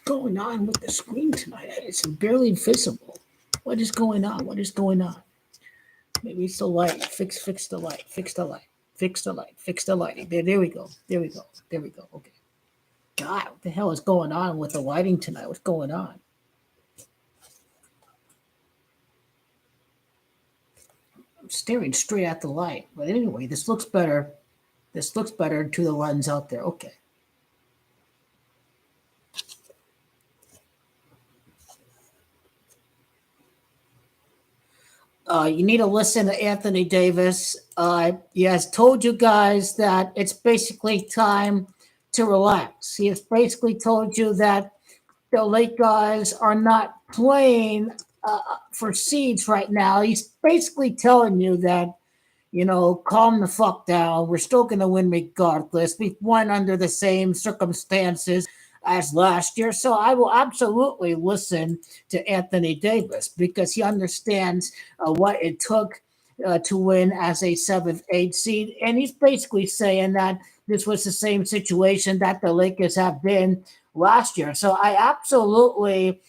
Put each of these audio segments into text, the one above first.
going on with the screen tonight? It's barely visible. What is going on? What is going on? Maybe it's the light. Fix the light. Fix the light. Fix the light. Fix the lighting. There we go. There we go. There we go. Okay. God, what the hell is going on with the lighting tonight? What's going on? I'm staring straight at the light. But anyway, this looks better. This looks better to the lens out there. Okay. You need to listen to Anthony Davis. He has told you guys that it's basically time to relax. He has basically told you that the Lake guys are not playing for seeds right now. He's basically telling you that, calm the fuck down. We're still going to win regardless. We won under the same circumstances as last year. So I will absolutely listen to Anthony Davis because he understands what it took to win as a 7th, 8th seed. And he's basically saying that this was the same situation that the Lakers have been last year. So I absolutely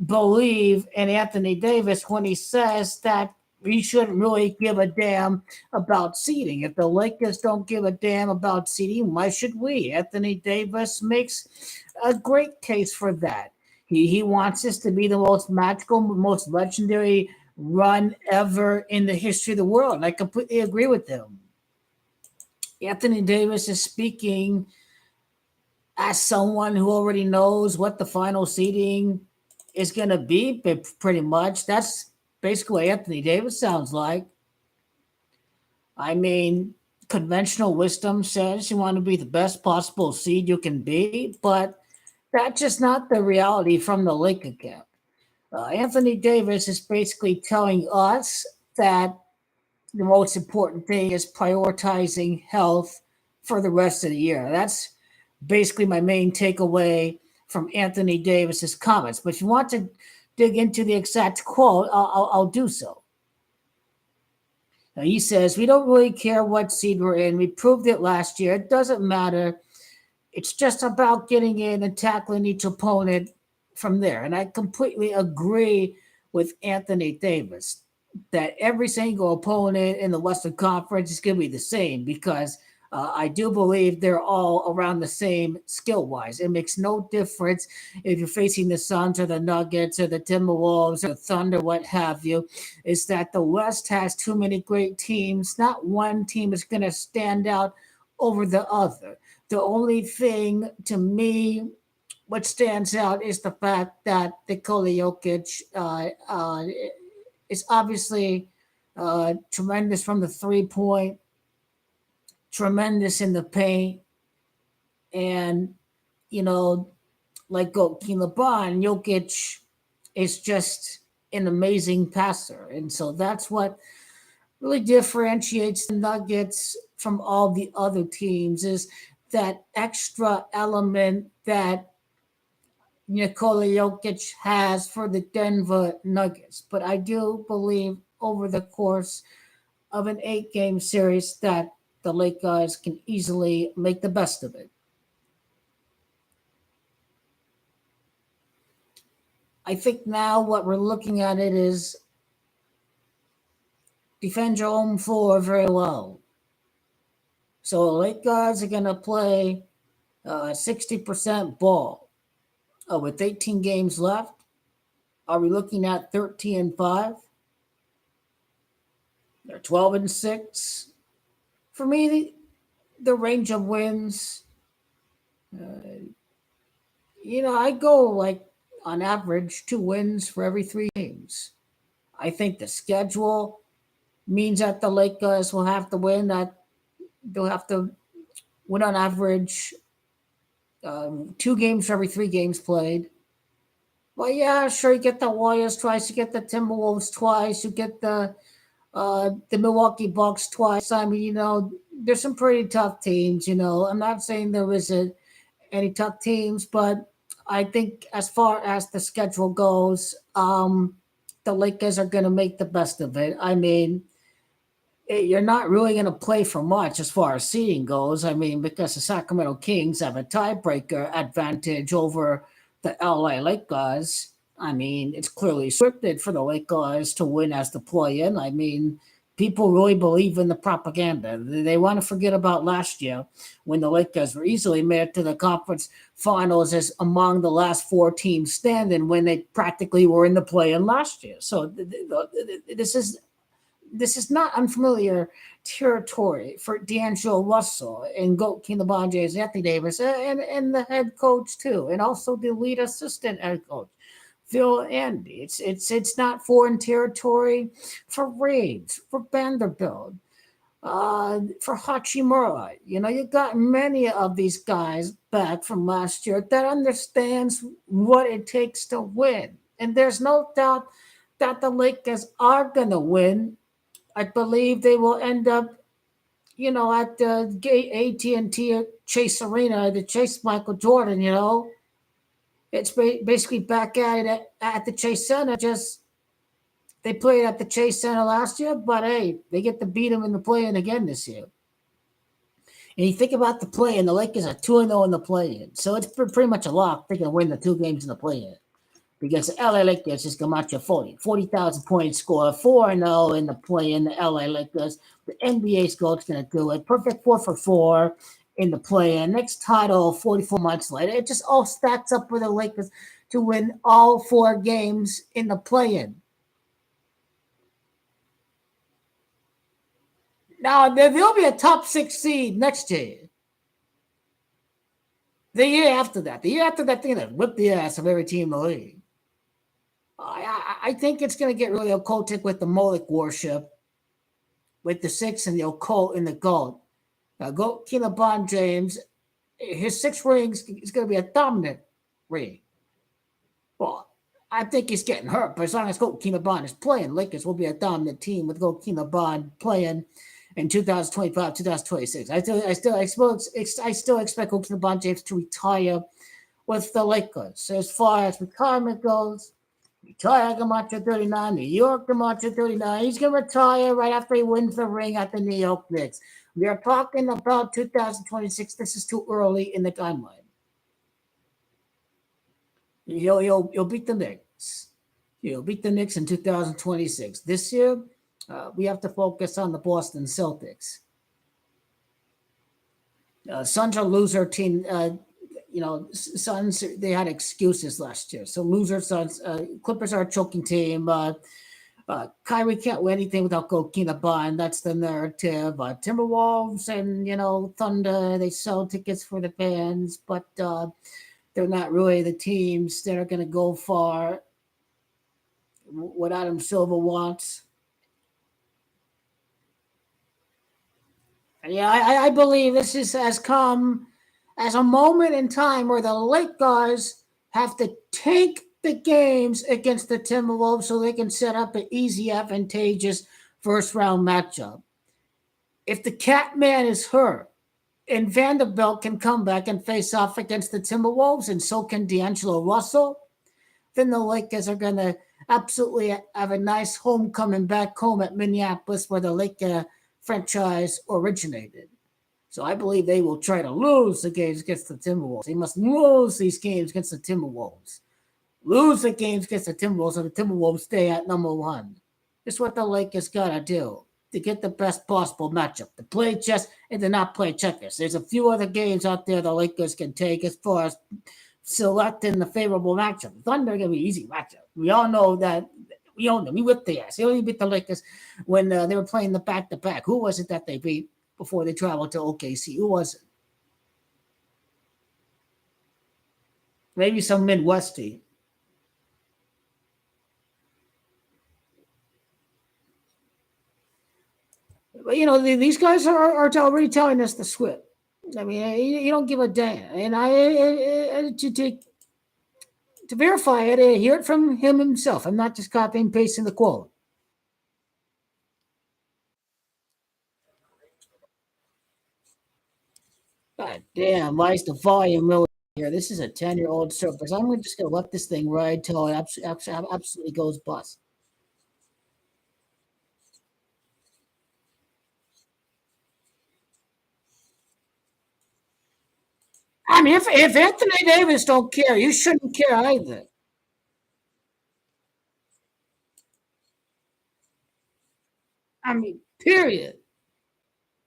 believe in Anthony Davis when he says that we shouldn't really give a damn about seeding. If the Lakers don't give a damn about seeding, why should we? Anthony Davis makes a great case for that. He wants this to be the most magical, most legendary run ever in the history of the world. And I completely agree with him. Anthony Davis is speaking as someone who already knows what the final seeding is going to be, pretty much. That's basically what Anthony Davis sounds like. I mean, conventional wisdom says you want to be the best possible seed you can be, but that's just not the reality from the Laker camp. Anthony Davis is basically telling us that the most important thing is prioritizing health for the rest of the year. That's basically my main takeaway from Anthony Davis's comments. But if you want to dig into the exact quote, I'll do so. Now, he says, we don't really care what seed we're in. We proved it last year. It doesn't matter. It's just about getting in and tackling each opponent from there. And I completely agree with Anthony Davis that every single opponent in the Western Conference is going to be the same because I do believe they're all around the same skill-wise. It makes no difference if you're facing the Suns or the Nuggets or the Timberwolves or the Thunder, what have you, is that the West has too many great teams. Not one team is going to stand out over the other. The only thing, to me, what stands out is the fact that Nikola Jokic is obviously tremendous from the three-point, tremendous in the paint, and like King LeBron, Jokic is just an amazing passer, and so that's what really differentiates the Nuggets from all the other teams is that extra element that Nikola Jokic has for the Denver Nuggets. But I do believe over the course of an 8-game series that the Lakers can easily make the best of it. I think now what we're looking at it is defend your home floor very well. So the Lakers are going to play 60% ball. With 18 games left, are we looking at 13-5? They're 12-6. For me, the range of wins, I go like on average 2 wins for every 3 games. I think the schedule means that the Lakers will have to win. That they'll have to win on average 2 games for every 3 games played. Well, yeah, sure, you get the Warriors twice, you get the Timberwolves twice, you get the Milwaukee Bucks twice. I mean, there's some pretty tough teams, I'm not saying there isn't any tough teams, but I think as far as the schedule goes, the Lakers are going to make the best of it. I mean, you're not really going to play for much as far as seeding goes. I mean, because the Sacramento Kings have a tiebreaker advantage over the LA Lakers. I mean, it's clearly scripted for the Lakers to win as the play-in. I mean, people really believe in the propaganda. They want to forget about last year when the Lakers were easily made it to the conference finals as among the last four teams standing when they practically were in the play-in last year. So this is not unfamiliar territory for D'Angelo Russell and Goat King LeBron James, Anthony Davis, and the head coach too, and also the lead assistant head coach, Phil Andy. It's not foreign territory for Reeves, for Vanderbilt, for Hachimura. You know, you got many of these guys back from last year that understands what it takes to win. And there's no doubt that the Lakers are going to win. I believe they will end up, at the AT&T Chase Arena, the Chase Michael Jordan. It's basically back at it at the Chase Center. Just they played at the Chase Center last year, but hey, they get to beat them in the play-in again this year. And you think about the play-in, the Lakers are 2-0 in the play-in, so it's pretty much a lock. They're gonna win the two games in the play-in because the LA Lakers just come out your 40,000 points score, 4-0 in the play-in. The LA Lakers, the NBA score's gonna do it. Perfect 4 for 4 in the play-in. Next title 44 months later. It just all stacks up for the Lakers to win all four games in the play-in. Now, there'll be a top 6 seed next year. The year after that, they're going to whip the ass of every team in the league. I think it's going to get really occultic with the Moloch worship, with the six and the occult and the gold. Now, King LeBron James, his 6 rings is going to be a dominant ring. Well, I think he's getting hurt, but as long as King LeBron is playing, Lakers will be a dominant team with King LeBron playing in 2025, 2026. I still expect King LeBron James to retire with the Lakers. So as far as retirement goes, retire Gamacho 39, New York Gamacho 39. He's going to retire right after he wins the ring at the New York Knicks. We are talking about 2026. This is too early in the timeline. You'll beat the Knicks. You'll beat the Knicks in 2026. This year, we have to focus on the Boston Celtics. Suns are loser team. Suns, they had excuses last year. So loser Suns. Clippers are a choking team. Kyrie can't win anything without King LeBron. That's the narrative. Timberwolves and, Thunder, they sell tickets for the fans, but they're not really the teams that are going to go far. What Adam Silver wants. Yeah, I believe this has come as a moment in time where the Lakers have to tank the games against the Timberwolves so they can set up an easy, advantageous first-round matchup. If the Catman is hurt and Vanderbilt can come back and face off against the Timberwolves, and so can D'Angelo Russell, then the Lakers are going to absolutely have a nice homecoming back home at Minneapolis where the Laker franchise originated. So I believe they will try to lose the games against the Timberwolves. They must lose these games against the Timberwolves. Lose the games against the Timberwolves so the Timberwolves stay at number 1. This is what the Lakers got to do to get the best possible matchup. To play chess and to not play checkers. There's a few other games out there the Lakers can take as far as selecting the favorable matchup. Thunder are going to be an easy matchup. We all know that. We own them. We whipped their ass. They only beat the Lakers when they were playing the back-to-back. Who was it that they beat before they traveled to OKC? Who was it? Maybe some Midwestie. But, these guys are already telling us the script. I mean, you don't give a damn. And to verify it, I hear it from him himself. I'm not just copying and pasting the quote. God damn, why is the volume really here? This is a 10-year-old Surface. I'm just going to let this thing ride till it absolutely goes bust. I'm mean, if Anthony Davis don't care, you shouldn't care either. I mean, period.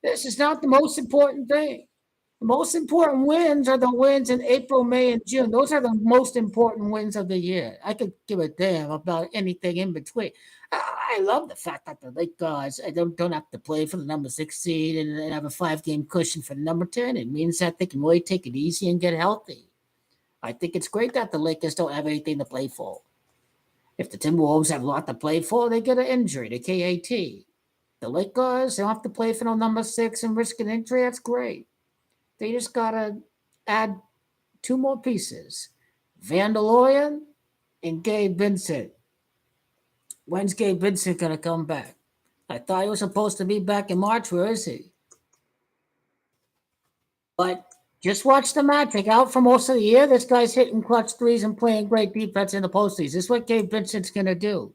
This is not the most important thing. The most important wins are the wins in April, May, and June. Those are the most important wins of the year. I could give a damn about anything in between. I love the fact that the Lake guys don't have to play for the number 6 seed and have a 5-game cushion for the number 10. It means that they can really take it easy and get healthy. I think it's great that the Lakers don't have anything to play for. If the Timberwolves have a lot to play for, they get an injury, the KAT. The Lakers, they don't have to play for no number 6 and risk an injury. That's great. They just got to add 2 more pieces, Vandaloyan and Gabe Vincent. When's Gabe Vincent going to come back? I thought he was supposed to be back in March. Where is he? But just watch the magic. Out for most of the year, this guy's hitting clutch threes and playing great defense in the postseason. This is what Gabe Vincent's going to do.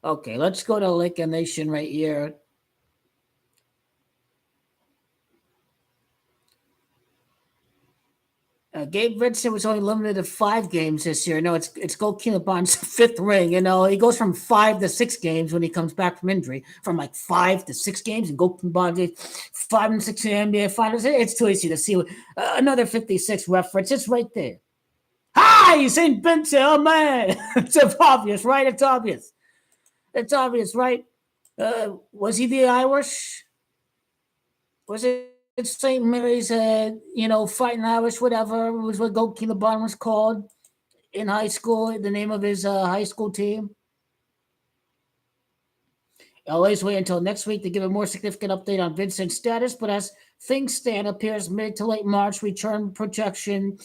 Okay, let's go to Laker Nation right here. Gabe Vincent was only limited to 5 games this year. No, it's Gold Bond's 5th ring. You know, he goes from 5 to 6 games when he comes back from injury, from like 5 to 6 games, and Gold Bond 5 and 6 in the NBA Finals. It's too easy to see. Another 56 reference. It's right there. Hi, St. Vincent. Oh man, it's obvious, right? It's obvious. It's obvious, right? Was he the Irish? Was it? St. Mary's, Fighting Irish, whatever was what Goalkeeper Bond was called in high school. The name of his high school team. LA's waiting until next week to give a more significant update on Vincent's status, but as things stand, appears mid to late March. Return projection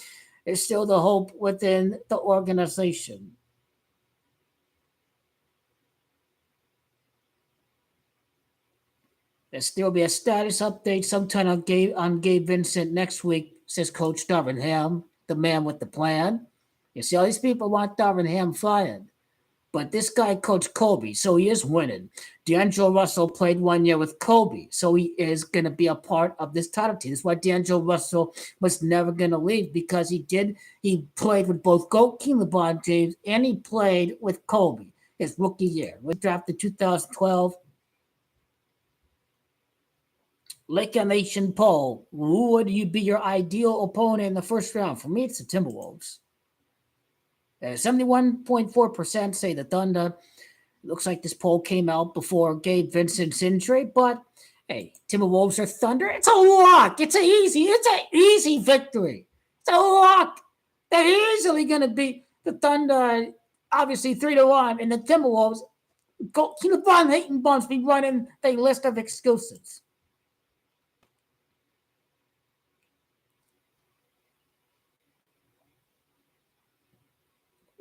is still the hope within the organization. There'll still be a status update sometime on Gabe Vincent next week, says Coach Darvin Ham, the man with the plan. You see, all these people want Darvin Ham fired. But this guy coached Kobe, so he is winning. D'Angelo Russell played 1 year with Kobe, so he is going to be a part of this title team. That's why D'Angelo Russell was never going to leave, because he played with both King LeBron James, and he played with Kobe his rookie year. We drafted 2012. Laker Nation poll. Who would you be your ideal opponent in the first round? For me, it's the Timberwolves. 71.4% say the Thunder. Looks like this poll came out before Gabe Vincent's injury, but hey, Timberwolves or Thunder, it's a lock. It's an easy victory. It's a lock. They're easily going to beat the Thunder, obviously 3-1, and the Timberwolves. LeBron hating bumps be running their list of excuses.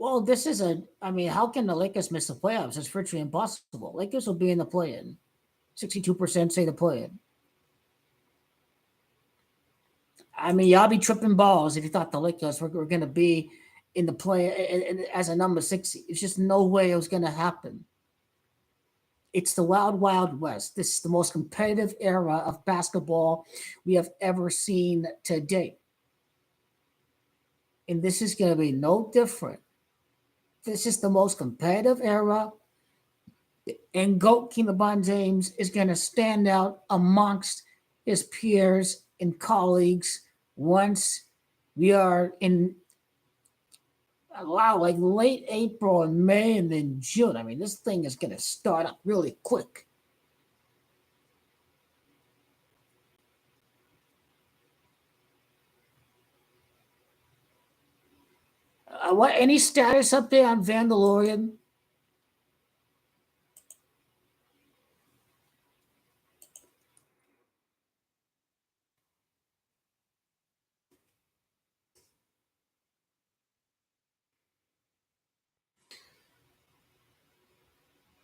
Well, this is how can the Lakers miss the playoffs? It's virtually impossible. Lakers will be in the play-in. 62% say the play-in. Y'all be tripping balls if you thought the Lakers were going to be in the play as a number 6. It's just no way it was going to happen. It's the wild, wild west. This is the most competitive era of basketball we have ever seen to date. And this is going to be no different. This is the most competitive era, and King LeBron James is going to stand out amongst his peers and colleagues once we are in late April and May and then June. This thing is going to start up really quick. Any status update on Vandaloyan?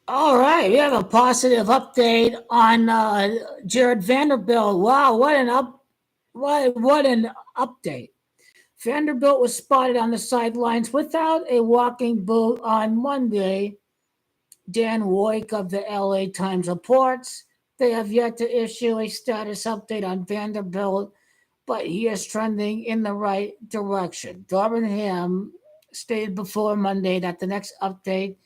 All right, we have a positive update on Jared Vanderbilt. Wow, what an update! Vanderbilt was spotted on the sidelines without a walking boot on Monday Dan Woik of the LA Times reports they have yet to issue a status update on Vanderbilt, but he is trending in the right direction. Darvin Ham stated before Monday that the next update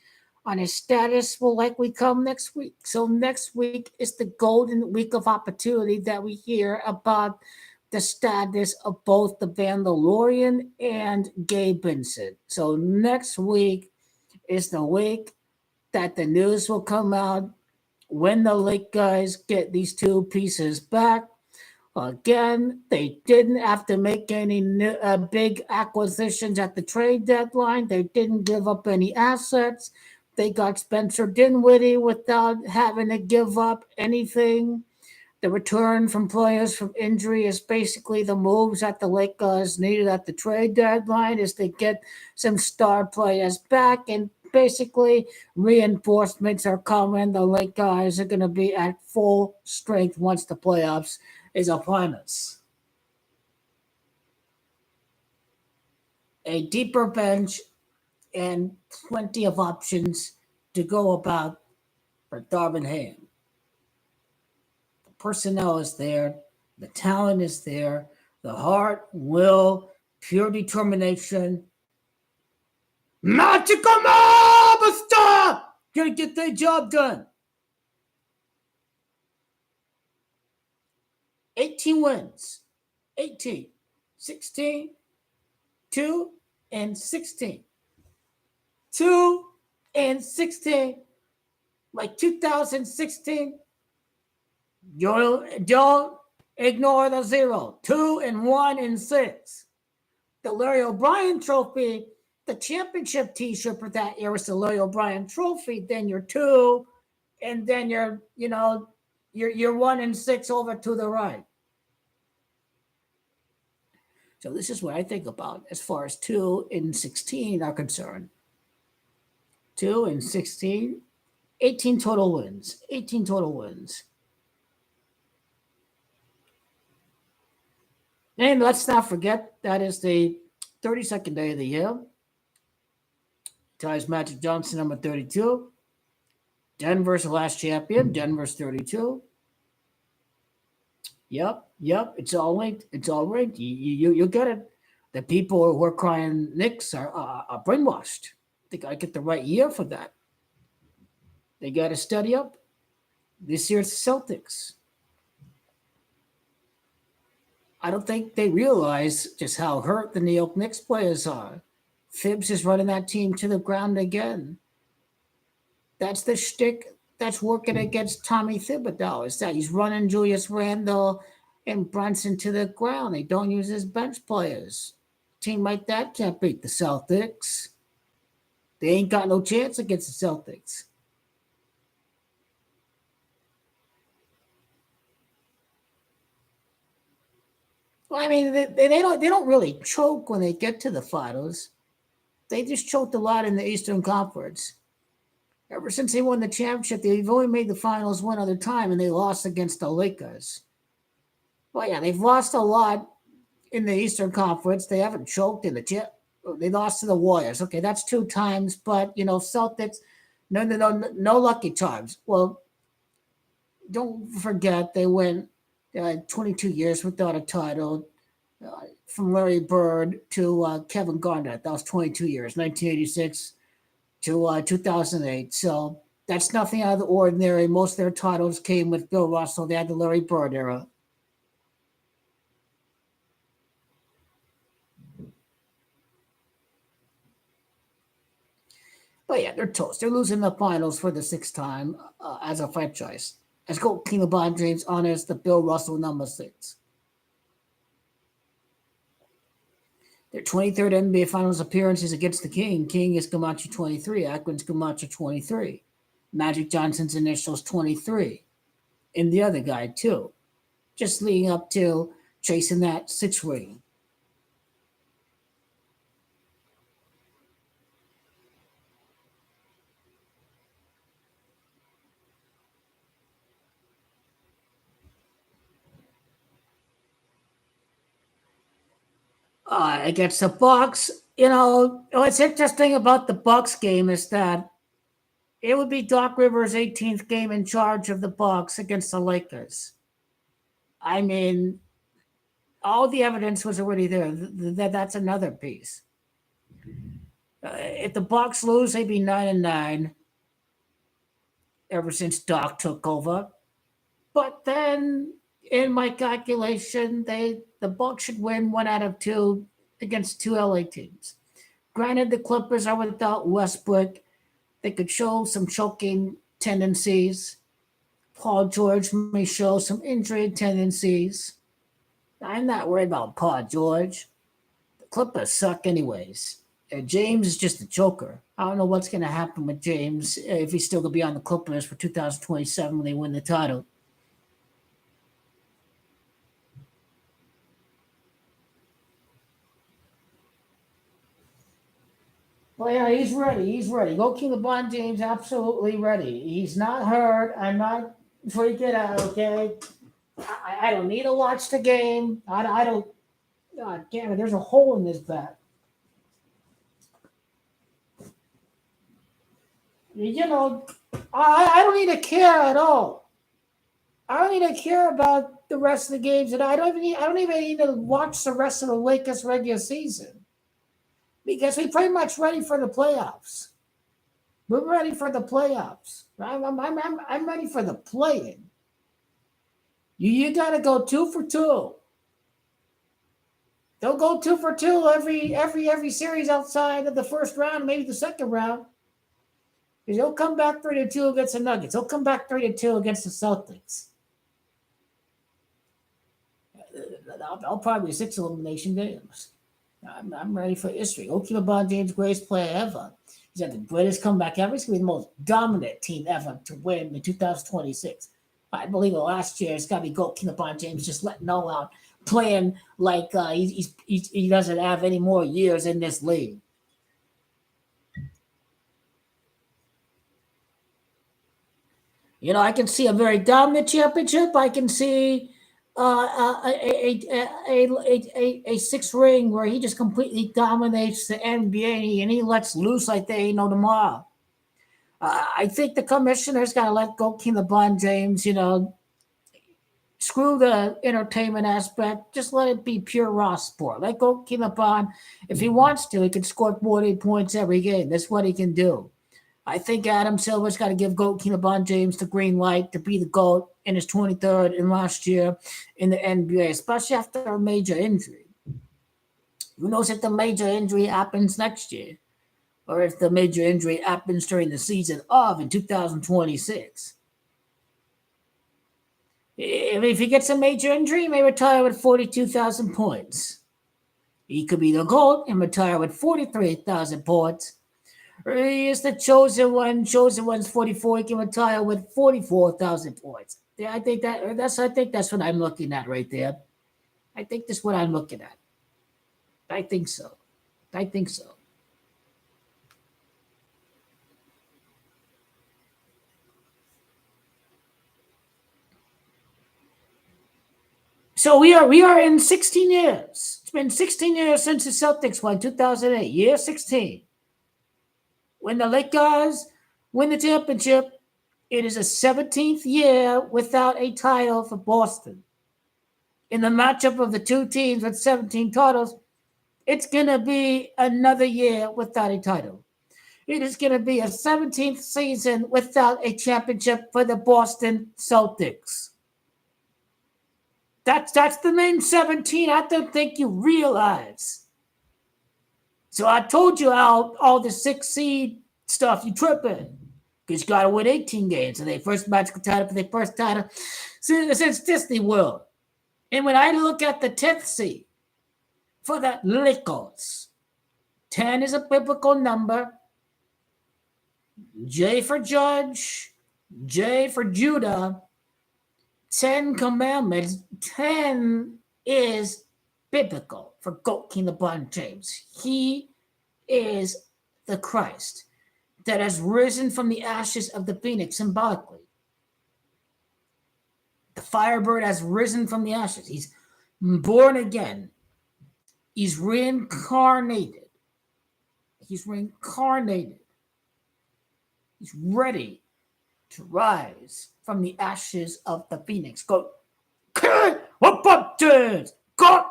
on his status will likely come next week. So next week is the golden week of opportunity that we hear about the status of both the Vandalorian and Gabe Vincent. So next week is the week that the news will come out when the Lake guys get these two pieces back. Again, they didn't have to make any big acquisitions at the trade deadline. They didn't give up any assets. They got Spencer Dinwiddie without having to give up anything. The return from players from injury is basically the moves that the Lakers needed at the trade deadline is to get some star players back, and basically reinforcements are coming. The Lakers are going to be at full strength once the playoffs is upon us. A deeper bench and plenty of options to go about for Darvin Ham. The personnel is there, the talent is there, the heart, will, pure determination. Magical Mobster! Gonna get their job done. 18 wins. 18, 16, 2, and 16. 2 and 16. Like 2016. Don't ignore the 0. 2 and 1 and 6. The Larry O'Brien Trophy, the championship T-shirt for that year was the Larry O'Brien Trophy. Then you're 2, and then you're 1 and 6 over to the right. So this is what I think about as far as 2 and 16 are concerned. 2 and 16, 18 total wins. 18 total wins. And let's not forget that is the 32nd day of the year. Ties Magic Johnson, number 32. Denver's the last champion. Denver's 32. Yep. It's all linked. It's all linked. You get it. The people who are crying Knicks are brainwashed. They got to get the right year for that. They got to study up. This year it's the Celtics. I don't think they realize just how hurt the New York Knicks players are. Phibbs is running that team to the ground again. That's the shtick that's working against Tommy Thibodeau. Is that he's running Julius Randle and Brunson to the ground. They don't use his bench players. A team like that can't beat the Celtics. They ain't got no chance against the Celtics. Well, I mean, they don't really choke when they get to the finals. They just choked a lot in the Eastern Conference. Ever since they won the championship, they've only made the finals one other time, and they lost against the Lakers. Well, yeah, they've lost a lot in the Eastern Conference. They haven't choked in the chip. They lost to the Warriors. Okay, that's 2 times, but Celtics, no lucky times. Well, don't forget they went 22 years without a title. From Larry Bird to Kevin Garnett. That was 22 years, 1986 to 2008. So that's nothing out of the ordinary. Most of their titles came with Bill Russell. They had the Larry Bird era. But yeah, they're toast. They're losing the finals for the 6th time as a franchise. As goalkeeper LeBron James honors the Bill Russell number 6. Their 23rd NBA Finals appearance is against the King. King is Camacho 23. Akron's Camacho 23. Magic Johnson's initials 23. And the other guy, too. Just leading up to chasing that 6 ring. Against the Bucks, what's interesting about the Bucks game is that It would be Doc Rivers' 18th game in charge of the Bucks against the Lakers. I mean, all the evidence was already there. That's another piece. If the Bucks lose, they'd be 9-9 ever since Doc took over. But then, in my calculation, the Bucks should win one out of two against two LA teams. Granted, the Clippers are without Westbrook. They could show some choking tendencies. Paul George may show some injury tendencies. I'm not worried about Paul George. The Clippers suck anyways. James is just a joker. I don't know what's going to happen with James if he's still going to be on the Clippers for 2027 when they win the title. Well, yeah, he's ready. He's ready. Go King LeBron James, absolutely ready. He's not hurt. I'm not freaking out, okay? I don't need to watch the game. I don't. God damn it, there's a hole in this bat. You know, I don't need to care at all. I don't need to care about the rest of the games, and I don't even need to watch the rest of the Lakers regular season because we're pretty much ready for the playoffs. We're ready for the playoffs. I'm ready for the play-in. You got to go 2 for 2. They'll go 2 for 2 every series outside of the first round, maybe the second round. Because he'll come back 3-2 against the Nuggets. He'll come back 3-2 against the Celtics. I'll probably 6 elimination games. I'm ready for history. Okay, LeBron James, greatest player ever. He's had the greatest comeback ever. He's going to be the most dominant team ever to win in 2026. I believe last year it's got to be Goat King LeBron James just letting all out, playing like he doesn't have any more years in this league. You know, I can see a very dominant championship. I can see a 6 ring where he just completely dominates the NBA and he lets loose like they ain't no tomorrow. I think the commissioner's got to let go King LeBron James, screw the entertainment aspect. Just let it be pure raw sport. Let go King LeBron. If he wants to, he can score 40 points every game. That's what he can do. I think Adam Silver's got to give GOAT King LeBron James the green light to be the GOAT in his 23rd and last year in the NBA, especially after a major injury. Who knows if the major injury happens next year or if the major injury happens during the season of in 2026. If he gets a major injury, he may retire with 42,000 points. He could be the GOAT and retire with 43,000 points. Or he is the chosen one. Chosen one's 44. He can retire with 44,000 points. Yeah, I think that's what I'm looking at right there. I think that's what I'm looking at. I think so. I think so. So we are in 16 years. It's been 16 years since the Celtics won 2008. Year 16. When the Lakers win the championship, it is a 17th year without a title for Boston. In the matchup of the two teams with 17 titles, it's going to be another year without a title. It is going to be a 17th season without a championship for the Boston Celtics. That's the main 17. I don't think you realize. So I told you all the 6 seed stuff you tripping. Because you got to win 18 games. And they first magical title for their first title since Disney World. And when I look at the 10th seed for the Lakers, 10 is a biblical number. J for Judge, J for Judah. 10 commandments. 10 is biblical for GOAT King LeBron James. He is the Christ that has risen from the ashes of the phoenix symbolically. The firebird has risen from the ashes. He's born again. He's reincarnated. He's reincarnated. He's ready to rise from the ashes of the phoenix. Go, what buttons? Go,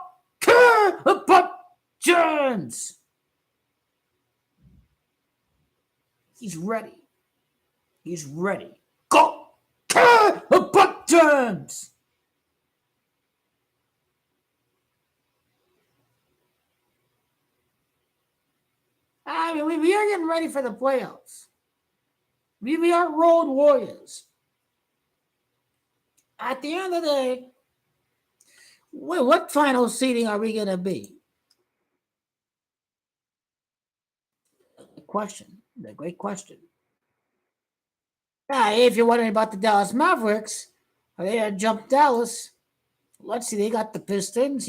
buttons. He's ready. He's ready. Go, buttons. I mean, we are getting ready for the playoffs. We are road warriors. At the end of the day, what final seeding are we going to be? Question. The great question. If you're wondering about the Dallas Mavericks, they jumped Dallas. Let's see, they got the Pistons.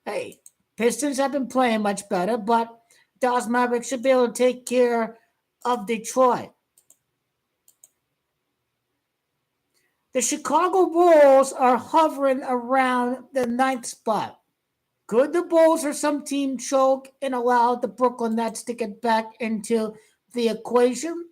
Hey, Pistons have been playing much better, but Dallas Mavericks should be able to take care of Detroit. The Chicago Bulls are hovering around the 9th spot. Could the Bulls or some team choke and allow the Brooklyn Nets to get back into the equation?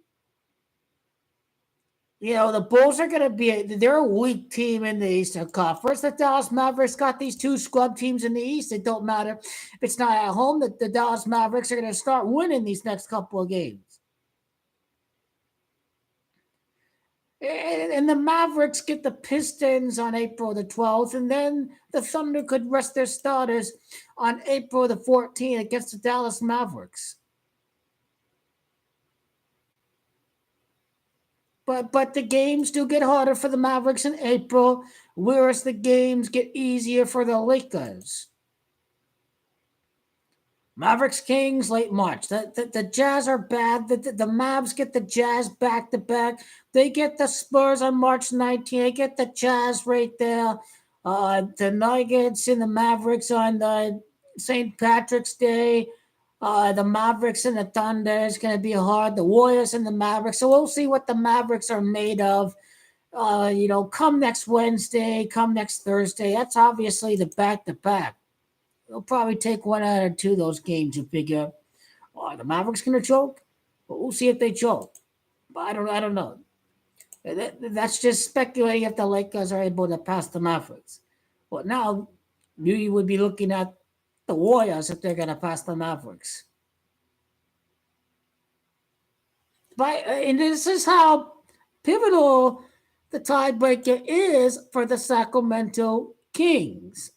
The Bulls are going to they're a weak team in the Eastern Conference. The Dallas Mavericks got these two scrub teams in the East. It don't matter if it's not at home. The Dallas Mavericks are going to start winning these next couple of games. And the Mavericks get the Pistons on April the 12th, and then the Thunder could rest their starters on April the 14th against the Dallas Mavericks. But the games do get harder for the Mavericks in April, whereas the games get easier for the Lakers. Mavericks Kings late March. The Jazz are bad. The Mavs get the Jazz back to back. They get the Spurs on March 19th. They get the Jazz right there. The Nuggets and the Mavericks on the St. Patrick's Day. The Mavericks and the Thunder is going to be hard. The Warriors and the Mavericks. So we'll see what the Mavericks are made of. Come next Wednesday, come next Thursday. That's obviously the back-to-back. They'll probably take one out of two of those games. You figure, the Mavericks going to choke? But we'll see if they choke. But I don't know. That's just speculating if the Lakers are able to pass the Mavericks. Well, now you would be looking at the Warriors if they're going to pass the Mavericks. And this is how pivotal the tiebreaker is for the Sacramento Kings.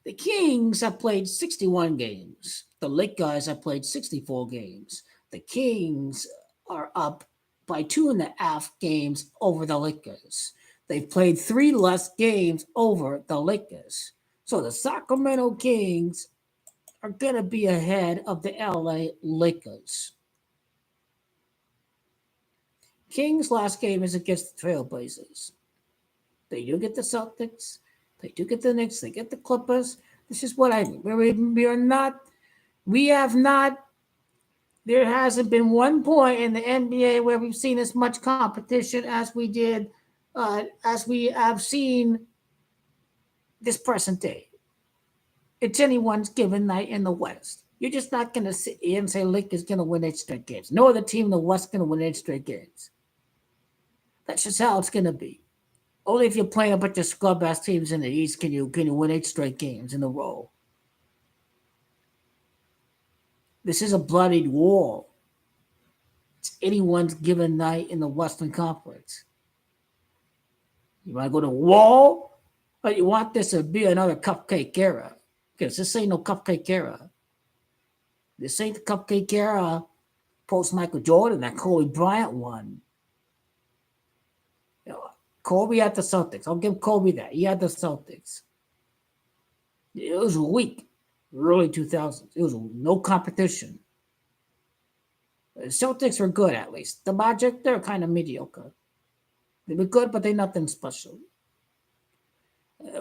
The Kings have played 61 games. The Lakers have played 64 games. The Kings are up by 2.5 games over the Lakers. They've played 3 less games over the Lakers. So the Sacramento Kings are going to be ahead of the LA Lakers. Kings' last game is against the Trailblazers. They do get the Celtics. They do get the Knicks. They get the Clippers. This is what I mean. There hasn't been one point in the NBA where we've seen as much competition as we have seen this present day. It's anyone's given night in the West. You're just not going to sit here and say Lakers going to win 8 straight games. No other team in the West going to win 8 straight games. That's just how it's going to be. Only if you're playing a bunch of scrub-ass teams in the East can you win 8 straight games in a row. This is a bloodied war. It's anyone's given night in the Western Conference. You want to go to war? Or you want this to be another cupcake era? Because this ain't no cupcake era. This ain't the cupcake era post-Michael Jordan that Kobe Bryant won. Kobe had the Celtics. I'll give Kobe that. He had the Celtics. It was weak. Early 2000s. It was no competition. The Celtics were good, at least. The Magic, they're kind of mediocre. They were good, but they're nothing special.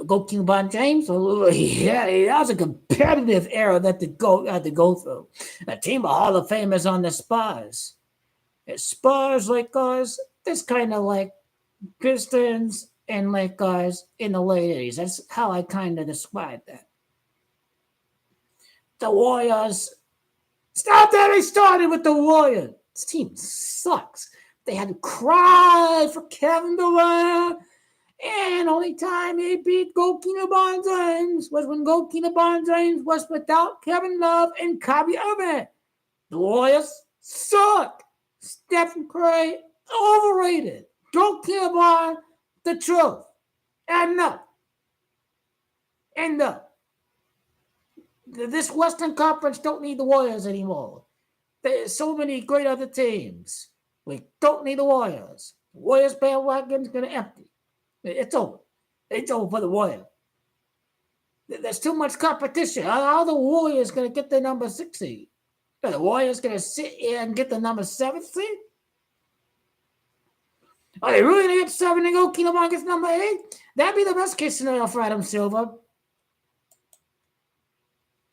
Go King Bon James? Yeah, that was a competitive era that had to go through. A team of Hall of Famers on the Spurs. Spurs, Lakers, this kind of like Pistons and Lakers in the late 80s. That's how I kind of describe that. The Warriors. Stop that! He started with the Warriors. This team sucks. They had to cry for Kevin Durant. And only time he beat Goalkeeper LeBron James was when Goalkeeper LeBron James was without Kevin Love and Kyrie Irving. The Warriors suck. Stephen Curry, overrated. Goalkeeper LeBron, the truth. And no. This Western Conference don't need the Warriors anymore. There's so many great other teams. We don't need the Warriors. The Warriors bandwagon's going to empty. It's over. It's over for the Warriors. There's too much competition. How are the Warriors going to get the number 6 seed? Are the Warriors going to sit here and get the number 7 seed? Are they really going to get 7 and go Keenan gets number 8? That'd be the best case scenario for Adam Silver.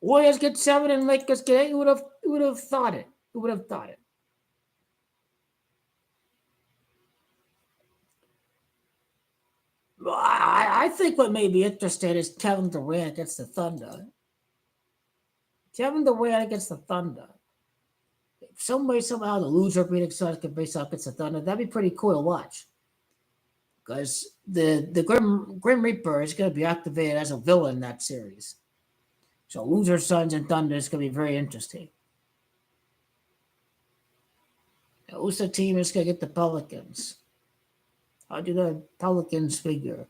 Warriors get 7 and Lakers get 8. Who would have thought it? Who would have thought it? I think what may be interesting is Kevin Durant against the Thunder. Kevin Durant against the Thunder. If somehow the loser Phoenix Suns can face up against the Thunder, that'd be pretty cool to watch. Because the Grim Reaper is going to be activated as a villain in that series. So loser Suns and Thunder is going to be very interesting. Who's the team that's going to get the Pelicans? How do the Pelicans figure?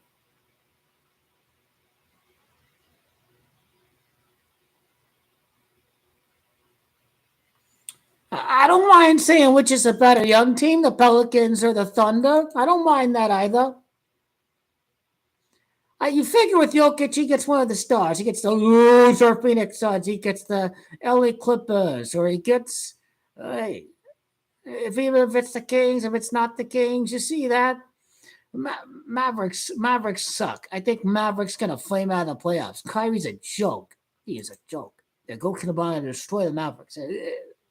I don't mind saying which is a better young team, the Pelicans or the Thunder. I don't mind that either. You figure with Jokic, he gets one of the stars. He gets the loser Phoenix Suns. He gets the LA Clippers, or he gets, even if it's the Kings, if it's not the Kings, you see that. Mavericks suck. I think Mavericks going to flame out of the playoffs. Kyrie's a joke. He is a joke. They're going to destroy the Mavericks.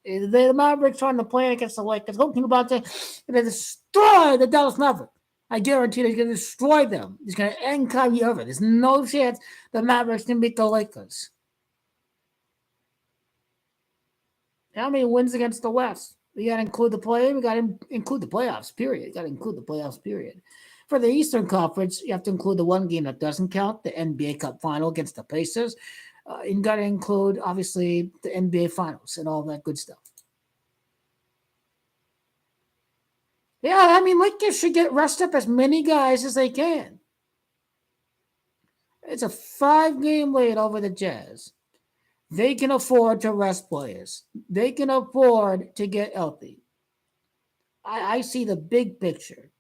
The Mavericks are on the play against the Lakers. Going to destroy the Dallas Mavericks. I guarantee he's going to destroy them. He's going to end Kyrie Irving. There's no chance the Mavericks can beat the Lakers. How many wins against the West? We got to include the play. We got to include the playoffs, period. You got to include the playoffs, period. For the Eastern Conference, you have to include the one game that doesn't count, the NBA Cup final against the Pacers. You got to include, obviously, the NBA Finals and all that good stuff. Yeah, I mean, Lakers should rest up as many guys as they can. It's a 5-game lead over the Jazz. They can afford to rest players. They can afford to get healthy. I see the big picture.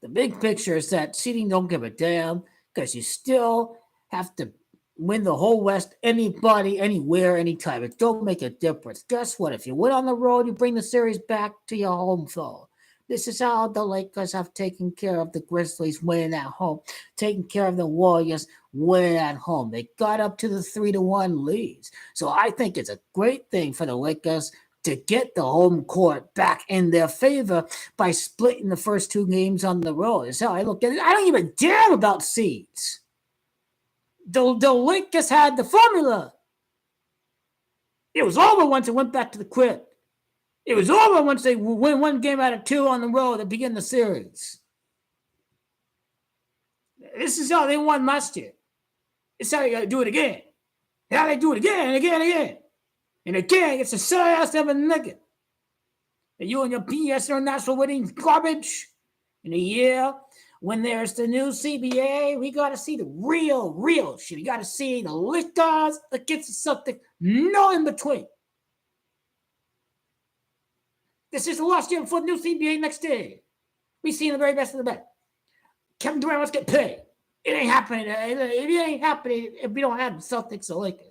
The big picture is that seeding don't give a damn because you still have to win the whole West, anybody, anywhere, anytime. It don't make a difference. Guess what? If you win on the road, you bring the series back to your home field. This is how the Lakers have taken care of the Grizzlies winning at home, taking care of the Warriors winning at home. They got up to the 3-1 leads. So I think it's a great thing for the Lakers to get the home court back in their favor by splitting the first 2 games on the road. That's how I look at it. I don't even care about seeds. The Lakers had the formula. It was over once it went back to the crib. It was over once they win 1 game out of 2 on the road to begin the series. This is how they won last year. It's how you got to do it again. How they do it again and again and again. And again, it's a silly ass of a nugget. And you and your BS international winning garbage. In a year, when there's the new CBA, we got to see the real shit. You got to see the Lakers against the Celtics. No in between. This is the last year before the new CBA next day. We see the very best of the best. Kevin Durant must get paid. It ain't happening. It ain't happening if we don't have the Celtics or Lakers.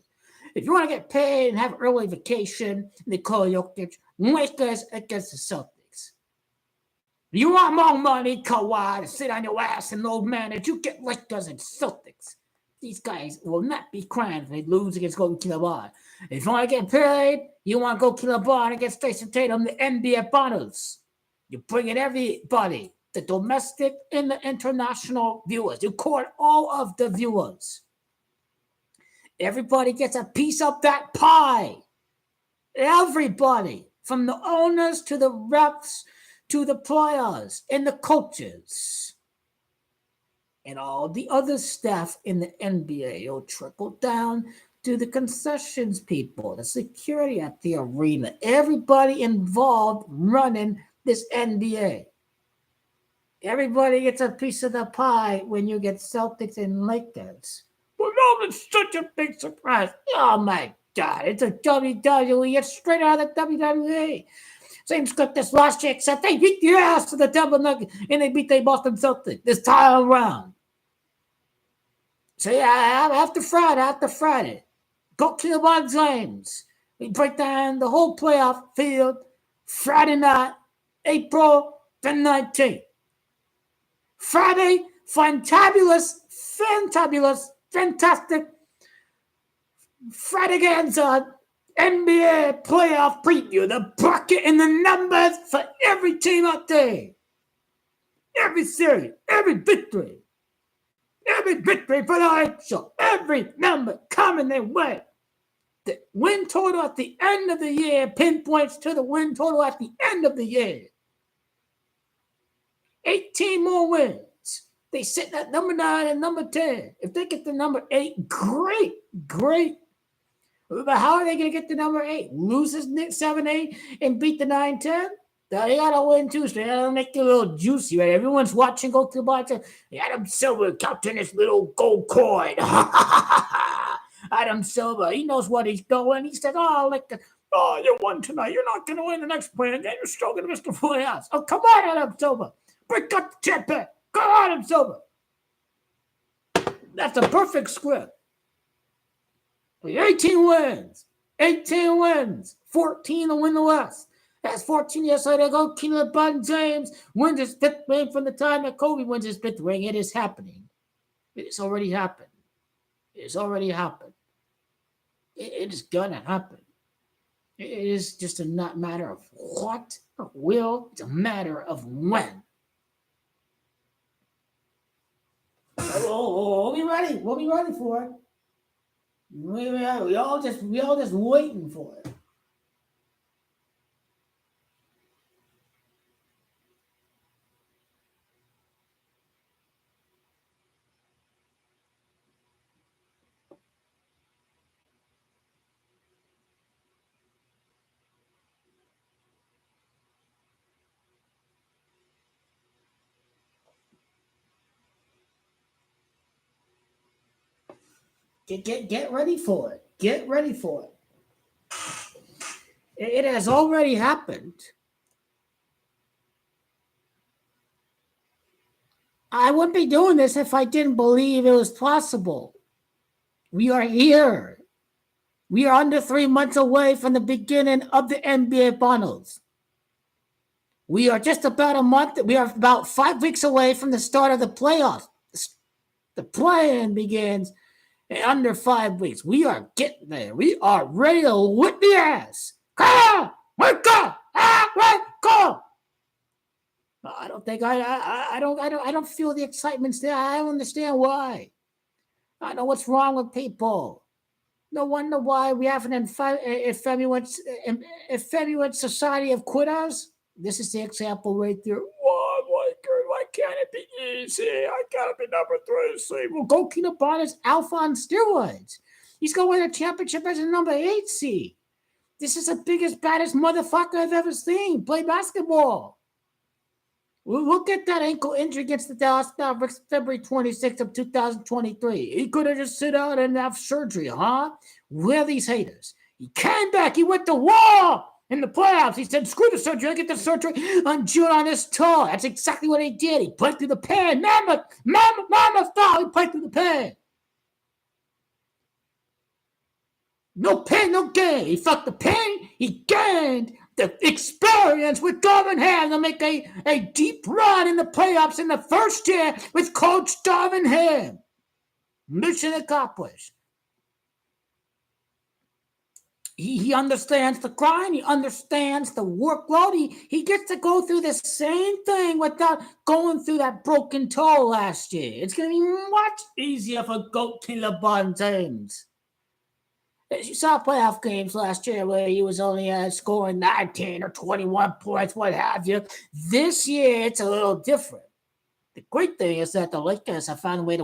If you want to get paid and have early vacation, Nikola Jokic, Lakers against the Celtics. If you want more money, Kawhi, to sit on your ass and old manage, you get Lakers and Celtics. These guys will not be crying if they lose against Golden LeBron. If you want to get paid, you want to go kill LeBron against Jason Tatum, the NBA Finals. You bring in everybody, the domestic and the international viewers. You court all of the viewers. Everybody gets a piece of that pie. Everybody. from the owners to the refs to the players and the coaches and all the other staff in the NBA. It'll trickle down to the concessions people, the security at the arena, everybody involved running this NBA. Everybody gets a piece of the pie when you get Celtics and Lakers. Well, no, it's such a big surprise. Oh my God, it's a WWE. It's straight out of the WWE. Same script as last year, except they beat the ass of the Denver Nuggets and they beat the Boston Celtics this time around. So yeah, after Friday, go to LeBron James. We break down the whole playoff field Friday night, April the 19th. Friday, fantabulous, fantastic Friday against NBA playoff preview. The bracket and the numbers for every team out there. Every series, every victory for the hype show. Every number coming their way. The win total at the end of the year pinpoints to the win total at the end of the year. 18 more wins. They sit at number 9 and number 10. If they get to number 8, great. But how are they going to get to number 8? Loses 7-8 and beat the 9-10? They got to win too, so they got to make it a little juicy, right? Everyone's watching, go to the bar. Adam Silver counting his little gold coin. Adam Silver, he knows what he's doing. He said, you won tonight. You're not going to win the next playing game. You're still going to miss the playoffs. Oh, come on, Adam Silver. Break up the champion. Go on, Adam Silver. That's a perfect script. 18 wins. 14 to win the West. That's 14 years later. Go LeBron James wins his 5th ring from the time that Kobe wins his 5th ring. It is happening. It's already happened. It is going to happen. It is just a not matter of what or will. It's a matter of when. We'll be ready. We'll be ready for it. We all just waiting for it. Get ready for it. Get ready for it. It has already happened. I wouldn't be doing this if I didn't believe it was possible. We are here. We are under 3 months away from the beginning of the NBA Finals. We are just about a month. We are about 5 weeks away from the start of the playoffs. The play-in begins in under 5 weeks. We are getting there. We are ready to whip the ass. Come on, wake up! Go! I don't think I don't feel the excitement there. I don't understand why. I know what's wrong with people. No wonder why we have an effeminate society of quitters. This is the example right there. Why can't it be easy? I gotta be number 3. Well, go Keenabon is alpha on steroids. He's going to win a championship as a number 8 seed. This is the biggest, baddest motherfucker I've ever seen play basketball. We'll get that ankle injury against the Dallas Mavericks February 26th of 2023. He could have just sit out and have surgery, huh? Where are these haters? He came back. He went to war in the playoffs. He said, screw the surgery. I'll get the surgery on June on his toe. That's exactly what he did. He played through the pain. Mama style. He played through the pain. No pain, no gain. He felt the pain. He gained the experience with Darvin Ham to make a deep run in the playoffs in the first year with Coach Darvin Ham. Mission accomplished. He understands the grind. He understands the workload. He gets to go through the same thing without going through that broken toe last year. It's going to be much easier for GOAT LeBron James. You saw playoff games last year where he was only scoring 19 or 21 points, what have you. This year, it's a little different. The great thing is that the Lakers have found a way to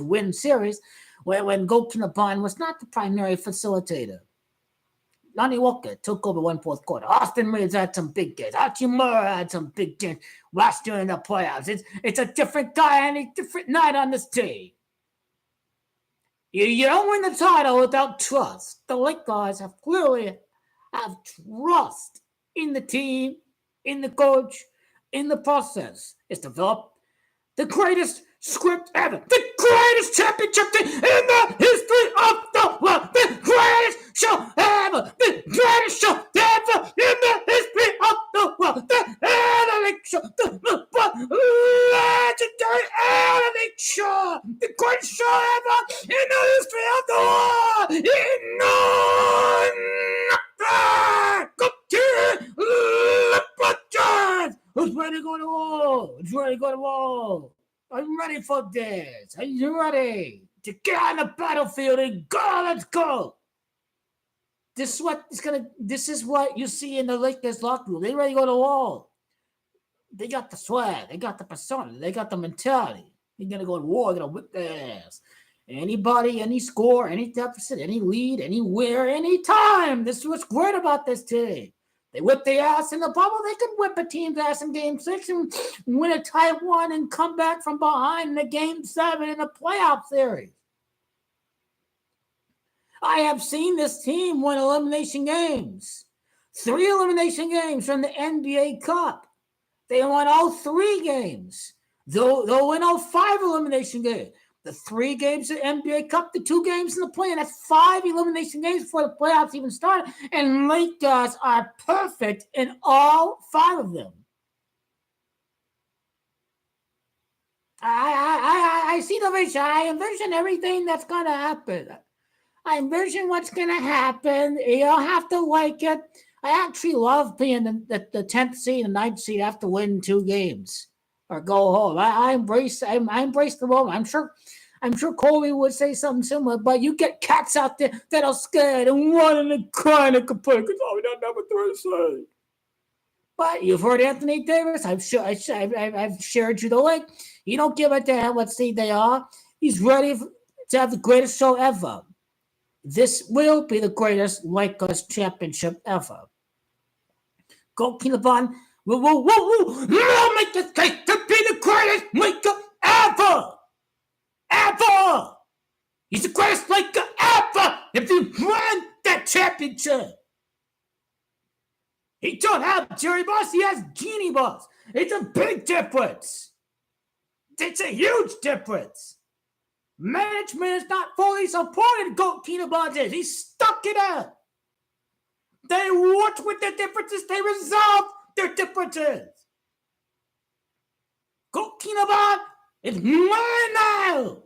win series when Goalkeeper Bond was not the primary facilitator. Lonnie Walker took over one fourth quarter. Austin Reeves had some big games. Hachimura had some big games last year in the playoffs. It's a different guy and a different night on this team. You don't win the title without trust. The Lakers have clearly have trust in the team, in the coach, in the process. It's developed the greatest script ever. The greatest championship team in the history of the world. The greatest show ever. The greatest show ever in the history of the world. The LAKESHOW. The legendary LAKESHOW. The greatest show ever in the history of the world. In Go to LeBron James. Who's ready to go to war? Who's ready to go to war? Are you ready for this? Are you ready to get on the battlefield and go? Let's go. This is what you see in the Lakers locker room. They ready to go to war. They got the swag. They got the persona. They got the mentality. They're gonna go to war. They're gonna whip their ass. Anybody, any score, any deficit, any lead, anywhere, anytime. This is what's great about this team. They whip their ass in the bubble. They could whip a team's ass in Game 6 and win a tight one and come back from behind in a Game 7 in a playoff series. I have seen this team win elimination games. 3 elimination games from the NBA Cup. They won all 3 games. They'll win all 5 elimination games. The 3 games of the NBA Cup, the 2 games in the play, and that's 5 elimination games before the playoffs even started. And Lakers are perfect in all 5 of them. I see the vision. I envision everything that's going to happen. I envision what's going to happen. You don't have to like it. I actually love being the 10th seed and 9th seed after winning 2 games. Or go home. I embrace the moment. I'm sure Colby would say something similar, but you get cats out there that are scared and wanting to cry and complain because we're not number 3 seed. But you've heard Anthony Davis. I've shared you the link. You don't give a damn what seed they are. He's ready to have the greatest show ever. This will be the greatest Lakers championship ever. Goalkeeper Bond will make this case to be the greatest Laker ever. Ever. He's the greatest Laker ever if he won that championship. He don't have Jerry Boss, he has Genie Boss. It's a big difference. It's a huge difference. Management is not fully supported Goalkeeper Bond is. He stuck it out. They worked with the differences. They resolved their differences. Goalkeeper Bond is mine now.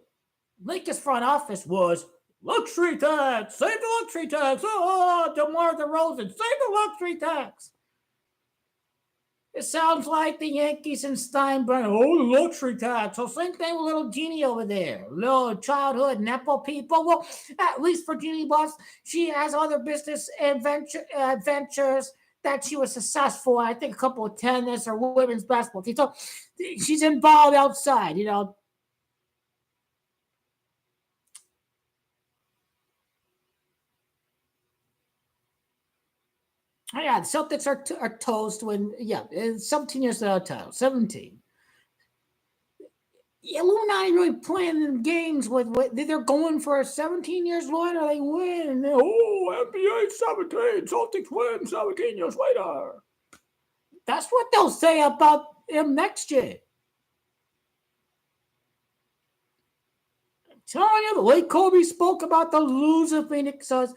Lakers front office was luxury tax. Save the luxury tax. Oh, DeMar DeRozan. Save the luxury tax. It sounds like the Yankees and Steinbrenner. Oh, the luxury tax. So same thing with little Jeannie over there. Little childhood Nepo people. Well, at least for Jeannie Boss, she has other business adventures that she was successful. I think a couple of tennis or women's basketball teams. So she's involved outside, you know. Yeah, the Celtics are toast when 17 years without a title. 17. The Illuminati really playing games with they're going for 17 years later. They win. NBA 17. Celtics win 17 years later. That's what they'll say about him next year. I'm telling you, the way Kobe spoke about the loser Phoenix Suns,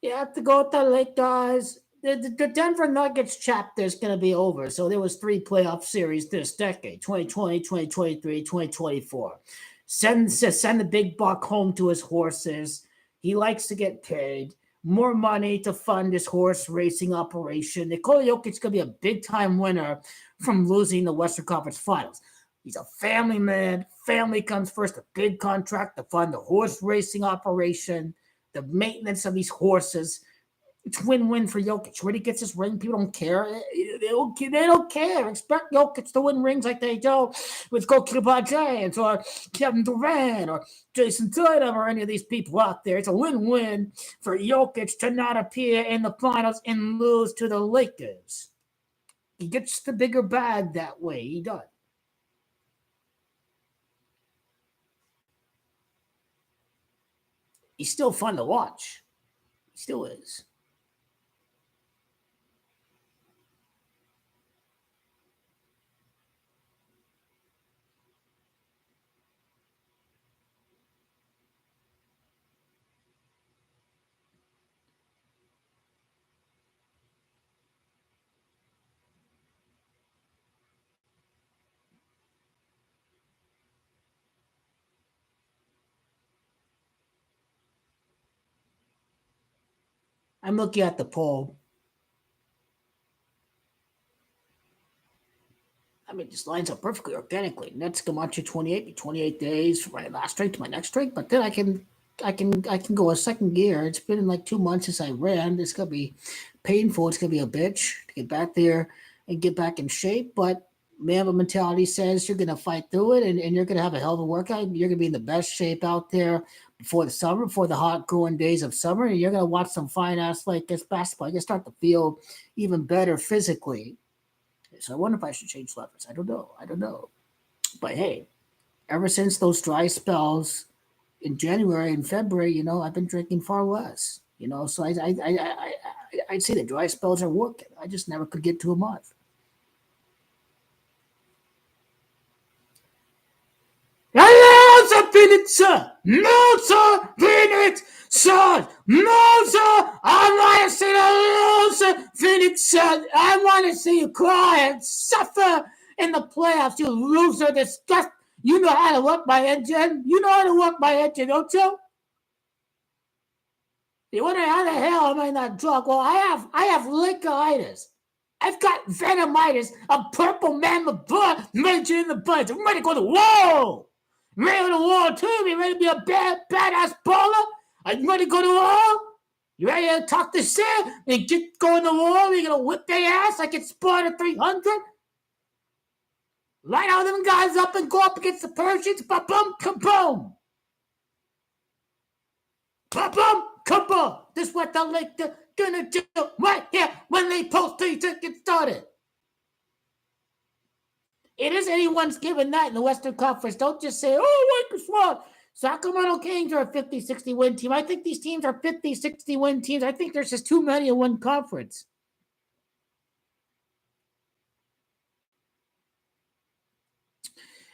you have to go with the Lakers. The Denver Nuggets chapter is going to be over. So there was 3 playoff series this decade, 2020, 2023, 2024. Send the big buck home to his horses. He likes to get paid. More money to fund his horse racing operation. Nikola Jokic is going to be a big-time winner from losing the Western Conference Finals. He's a family man. Family comes first. A big contract to fund the horse racing operation. the maintenance of these horses. It's win-win for Jokic. When he gets his ring, people don't care. They don't care. Expect Jokic to win rings like they do with Goki Bajans or Kevin Durant or Jason Tatum or any of these people out there. It's a win-win for Jokic to not appear in the finals and lose to the Lakers. He gets the bigger bag that way. He does. He's still fun to watch. He still is. I'm looking at the poll. I mean, this lines up perfectly organically. Nets Camacho 28 days from my last drink to my next drink, but then I can go a second gear. It's been like 2 months since I ran. It's gonna be painful. It's gonna be a bitch to get back there and get back in shape. But man, the mentality says you're gonna fight through it, and you're gonna have a hell of a workout. You're gonna be in the best shape out there before the summer, before the hot growing days of summer, and you're gonna watch some fine ass like this basketball. You start to feel even better physically. So I wonder if I should change levers. I don't know. But hey, ever since those dry spells in January and February, I've been drinking far less. So I'd say the dry spells are working. I just never could get to a month. Hello, Phoenix Sun! No, sir! Phoenix Sun! No, sir! I want to see the loser Phoenix Sun! I want to see you cry and suffer in the playoffs, you loser! Disgust! You know how to work my engine? You know how to work my engine, don't you? You wonder how the hell am I not drunk? Well, I have liquoritis. I've got venomitis, a purple mamma blood major in the buds. I'm ready to go to war. I'm ready to go to war too. You ready to be a badass baller? I'm ready to go to war. You ready to talk the shit and get going to war? You're gonna whip their ass like it's Sparta 300? Light all them guys up and go up against the Persians. Ba-bum, kaboom. Ba-bum, kaboom. This is what the Lakers gonna do right here when they post these to get started. It is anyone's given night in the Western Conference. Don't just say, oh, Lakers won. Sacramento Kings are a 50-60 win team. I think these teams are 50-60 win teams. I think there's just too many in one conference.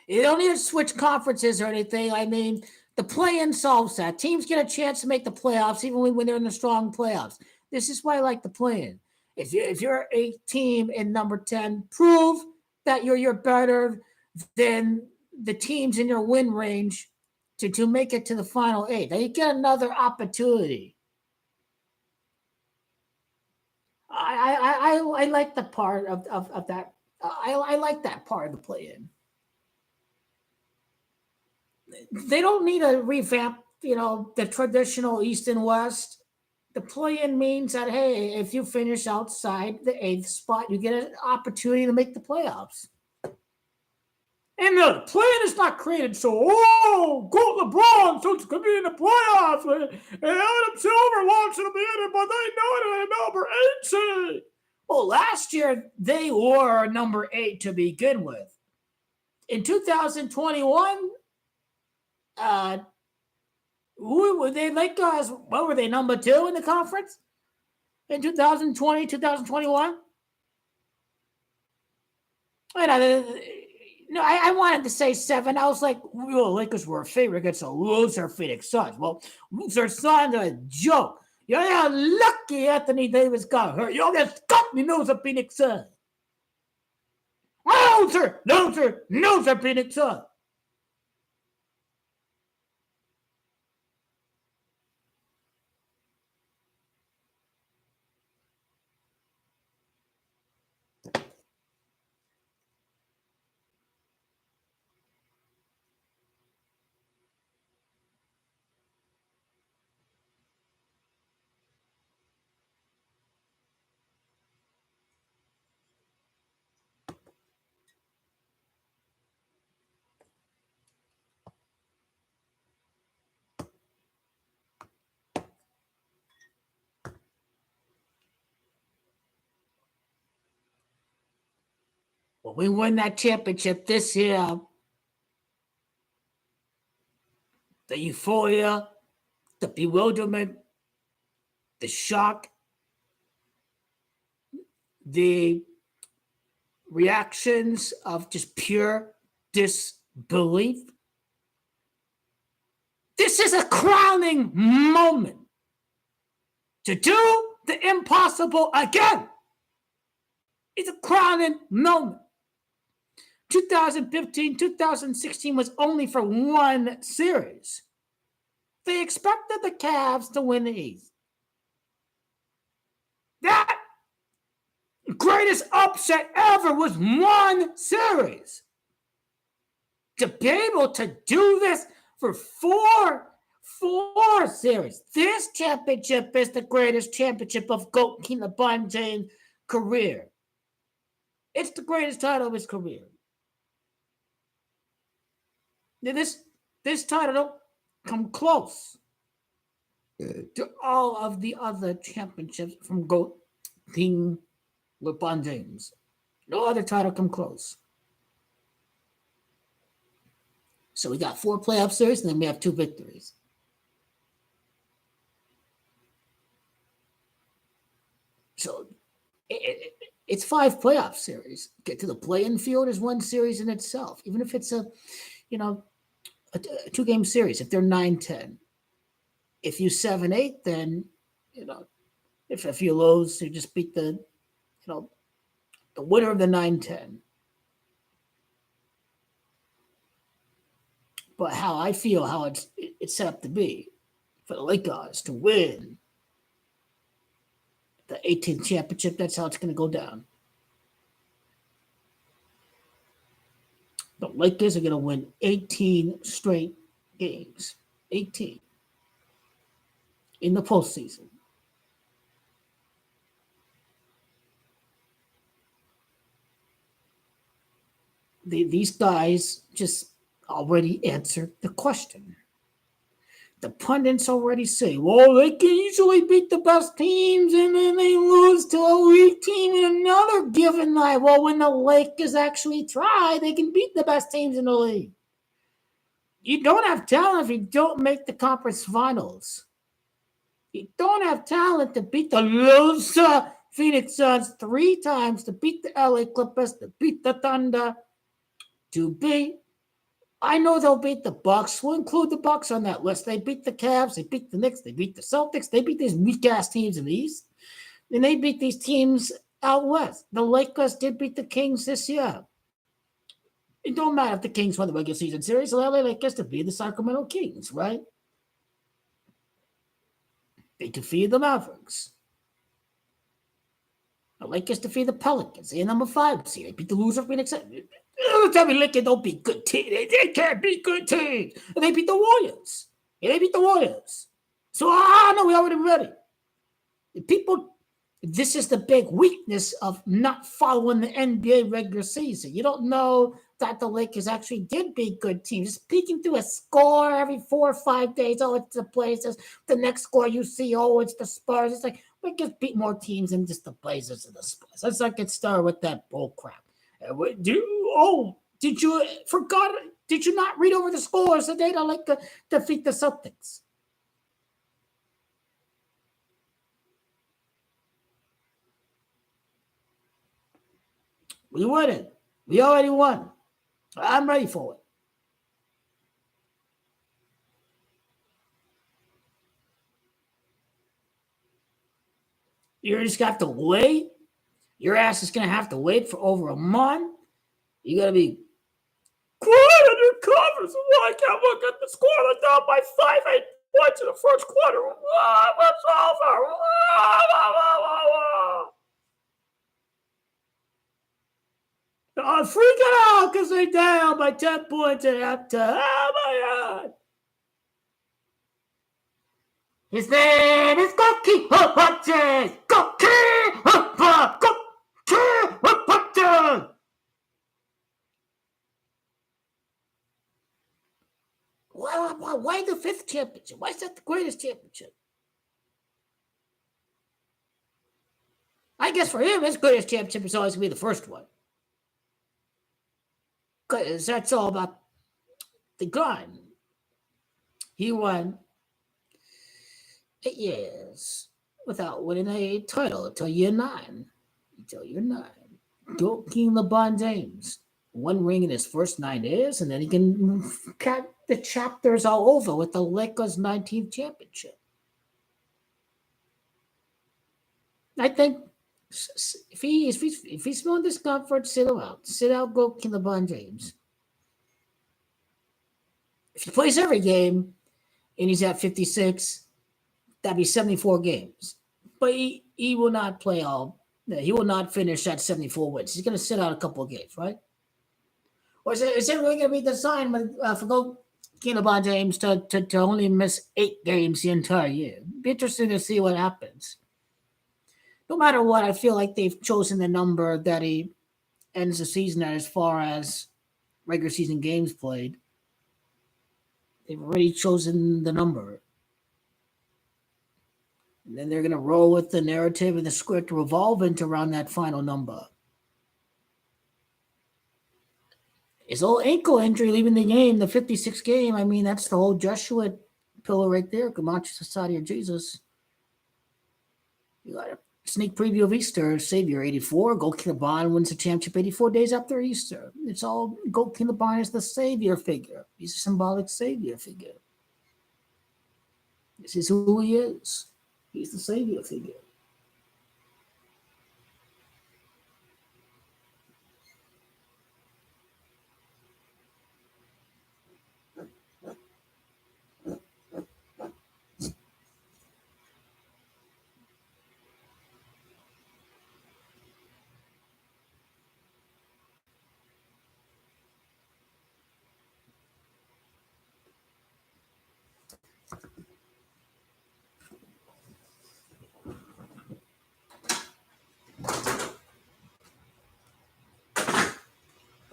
You don't need to switch conferences or anything. I mean, the play-in solves that. Teams get a chance to make the playoffs even when they're in the strong playoffs. This is why I like the play-in. If you're a team in number 10, prove that you're better than the teams in your win range to make it to the final 8. Now you get another opportunity. I like the part of that. I like that part of the play-in. They don't need to revamp, the traditional East and West. The play-in means that, hey, if you finish outside the 8th spot, you get an opportunity to make the playoffs. And the play-in is not created so, go LeBron, so it's going to be in the playoffs. And Adam Silver wants to be in it, but they know it at number 8 seed. Well, last year, they were number 8 to begin with. In 2021, who were they? Lakers, what were they, number 2 in the conference? In 2020, 2021? I wanted to say 7. I was like, Lakers were a favorite against a loser Phoenix Suns. Well, loser Suns are a joke. You're lucky Anthony Davis got hurt. You're just got me loser Phoenix Suns. Loser Phoenix Suns. When we win that championship this year, the euphoria, the bewilderment, the shock, the reactions of just pure disbelief. This is a crowning moment to do the impossible again. It's a crowning moment. 2015, 2016 was only for one series. They expected the Cavs to win the East. That greatest upset ever was one series. To be able to do this for four series. This championship is the greatest championship of GOAT King LeBron James' career. It's the greatest title of his career. This title don't come close to all of the other championships from GOAT King LeBron James. No other title come close. So we got 4 playoff series, and then we have 2 victories. So it's 5 playoff series. Get to the play-in field is one series in itself, even if it's a 2-game series. If they're 9-10, if you 7-8, then if you lose, you just beat the winner of the 9-10. But how I feel, how it's set up to be for the Lakers to win the 18th championship, that's how it's going to go down. The Lakers are going to win 18 straight games. 18 in the postseason. These guys just already answered the question. The pundits already say, well, they can usually beat the best teams and then they lose to a weak team in another given night. Well, when the Lakers actually try, they can beat the best teams in the league. You don't have talent if you don't make the conference finals. You don't have talent to beat the loser Phoenix Suns 3 times, to beat the LA Clippers, to beat the Thunder, I know they'll beat the Bucks. We'll include the Bucks on that list. They beat the Cavs. They beat the Knicks. They beat the Celtics. They beat these weak-ass teams in the East. And they beat these teams out west. The Lakers did beat the Kings this year. It don't matter if the Kings won the regular season series. The LA Lakers to be the Sacramento Kings, right? They defeated the Mavericks. The Lakers defeated the Pelicans. They're number 5 seed. They beat the loser Phoenix. Tell me Lakers don't beat good teams. They can't beat good teams. And they beat the Warriors. So I know we already ready. This is the big weakness of not following the NBA regular season. You don't know that the Lakers actually did beat good teams. Just peeking through a score every 4 or 5 days. Oh, it's the Blazers. The next score you see, oh, it's the Spurs. It's like, Lakers beat more teams than just the Blazers and the Spurs. Let's not get started with that bull crap. Did you not read over the scores today to defeat the Celtics? We won it. We already won. I'm ready for it. You're just going to have to wait. Your ass is going to have to wait for over a month. You got to be quiet under covers. I can't look at the score. They're down by 5-8 points in the first quarter. It's over. I'm freaking out because they're down by 10 points at halftime. Oh, my God. His name is Goalkeeper Punches. Goalkeeper Punches. Why the 5th championship? Why is that the greatest championship? I guess for him, his greatest championship is always going to be the first one. because that's all about the grind. He won 8 years without winning a title until year nine. Until year nine. Go King LeBron James. One ring in his first 9 years, and then he can cut the chapters all over with the Lakers' 19th championship. I think if he's feeling discomfort, sit him out. Sit out, go King LeBron James. If he plays every game and he's at 56, that'd be 74 games. But he will not play all. He will not finish at 74 wins. He's going to sit out a couple of games, right? Or is it really going to be designed for King LeBron James to only miss 8 games the entire year? Be interesting to see what happens. No matter what, I feel like they've chosen the number that he ends the season at as far as regular season games played. They've already chosen the number. And then they're going to roll with the narrative and the script revolving around that final number. His old ankle injury leaving the game, the 56th game, I mean, that's the whole Jesuit pillar right there, Comanche Society of Jesus. You got a sneak preview of Easter, Savior 84, Gold King LeBron wins the championship 84 days after Easter. It's all Gold King LeBron is the Savior figure. He's a symbolic Savior figure. This is who he is. He's the Savior figure.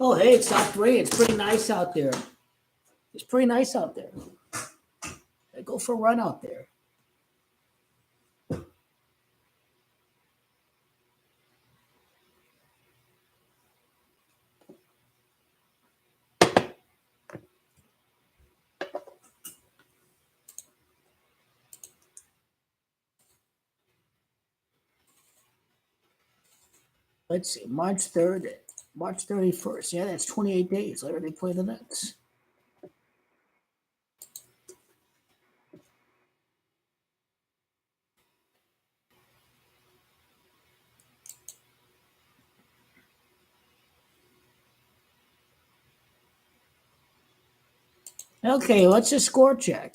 Oh, hey, it's not rain. It's pretty nice out there. It's pretty nice out there. I go for a run out there. Let's see, March 3rd, March 31st. Yeah, that's 28 days. Later they play the Nets. Okay, let's just score check.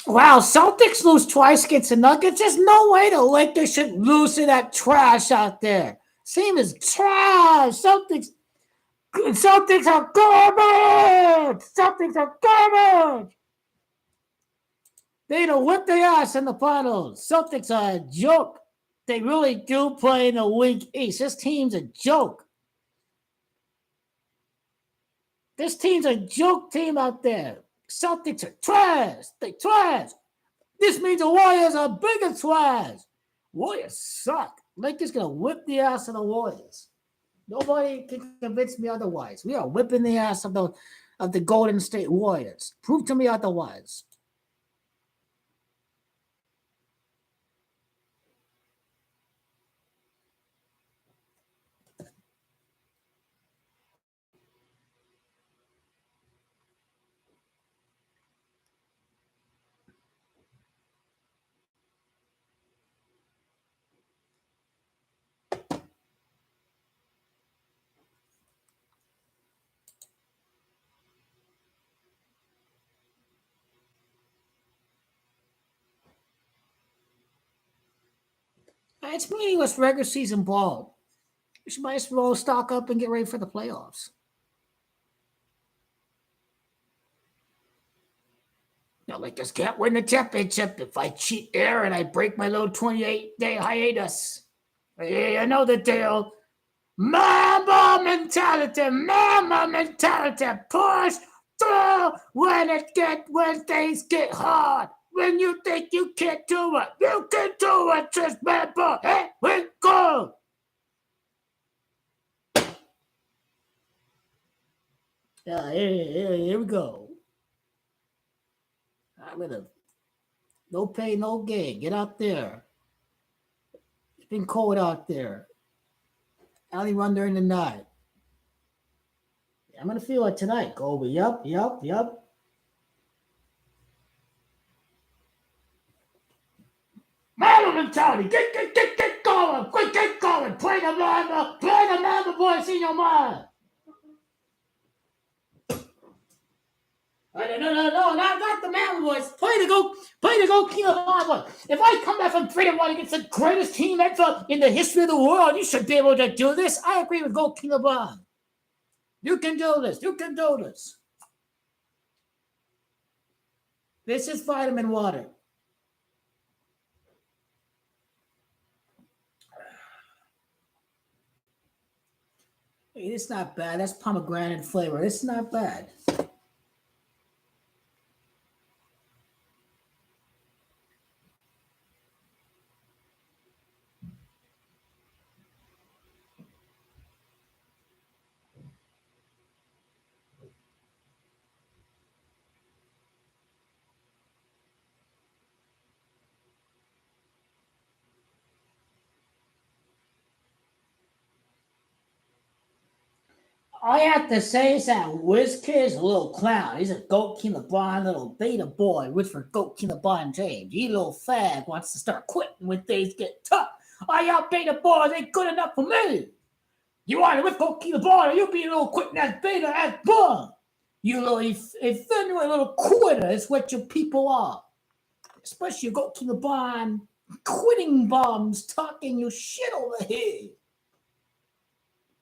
Wow, Celtics lose twice against the Nuggets. There's no way the Lakers should lose to that trash out there. Same as trash. Celtics are garbage. Celtics are garbage. They don't whip their ass in the finals. Celtics are a joke. They really do play in the weak East. This team's a joke. This team's a joke team out there. Celtics are trash. They trash. This means the Warriors are bigger trash. Warriors suck. Lakers gonna whip the ass of the Warriors. Nobody can convince me otherwise. We are whipping the ass of the Golden State Warriors. Prove to me otherwise. It's meaningless regular season ball. You might as well stock up and get ready for the playoffs. Lakers can't win the championship if I cheat there and I break my little 28-day hiatus. I know the deal. Mamba mentality, push through when things get hard. When you think you can't do it, you can do it, just remember, here we go. Here we go. I'm gonna, no pain, no gain. Get out there. It's been cold out there. I only run during the night. I'm gonna feel it tonight, Colby. Yup. Mama mentality. Get going. Quick, get going. Play the mama voice in your mind. No, not the mama voice. Play the go kill the mama voice. If I come back from 3-1 against the greatest team ever in the history of the world, you should be able to do this. I agree with Go Kill the Bomb. You can do this. You can do this. This is vitamin water. Hey, it's not bad. That's pomegranate flavor. It's not bad. All I have to say is that WizKid is a little clown. He's a Goat King LeBron little beta boy, which for Goat King LeBron James. You little fag wants to start quitting when things get tough. All y'all beta boys ain't good enough for me. You want to with Goat King LeBron, or you be a little quitting as beta as bum. You little effeminate little quitter is what your people are. Especially your Goat King LeBron quitting bums talking you shit over here.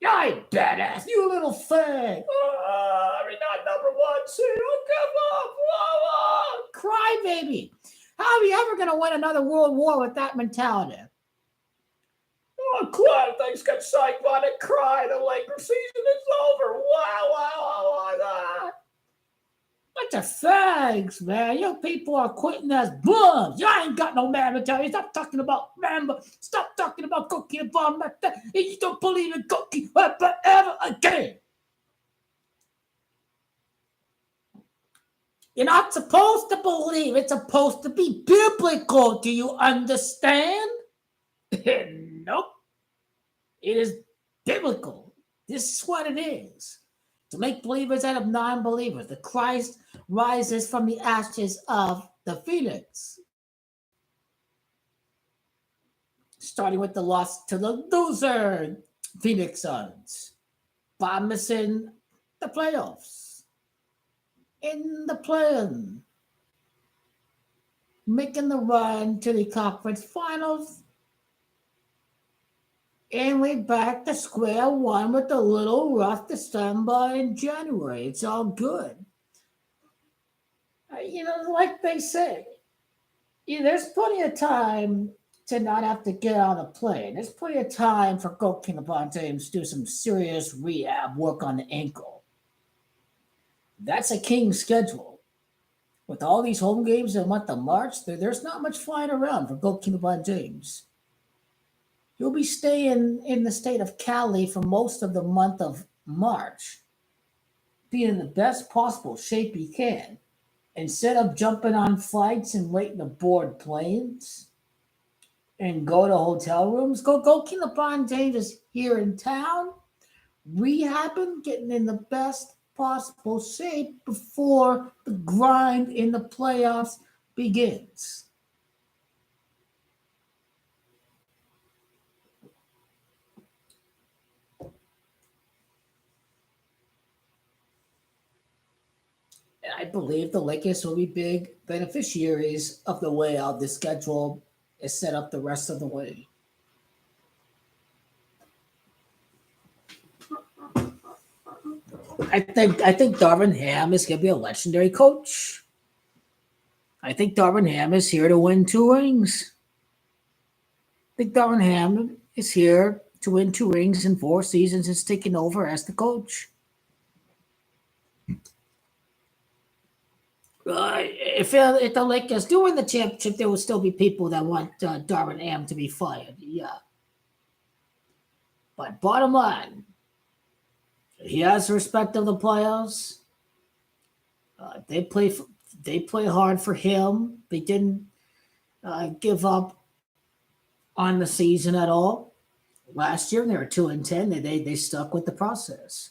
You badass, you little fag. We're not number one seed. Don't give up. Cry, baby. How are you ever going to win another world war with that mentality? Oh, cry. Things get psyched on it. Cry. The Lakers season is over. Wow. Bunch of fags, man. You people are quitting as bums. You ain't got no man mentality. Stop talking about man. Stop talking about cookie and bum like that. You don't believe in cookie ever again. You're not supposed to believe. It's supposed to be biblical. Do you understand? Nope. It is biblical. This is what it is. To make believers out of non-believers. The Christ rises from the ashes of the phoenix. Starting with the loss to the loser Phoenix Suns. By missing the playoffs. In the play-in. Making the run to the conference finals. And we're back to square one with a little rough December in January. It's all good. Like they say, there's plenty of time to not have to get on a plane. There's plenty of time for Goat King LeBron James to do some serious rehab work on the ankle. That's a king schedule. With all these home games in the month of March, there's not much flying around for Goat King LeBron James. You'll be staying in the state of Cali for most of the month of March, being in the best possible shape you can. Instead of jumping on flights and waiting to board planes and go to hotel rooms, go King LeBron James is here in town, rehabbing, getting in the best possible shape before the grind in the playoffs begins. I believe the Lakers will be big beneficiaries of the way how the schedule is set up the rest of the way. I think Darvin Ham is going to be a legendary coach. I think Darvin Ham is here to win 2 rings. I think Darvin Ham is here to win 2 rings in 4 seasons and taking over as the coach. If the Lakers do win the championship, there will still be people that want Darvin Ham to be fired. Yeah, but bottom line, he has respect of the players. They they play hard for him. They didn't give up on the season at all. Last year they were 2-10. They stuck with the process.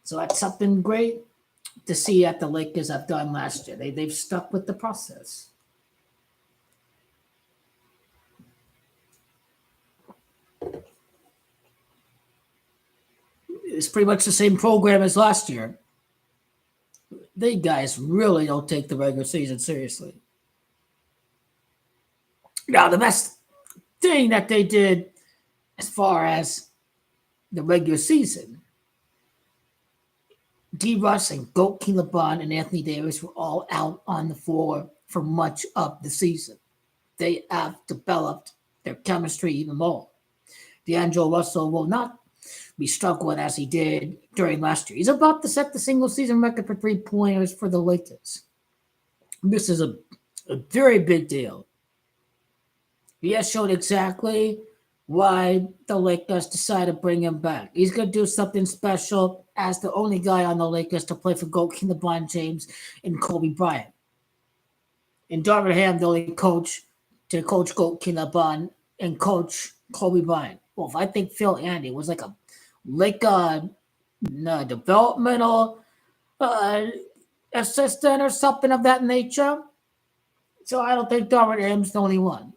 So that's something great to see at the Lakers have done last year. They've stuck with the process. It's pretty much the same program as last year. They guys really don't take the regular season seriously. Now the best thing that they did as far as the regular season, D. Russ and Goat LeBron and Anthony Davis were all out on the floor for much of the season. They have developed their chemistry even more. D'Angelo Russell will not be struggling as he did during last year. He's about to set the single season record for 3-pointers for the Lakers. This is a very big deal. He has shown exactly why the Lakers decided to bring him back. He's going to do something special as the only guy on the Lakers to play for GOAT King LeBron James and Kobe Bryant. And Darvin Ham, the only coach to coach GOAT King LeBron and coach Kobe Bryant. Well, if I think Phil Andy was like a developmental assistant or something of that nature. So I don't think Darvin Ham's the only one.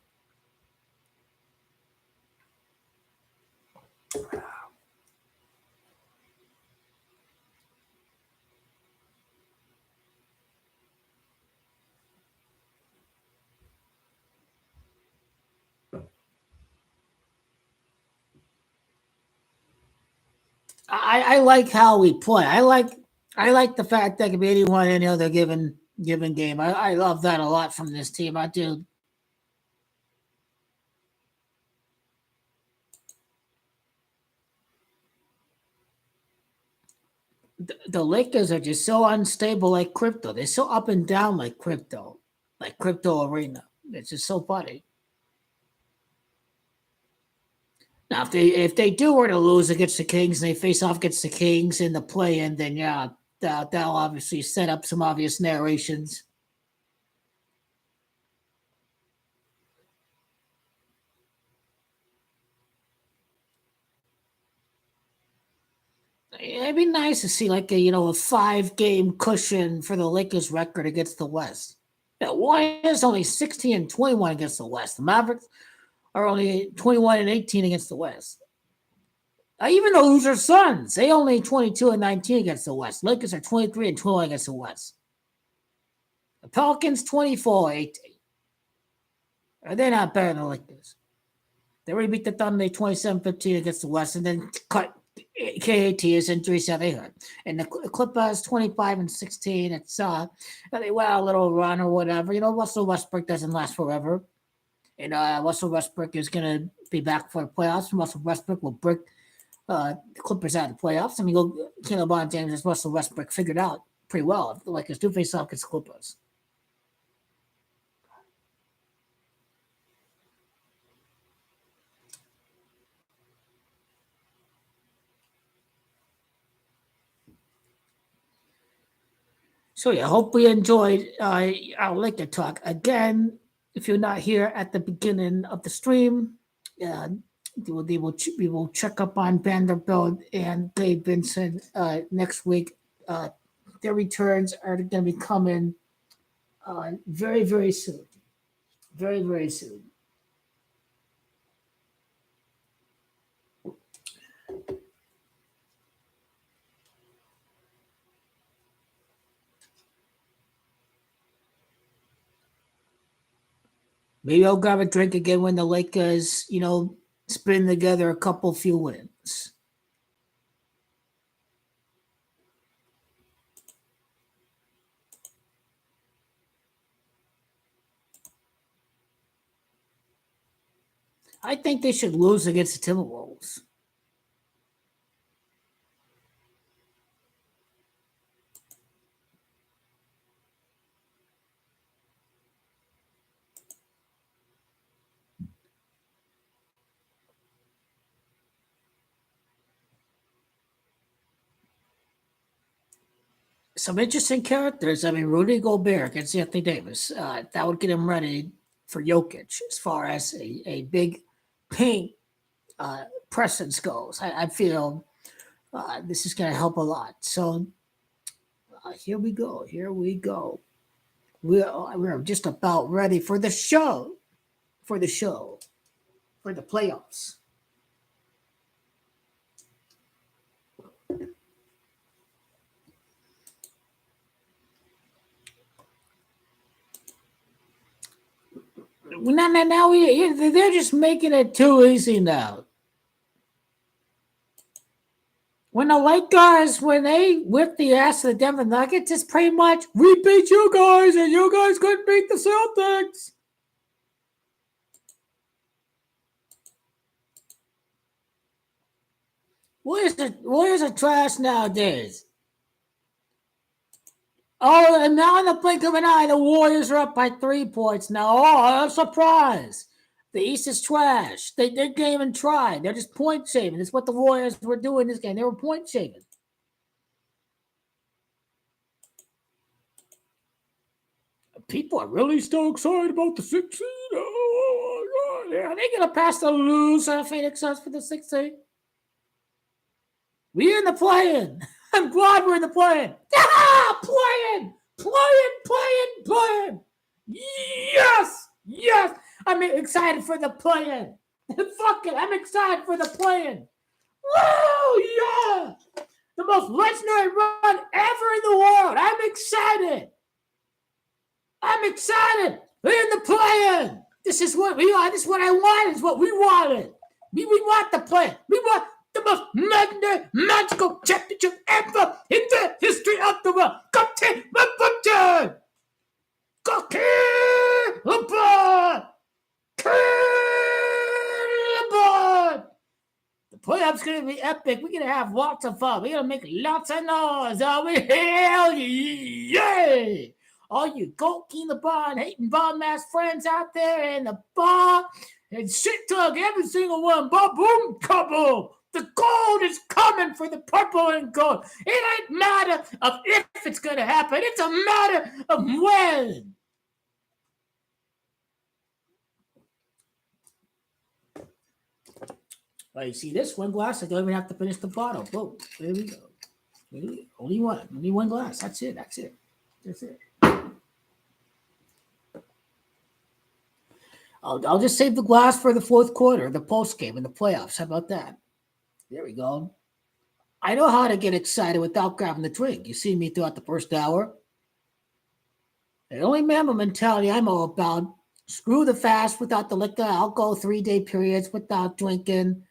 I like how we play. I like the fact that can be anyone any other given game. I love that a lot from this team. I do. The Lakers are just so unstable like crypto. They're so up and down like crypto arena. It's just so funny. Now, if they do were to lose against the Kings and they face off against the Kings in the play-in, then yeah, that'll obviously set up some obvious narrations. It'd be nice to see like a 5-game cushion for the Lakers record against the West. The Warriors only 16-21 against the West. The Mavericks are only 21-18 against the West. Even the loser Suns, they only 22-19 against the West. Lakers are 23-21 against the West. The Pelicans 24-18. They're not better than the Lakers. They already beat the Thunder 27-15 against the West and then cut KAT is injury, so they hurt. And the Clippers 25-16. It's they went on a little run or whatever. Russell Westbrook doesn't last forever. And Russell Westbrook is gonna be back for the playoffs. And Russell Westbrook will break the Clippers out of the playoffs. I mean, LeBron James and Russell Westbrook figured out pretty well. If the Lakers do face off against the Clippers. So yeah, hope we enjoyed our Laker talk. Again, if you're not here at the beginning of the stream, uh, we will check up on Vanderbilt and Gabe Vincent next week. Their returns are going to be coming very, very soon. Very, very soon. Maybe I'll grab a drink again when the Lakers, spin together a couple few wins. I think they should lose against the Timberwolves. some interesting characters. I mean, Rudy Gobert against Anthony Davis. That would get him ready for Jokic as far as a big paint presence goes. I feel this is going to help a lot. So here we go. Here we go. We're just about ready for the show. For the show. For the playoffs. Now they're just making it too easy now. When the Lakers, when they whipped the ass of the Denver Nuggets, it's pretty much, we beat you guys and you guys couldn't beat the Celtics. Warriors are trash nowadays. Oh, and now in the blink of an eye, the Warriors are up by 3 points now. Oh, I'm surprised. The East is trash. They didn't even try. They're just point shaving. That's what the Warriors were doing this game. They were point shaving. People are really still excited about the 6th seed. Oh, God. Are they going to pass the loser Phoenix Suns for the 6th seed? We're in the play-in. I'm glad we're in the play-in. Ah, play-in. Play-in. Yes. I'm excited for the play-in. Fuck it. I'm excited for the play-in. Woo, yeah. The most legendary run ever in the world. I'm excited. We're in the play-in. This is what we are. This is what I wanted. This is what we wanted. We want the play-in. We want the most magical championship ever in the history of the world. LeBron. The playoffs going to be epic. We're going to have lots of fun. We're going to make lots of noise. Hell yeah! All you Goldkey LeBron hating bomb ass friends out there in the bar and shit talk every single one. Boom, boom, kaboom. The gold is coming for the purple and gold. It ain't matter of if it's going to happen. It's a matter of when. Well, you see this one glass, I don't even have to finish the bottle. Boom. There we go. Only one glass. That's it. I'll just save the glass for the fourth quarter, the post game, and the playoffs. How about that? There we go. I know how to get excited without grabbing the drink. You see me throughout the first hour. The only mammal mentality I'm all about. Screw the fast without the liquor. I'll go 3-day periods without drinking.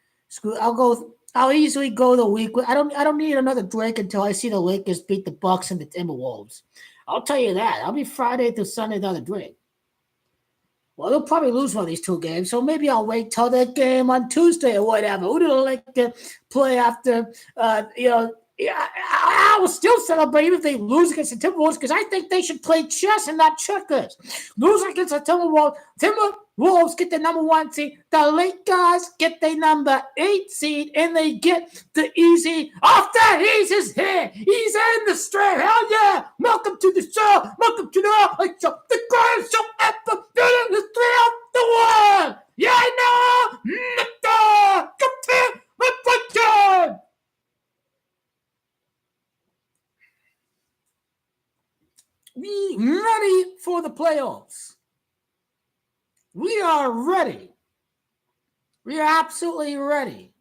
I'll easily go the week. I don't need another drink until I see the Lakers beat the Bucks and the Timberwolves. I'll tell you that. I'll be Friday through Sunday without a drink. Well, they'll probably lose one of these 2 games, so maybe I'll wait till the game on Tuesday or whatever. Who do the Lakers play after? I will still celebrate even if they lose against the Timberwolves because I think they should play chess and not checkers. Lose against the Timberwolves get the number 1 seed. The Lakers get the number 8 seed, and they get the easy. After he's here, he's in the straight. Hell yeah! Welcome to the show. Welcome to the show. The greatest show ever. The history of the world. Yeah, I know. Come to my podcast. We ready for the playoffs. We are ready. We are absolutely ready.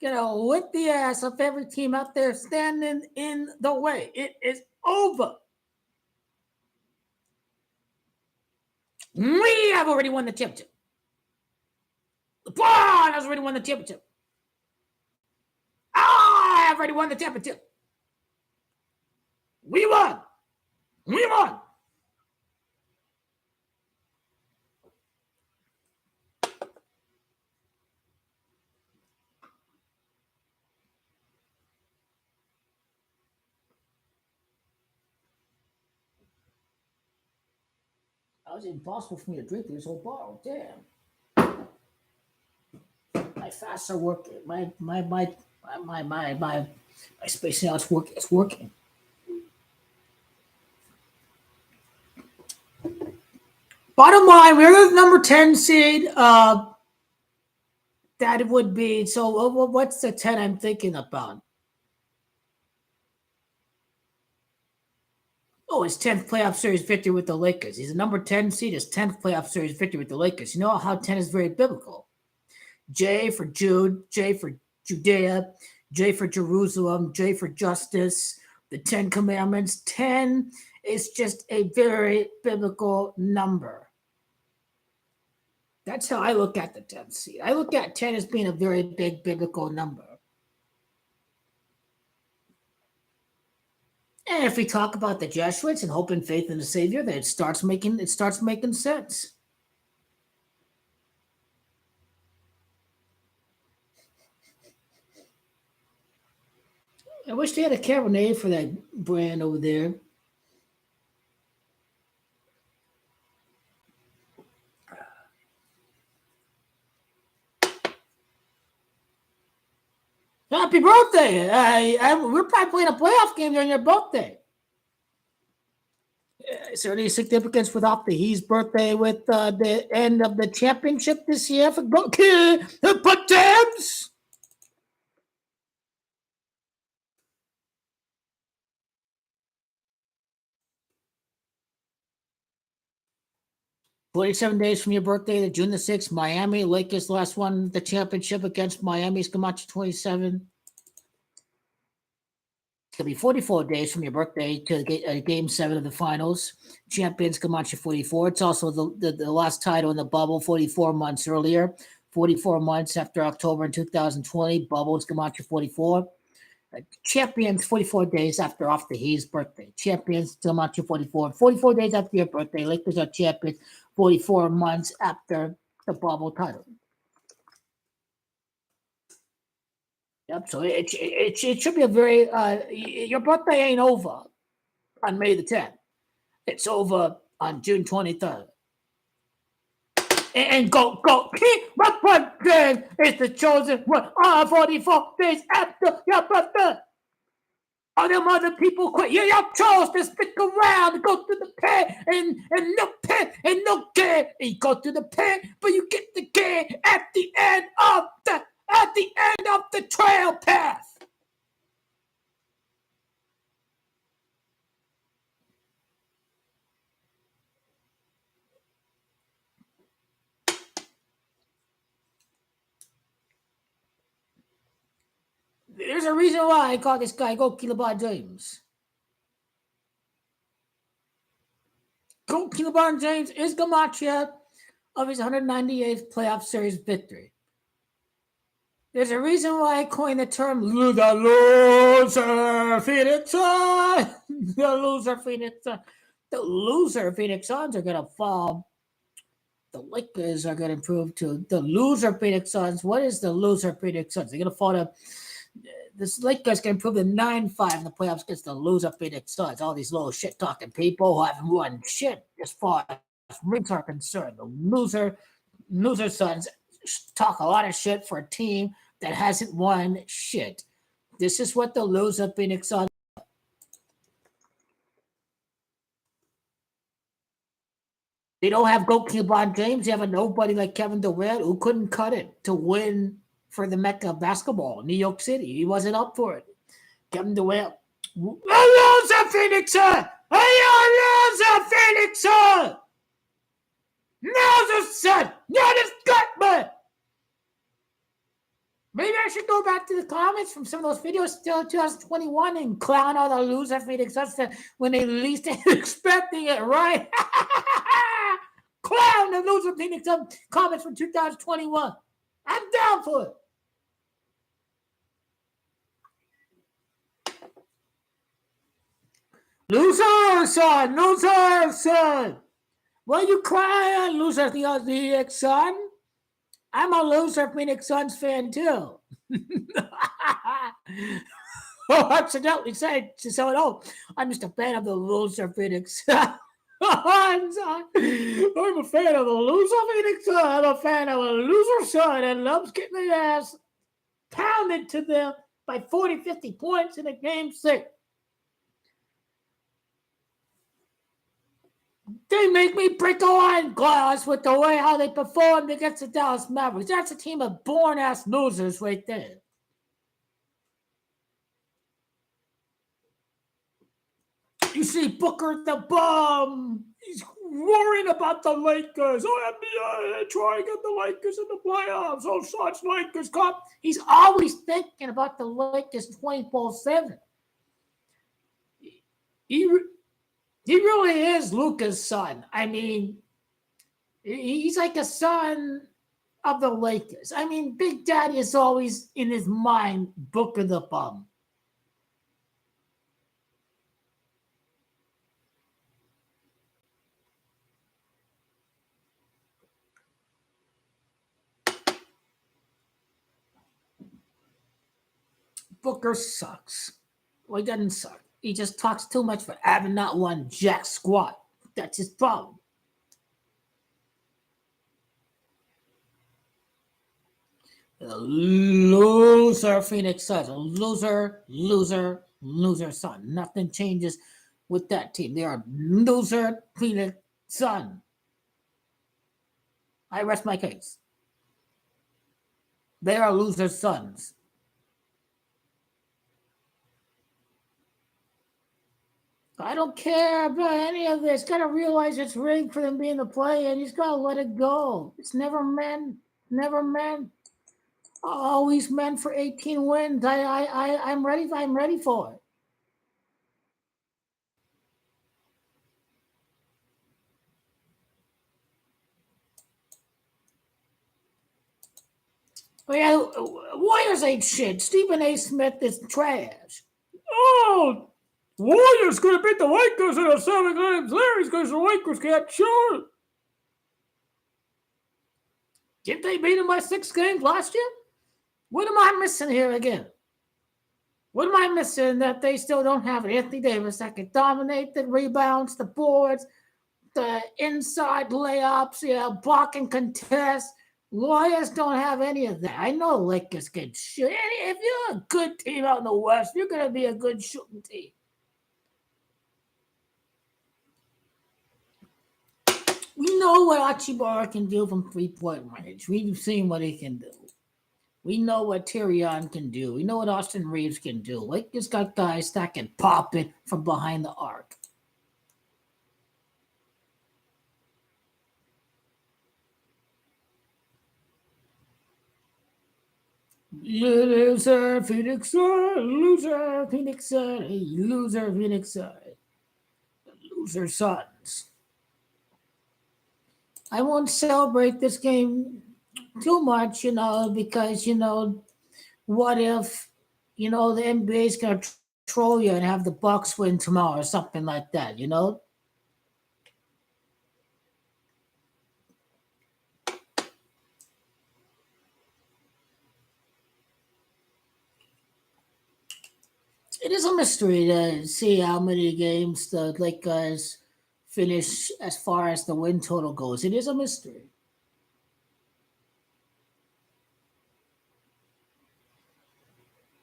Gonna whip the ass of every team out there standing in the way. It is over. We have already won the championship. LeBron has already won the championship. I have already won the championship. We won. It was impossible for me to drink this whole bottle. Damn. My fasts are working. My spacing out is working. It's working. Bottom line, we're the number 10 seed. That would be, so what's the 10 I'm thinking about? Oh, his 10th playoff series victory with the Lakers. He's a number 10 seed, his 10th playoff series victory with the Lakers. You know how 10 is very biblical. J for Jude, J for Judea, J for Jerusalem, J for justice, the 10 commandments. 10 is just a very biblical number. That's how I look at the 10th seed. I look at 10 as being a very big biblical number. And if we talk about the Jesuits and hope and faith in the Savior, then it starts making sense. I wish they had a Cabernet for that brand over there. Happy birthday! We're probably playing a playoff game during your birthday. Is there any significance with Off the He's birthday with the end of the championship this year for the Buttons? 47 days from your birthday to June the 6th, Miami. Lakers last won the championship against Miami's Camacho 27. It's going to be 44 days from your birthday to Game 7 of the finals. Champions Camacho 44. It's also the last title in the bubble 44 months earlier. 44 months after October in 2020. Bubbles Camacho 44. Champions 44 days after Off the He's birthday. Champions Camacho 44. 44 days after your birthday. Lakers are champions 44 months after the bubble title. Yep. So it should be a very your birthday ain't over on May the 10th. It's over on June 23rd. And go. My birthday is the chosen one. 44 days after your birthday. All them other people quit. Y'all chose to stick around and go through the pen and no game. And you go through the pen, but you get the game at the end of the trail path. There's a reason why I call this guy Go LeBron James. Go LeBron James is Gamacha of his 198th playoff series victory. There's a reason why I coined the term the loser Phoenix Suns. The loser Phoenix Suns. The loser Phoenix Suns are going to fall. The Lakers are going to improve to the loser Phoenix Suns. What is the loser Phoenix Suns? They're going to fall to this Lakers can improve to 9-5 in the playoffs against the loser Phoenix Suns. All these little shit talking people who haven't won shit as far as rings are concerned. The loser Suns talk a lot of shit for a team that hasn't won shit. This is what the loser Phoenix Suns. They don't have Go LeBron James. They have a nobody like Kevin Durant who couldn't cut it to win for the Mecca of basketball, New York City. He wasn't up for it. Kevin Durant. Loser Phoenix Suns! Loser Phoenix Suns! Loser Suns! You're the Scotman! Maybe I should go back to the comments from some of those videos still 2021 and clown all the loser Phoenix Suns when they least expecting it, right? Clown the loser Phoenix Suns comments from 2021. I'm down for it. Loser son. Why you crying, loser Phoenix Sun? I'm a loser Phoenix Suns fan too. Oh, accidentally said to someone, oh, I'm just a fan of the loser Phoenix Suns. I'm a fan of the loser Phoenix Sun. I'm a fan of a loser son that loves getting their ass pounded to them by 40, 50 points in a game 6. They make me break a wine glass with the way how they performed against the Dallas Mavericks. That's a team of born-ass losers right there. You see Booker the bum. He's worrying about the Lakers. Oh, NBA trying to get the Lakers in the playoffs. Oh, such Lakers Cup. He's always thinking about the Lakers 24/7. He really is Luka's son. I mean, he's like a son of the Lakers. I mean, Big Daddy is always in his mind Booker the bum. Booker sucks. Well, he doesn't suck. He just talks too much for having not one jack squat. That's his problem. Loser Phoenix Suns. Loser Sun. Nothing changes with that team. They are loser Phoenix Sun. I rest my case. They are loser Suns. I don't care about any of this. Got to realize it's rigged for them being the play, and he's got to let it go. It's never meant. Never meant. Always meant for 18 wins. I'm ready. I'm ready for it. But yeah, Warriors ain't shit. Stephen A. Smith is trash. Oh, Warriors gonna beat the Lakers in a 7-game series because the Lakers can't shoot. Didn't they beat them by 6 games last year? What am I missing here again? What am I missing that they still don't have Anthony Davis that can dominate the rebounds, the boards, the inside layups, block and contest? Warriors don't have any of that. I know Lakers can shoot. If you're a good team out in the West, you're going to be a good shooting team. We know what Archibald can do from 3-point range. We've seen what he can do. We know what Tyrion can do. We know what Austin Reeves can do. Lakers got guys that can pop it from behind the arc. Loser, Phoenix Sun. Loser, Phoenix Sun. Hey, loser, Phoenix Sun. Loser Suns. I won't celebrate this game too much, because, what if, the NBA is going to troll you and have the Bucks win tomorrow or something like that. It is a mystery to see how many games the Lakers finish as far as the win total goes. It is a mystery.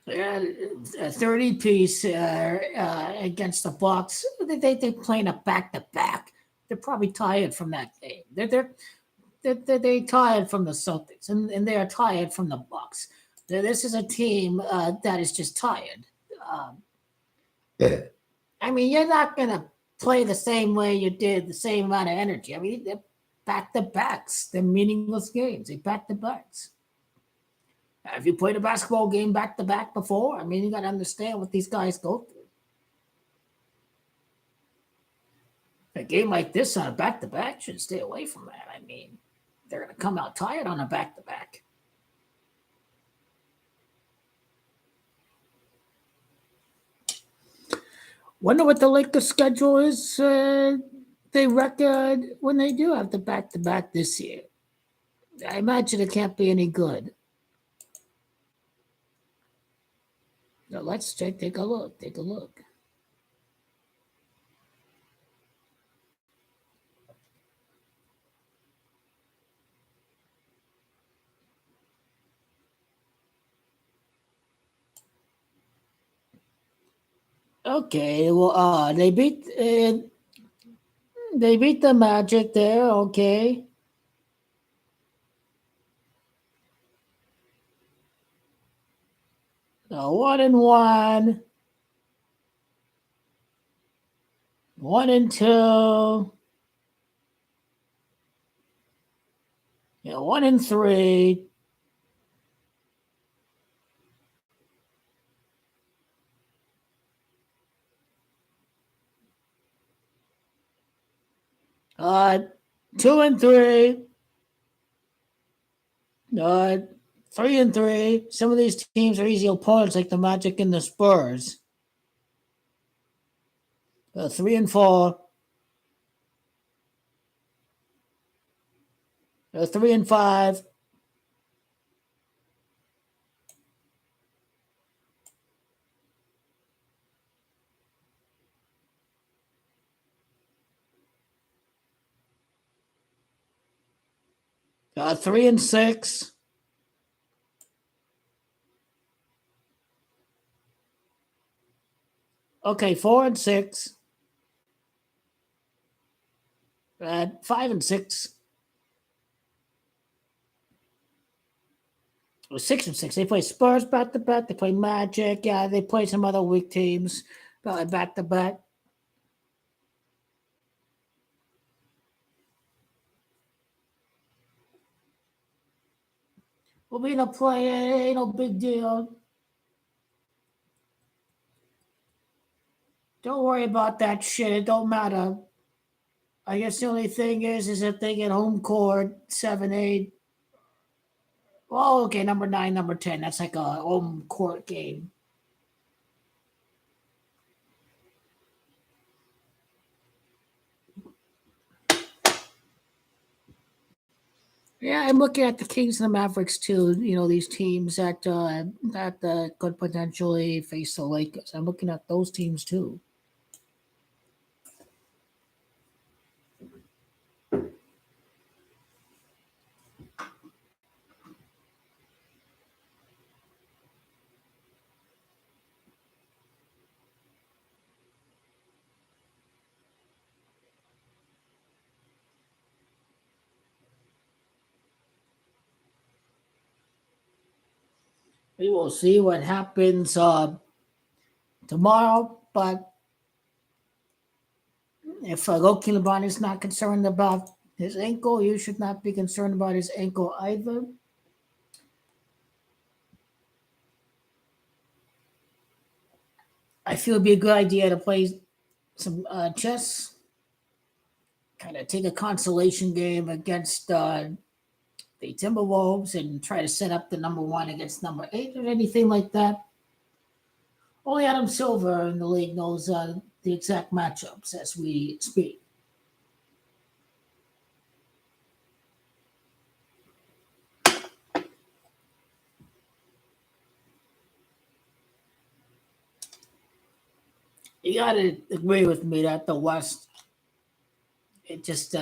A 30 piece against the Bucks. They playing a back to back. They're probably tired from that game. They tired from the Celtics, and they are tired from the Bucks. This is a team that is just tired. I mean, you're not gonna play the same way you did, the same amount of energy. I mean, they're back to backs. They're meaningless games. They back to backs. Have you played a basketball game back to back before? I mean, you got to understand what these guys go through. A game like this on a back to back should stay away from that. I mean, they're going to come out tired on a back to back. Wonder what the Lakers' schedule is. They record when they do have the back to back this year. I imagine it can't be any good. Now let's take a look. Take a look. Okay, well, they beat They beat the Magic there. Okay. 1-1, 1-2, 1-3. Uh, 2-3. Uh, 3-3. Some of these teams are easy opponents, like the Magic and the Spurs. 3-4. 3-5. 3-6. Okay, 4-6. 5-6. 6-6. They play Spurs back to back. They play Magic. Yeah, they play some other weak teams back to back. We'll be in a play. Ain't no big deal. Don't worry about that shit. It don't matter. I guess the only thing is if they get home court 7-8. Oh, okay, number 9, number 10. That's like a home court game. Yeah, I'm looking at the Kings and the Mavericks too. These teams that could potentially face the Lakers. I'm looking at those teams too. We will see what happens tomorrow. But if Loki LeBron is not concerned about his ankle, you should not be concerned about his ankle either. I feel it'd be a good idea to play some chess, kind of take a consolation game against the Timberwolves and try to set up the number 1 against number 8 or anything like that. Only Adam Silver in the league knows the exact matchups as we speak. You got to agree with me that the West, it's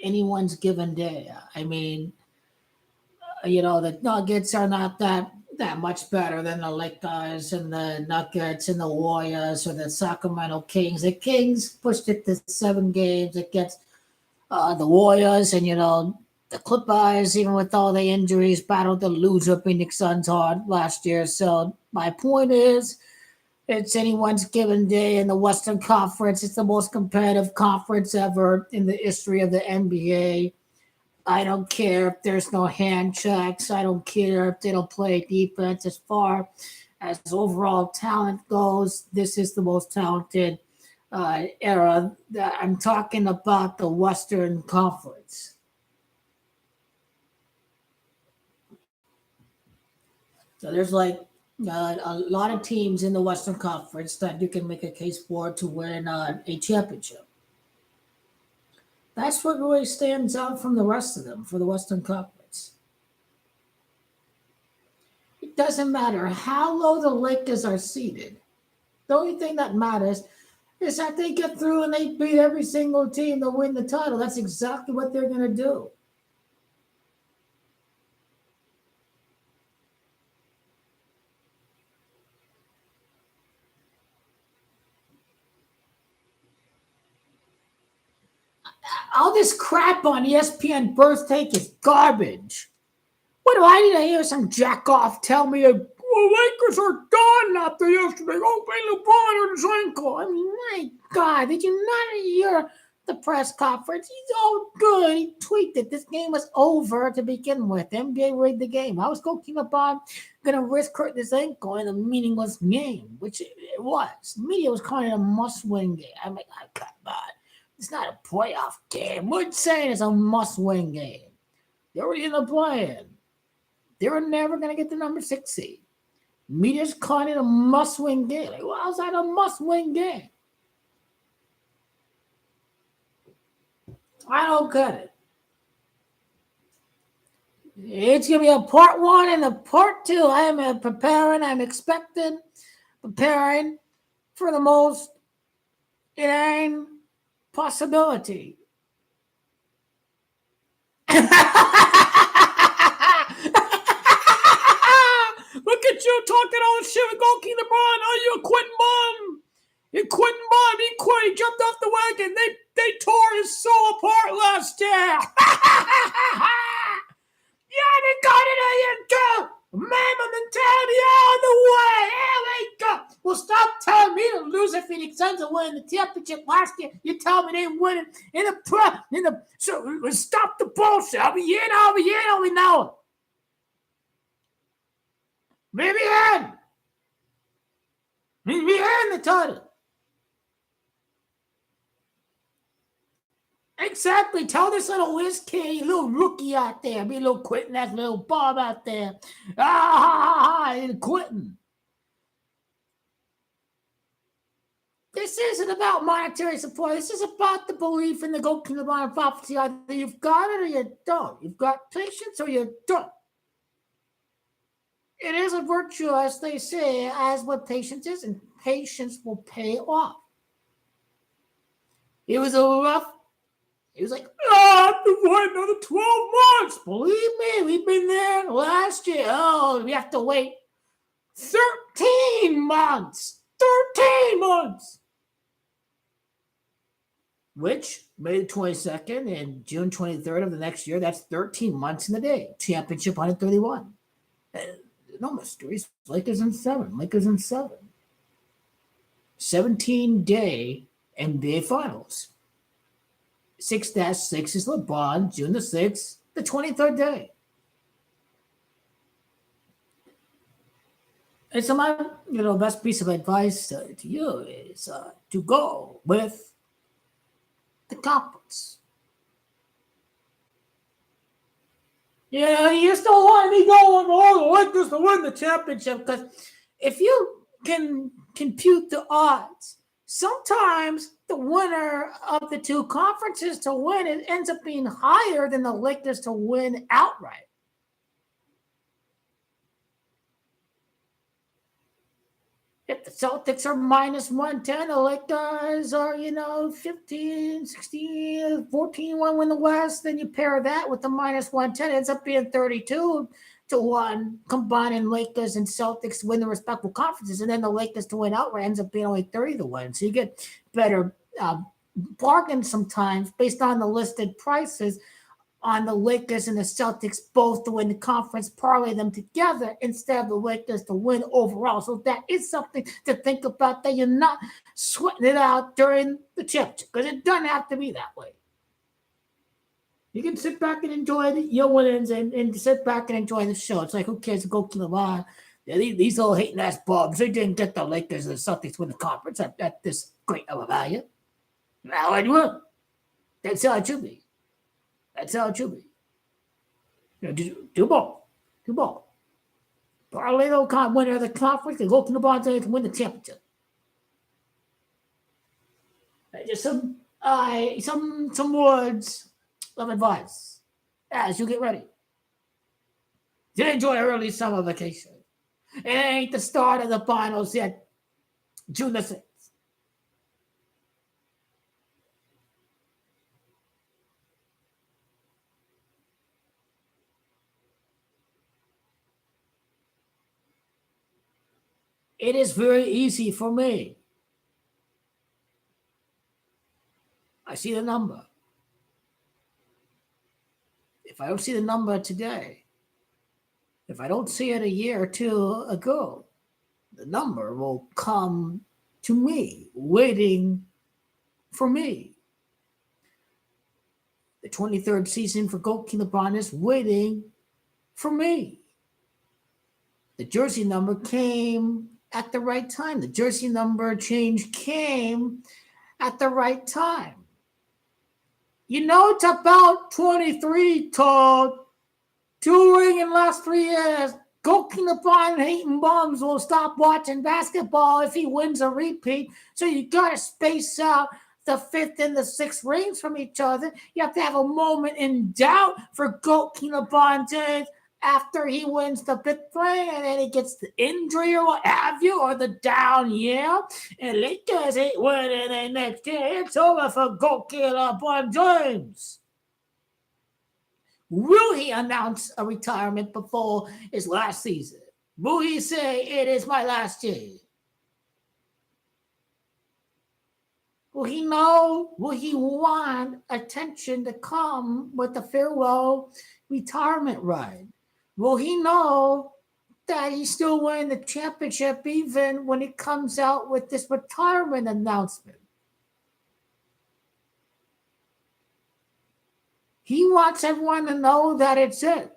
anyone's given day. I mean, the Nuggets are not that much better than the Lakers and the Nuggets and the Warriors or the Sacramento Kings. The Kings pushed it to 7 games against the Warriors, and the Clippers, even with all the injuries, battled the loser Phoenix Suns hard last year. So my point is, it's anyone's given day in the Western Conference. It's the most competitive conference ever in the history of the NBA. I don't care if there's no hand checks. I don't care if they don't play defense. As far as overall talent goes, this is the most talented era. I'm talking about the Western Conference. So there's like a lot of teams in the Western Conference that you can make a case for to win a championship. That's what really stands out from the rest of them for the Western Conference. It doesn't matter how low the Lakers are seated. The only thing that matters is that they get through and they beat every single team to win the title. That's exactly what they're going to do. All this crap on ESPN Birth Take is garbage. What do I need to hear some jack off tell me the Lakers are done after yesterday? LeBron hurt his ankle. I mean, my God, did you not hear the press conference? He's all good. He tweeted this game was over to begin with. NBA rigged the game. I was talking about going to risk hurting his ankle in a meaningless game, which it was. The media was calling it a must-win game. I'm like, oh, come on. It's not a playoff game. We're saying it's a must-win game. They're already in the play-in. They were never going to get the number 6 seed. Media's calling it a must-win game. Like, well, how's that a must-win game? I don't get it. It's going to be a part 1 and a part 2. I am preparing. I'm preparing for the most inane possibility. Look at you talking all this shit with goalkeeper LeBron. Oh, you a quitting bum. You're quitting bum. He quit. He jumped off the wagon. They tore his soul apart last year. Yeah, they got it in you too. Mama mentality all the way. Here we go. Well, stop telling me to lose if Phoenix Suns are winning the championship last year. You tell me they win it so stop the bullshit. I'll be in, we know it. Maybe in the title. Exactly. Tell this little whiz kid, little rookie out there, be a little quitting that little Bob out there. Quitting. This isn't about monetary support. This is about the belief in the goalkeeper prophecy. Either you've got it or you don't. You've got patience or you don't. It is a virtue, as they say, as what patience is, and patience will pay off. It was like, I have to wait another 12 months. Believe me, we've been there last year. Oh, we have to wait 13 months. 13 months. Which, May 22nd and June 23rd of the next year, that's 13 months in a day. Championship 131. No mysteries. Lakers in 7. 17-day NBA Finals. 6-6 is LeBron, June the 6th, the 23rd day. And so my best piece of advice to you is to go with the conference. Yeah, you still want me going all the Lakers to win the championship, because if you can compute the odds, sometimes the winner of the two conferences to win, it ends up being higher than the Lakers to win outright. If the Celtics are minus 110, the Lakers are, 15, 16, 14, 1 win the West, then you pair that with the minus 110, it ends up being 32-1, combining Lakers and Celtics to win the respective conferences, and then the Lakers to win outright ends up being only 30-1. So you get better bargains sometimes based on the listed prices on the Lakers and the Celtics both to win the conference, parlay them together instead of the Lakers to win overall. So that is something to think about, that you're not sweating it out during the championship, because it doesn't have to be that way. You can sit back and enjoy your winnings and sit back and enjoy the show. It's like, who cares? Go kill them on. These little hating ass bums, they didn't get the Lakers and the Celtics win the conference at this great of a value. Now I will. That's how it should be. That's how it should be. Do both. Parlay the winner of the conference and go to the bottom so you can win the championship. Just some words of advice as you get ready to enjoy early summer vacation. It ain't the start of the finals yet. June the 6th. It is very easy for me. I see the number. If I don't see the number today, if I don't see it a year or two ago, the number will come to me, waiting for me. The 23rd season for Gold King LeBron is waiting for me. The jersey number came at the right time. The jersey number change came at the right time. You know, it's about 23 to 2 in the last 3 years. Gold King LeBron hating bums will stop watching basketball if he wins a repeat. So you got to space out the 5th and the 6th rings from each other. You have to have a moment in doubt for Gold King LeBron James after he wins the 5th ring and then he gets the injury or what have you, or the down year. And Lakers ain't winning the next year. It's over for Gold King LeBron James. Will he announce a retirement before his last season? Will he say, it is my last year? Will he know? Will he want attention to come with the farewell retirement ride? Will he know that he's still winning the championship even when he comes out with this retirement announcement? He wants everyone to know that it's it.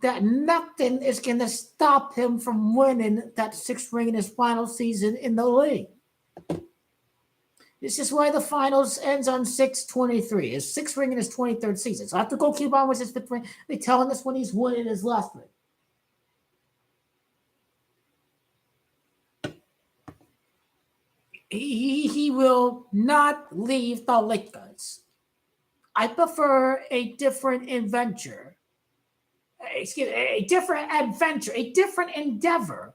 That nothing is going to stop him from winning that 6th ring in his final season in the league. This is why the finals ends on 6/23. His 6th ring in his 23rd season. So after Gold King LeBron wins his 5th ring, they're telling us when he's winning his last ring. He will not leave the Lakers. I prefer a different adventure. A different adventure, a different endeavor.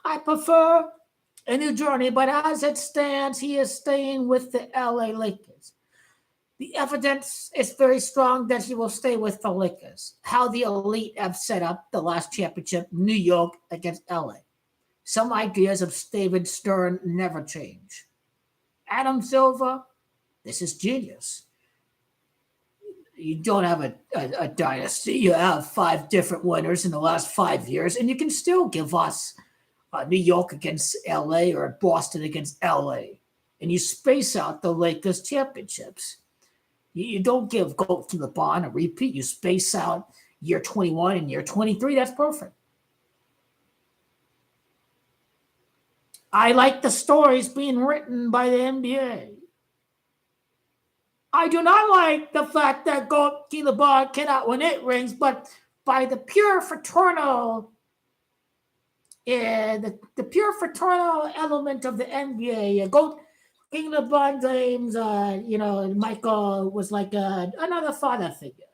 I prefer a new journey, but as it stands, he is staying with the LA Lakers. The evidence is very strong that he will stay with the Lakers. How the elite have set up the last championship, New York against LA. Some ideas of David Stern never change. Adam Silver, this is genius. You don't have a dynasty. You have 5 different winners in the last 5 years, and you can still give us New York against LA or Boston against LA. And you space out the Lakers championships. You don't give Gold King LeBron a repeat. You space out year 21 and year 23. That's perfect. I like the stories being written by the NBA. I do not like the fact that Gold King LeBron cannot win 8 rings, but by the pure fraternal the pure fraternal element of the NBA, Gold King LeBron James, Michael was like another father figure,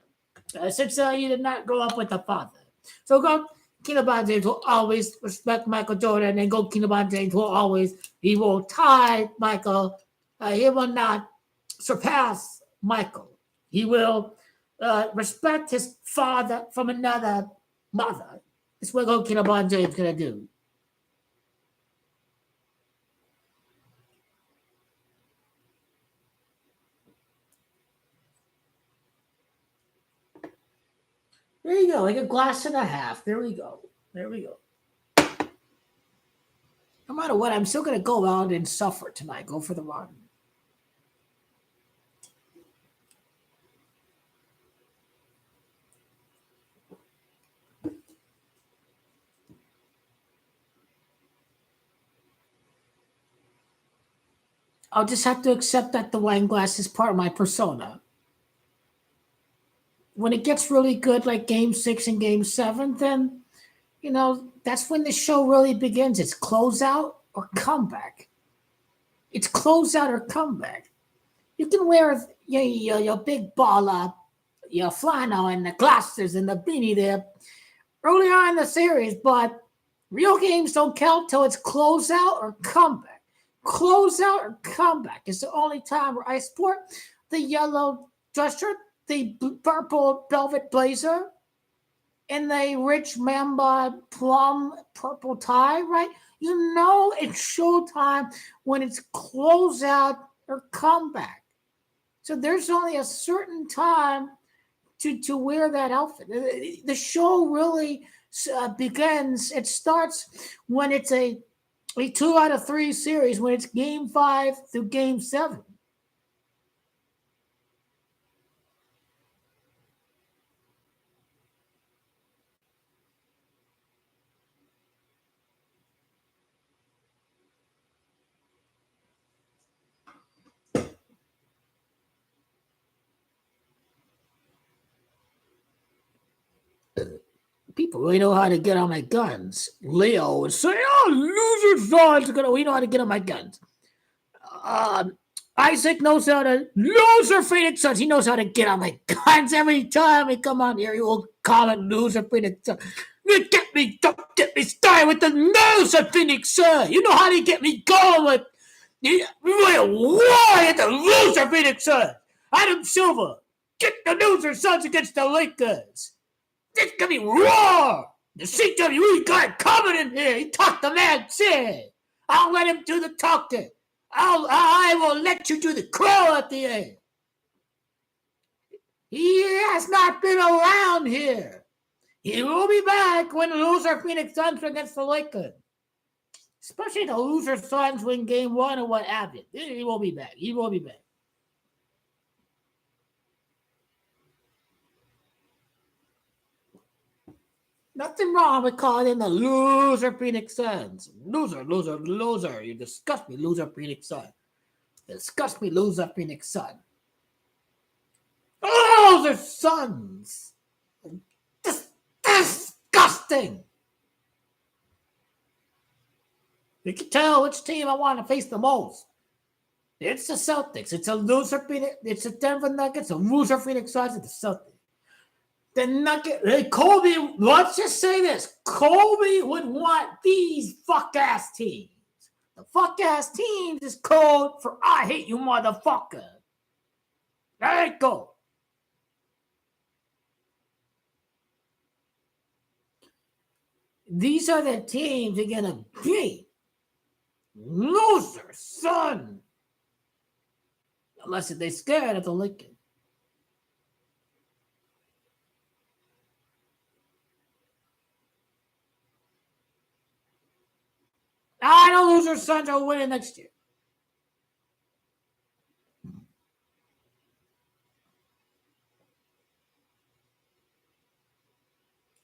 since he did not grow up with a father. So Gold King LeBron James will always respect Michael Jordan, and Gold King LeBron James he will tie Michael. He will not surpass Michael. He will respect his father from another mother. That's what Gold King LeBron James is going to do. There you go, like a glass and a half. There we go. No matter what, I'm still going to go out and suffer tonight. Go for the run. I'll just have to accept that the wine glass is part of my persona. When it gets really good, like Game 6 and Game 7, then, that's when the show really begins. It's closeout or comeback. It's closeout or comeback. You can wear your big baller, your flannel and the glasses and the beanie there early on in the series, but real games don't count till it's closeout or comeback. Closeout or comeback is the only time where I sport the yellow dress shirt, the purple velvet blazer, and the rich mamba plum purple tie, right? You know it's showtime when it's closeout or comeback. So there's only a certain time to wear that outfit. The show really begins. It starts when it's a 2 out of 3 series, when it's game 5 through game 7. People really know how to get on my guns. Leo would say, "Oh, loser sons, we know how to get on my guns." Isaac knows how to loser Phoenix Suns. He knows how to get on my guns every time we come on here. He will call it loser Phoenix Suns. You don't get me started with the loser Phoenix Suns. You know how to get me going with why at the loser Phoenix Suns. Adam Silver, get the loser Suns against the Lakers. It's gonna be raw. The CWE guy coming in here. He talked the man shit. I'll let him do the talking. I will let you do the crow at the end. He has not been around here. He will be back when the loser Phoenix Suns against the Lakers. Especially the loser Suns win game 1 or what have you. He will be back. He will be back. Nothing wrong with calling him the loser Phoenix Suns. Loser, loser, loser. You disgust me, loser Phoenix Sun. Disgust me, loser Phoenix Sun. Loser Suns. Disgusting. You can tell which team I want to face the most. It's the Celtics. It's a loser Phoenix. It's the Denver Nuggets. A loser Phoenix Suns. It's the Celtics. The Nugget, Kobe, let's just say this. Kobe would want these fuck-ass teams. The fuck-ass teams is code for I hate you, motherfucker. There you go. These are the teams you're going to beat. Loser, son. Unless they're scared of the Lakers. I know loser Suns are winning next year.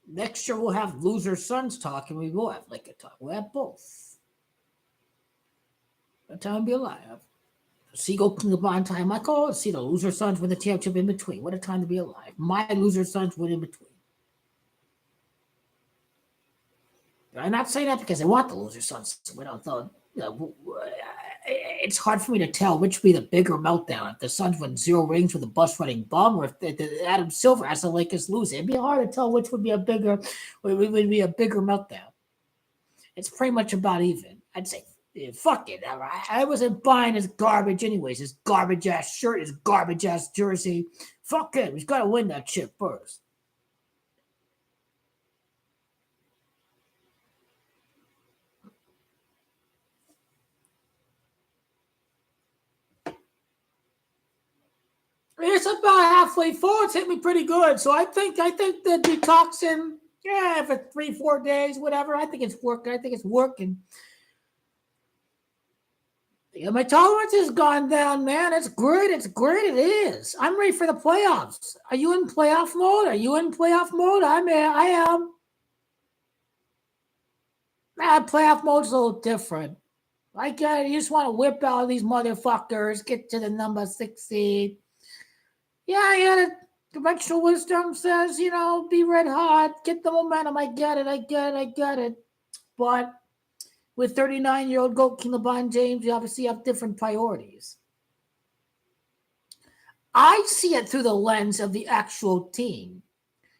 Next year we'll have loser Suns talk, and we will have Laker talk. We'll have both. What time to be alive? See, go to the bond time, Michael. See the loser Suns win the championship in between. What a time to be alive. My loser Suns win in between. I'm not saying that because I want the loser Suns to win. Although it's hard for me to tell which would be the bigger meltdown. If the Suns win 0 rings with a bus running bum, or if Adam Silver has the Lakers lose, it'd be hard to tell which would be a bigger meltdown. It's pretty much about even. I'd say, fuck it. I wasn't buying his garbage anyways. His garbage ass shirt, his garbage ass jersey. Fuck it. He's got to win that shit first. It's about halfway forward. It's hit me pretty good. So I think the detoxing, for 3-4 days, whatever. I think it's working. Yeah, my tolerance has gone down, man. It's great. It is. I'm ready for the playoffs. Are you in playoff mode? I am. Playoff mode's a little different. I get it. You just want to whip out these motherfuckers, get to the number 6 seed. Yeah, conventional wisdom says, be red hot, get the momentum. I get it. But with 39-year-old GOAT King LeBron James, you obviously have different priorities. I see it through the lens of the actual team.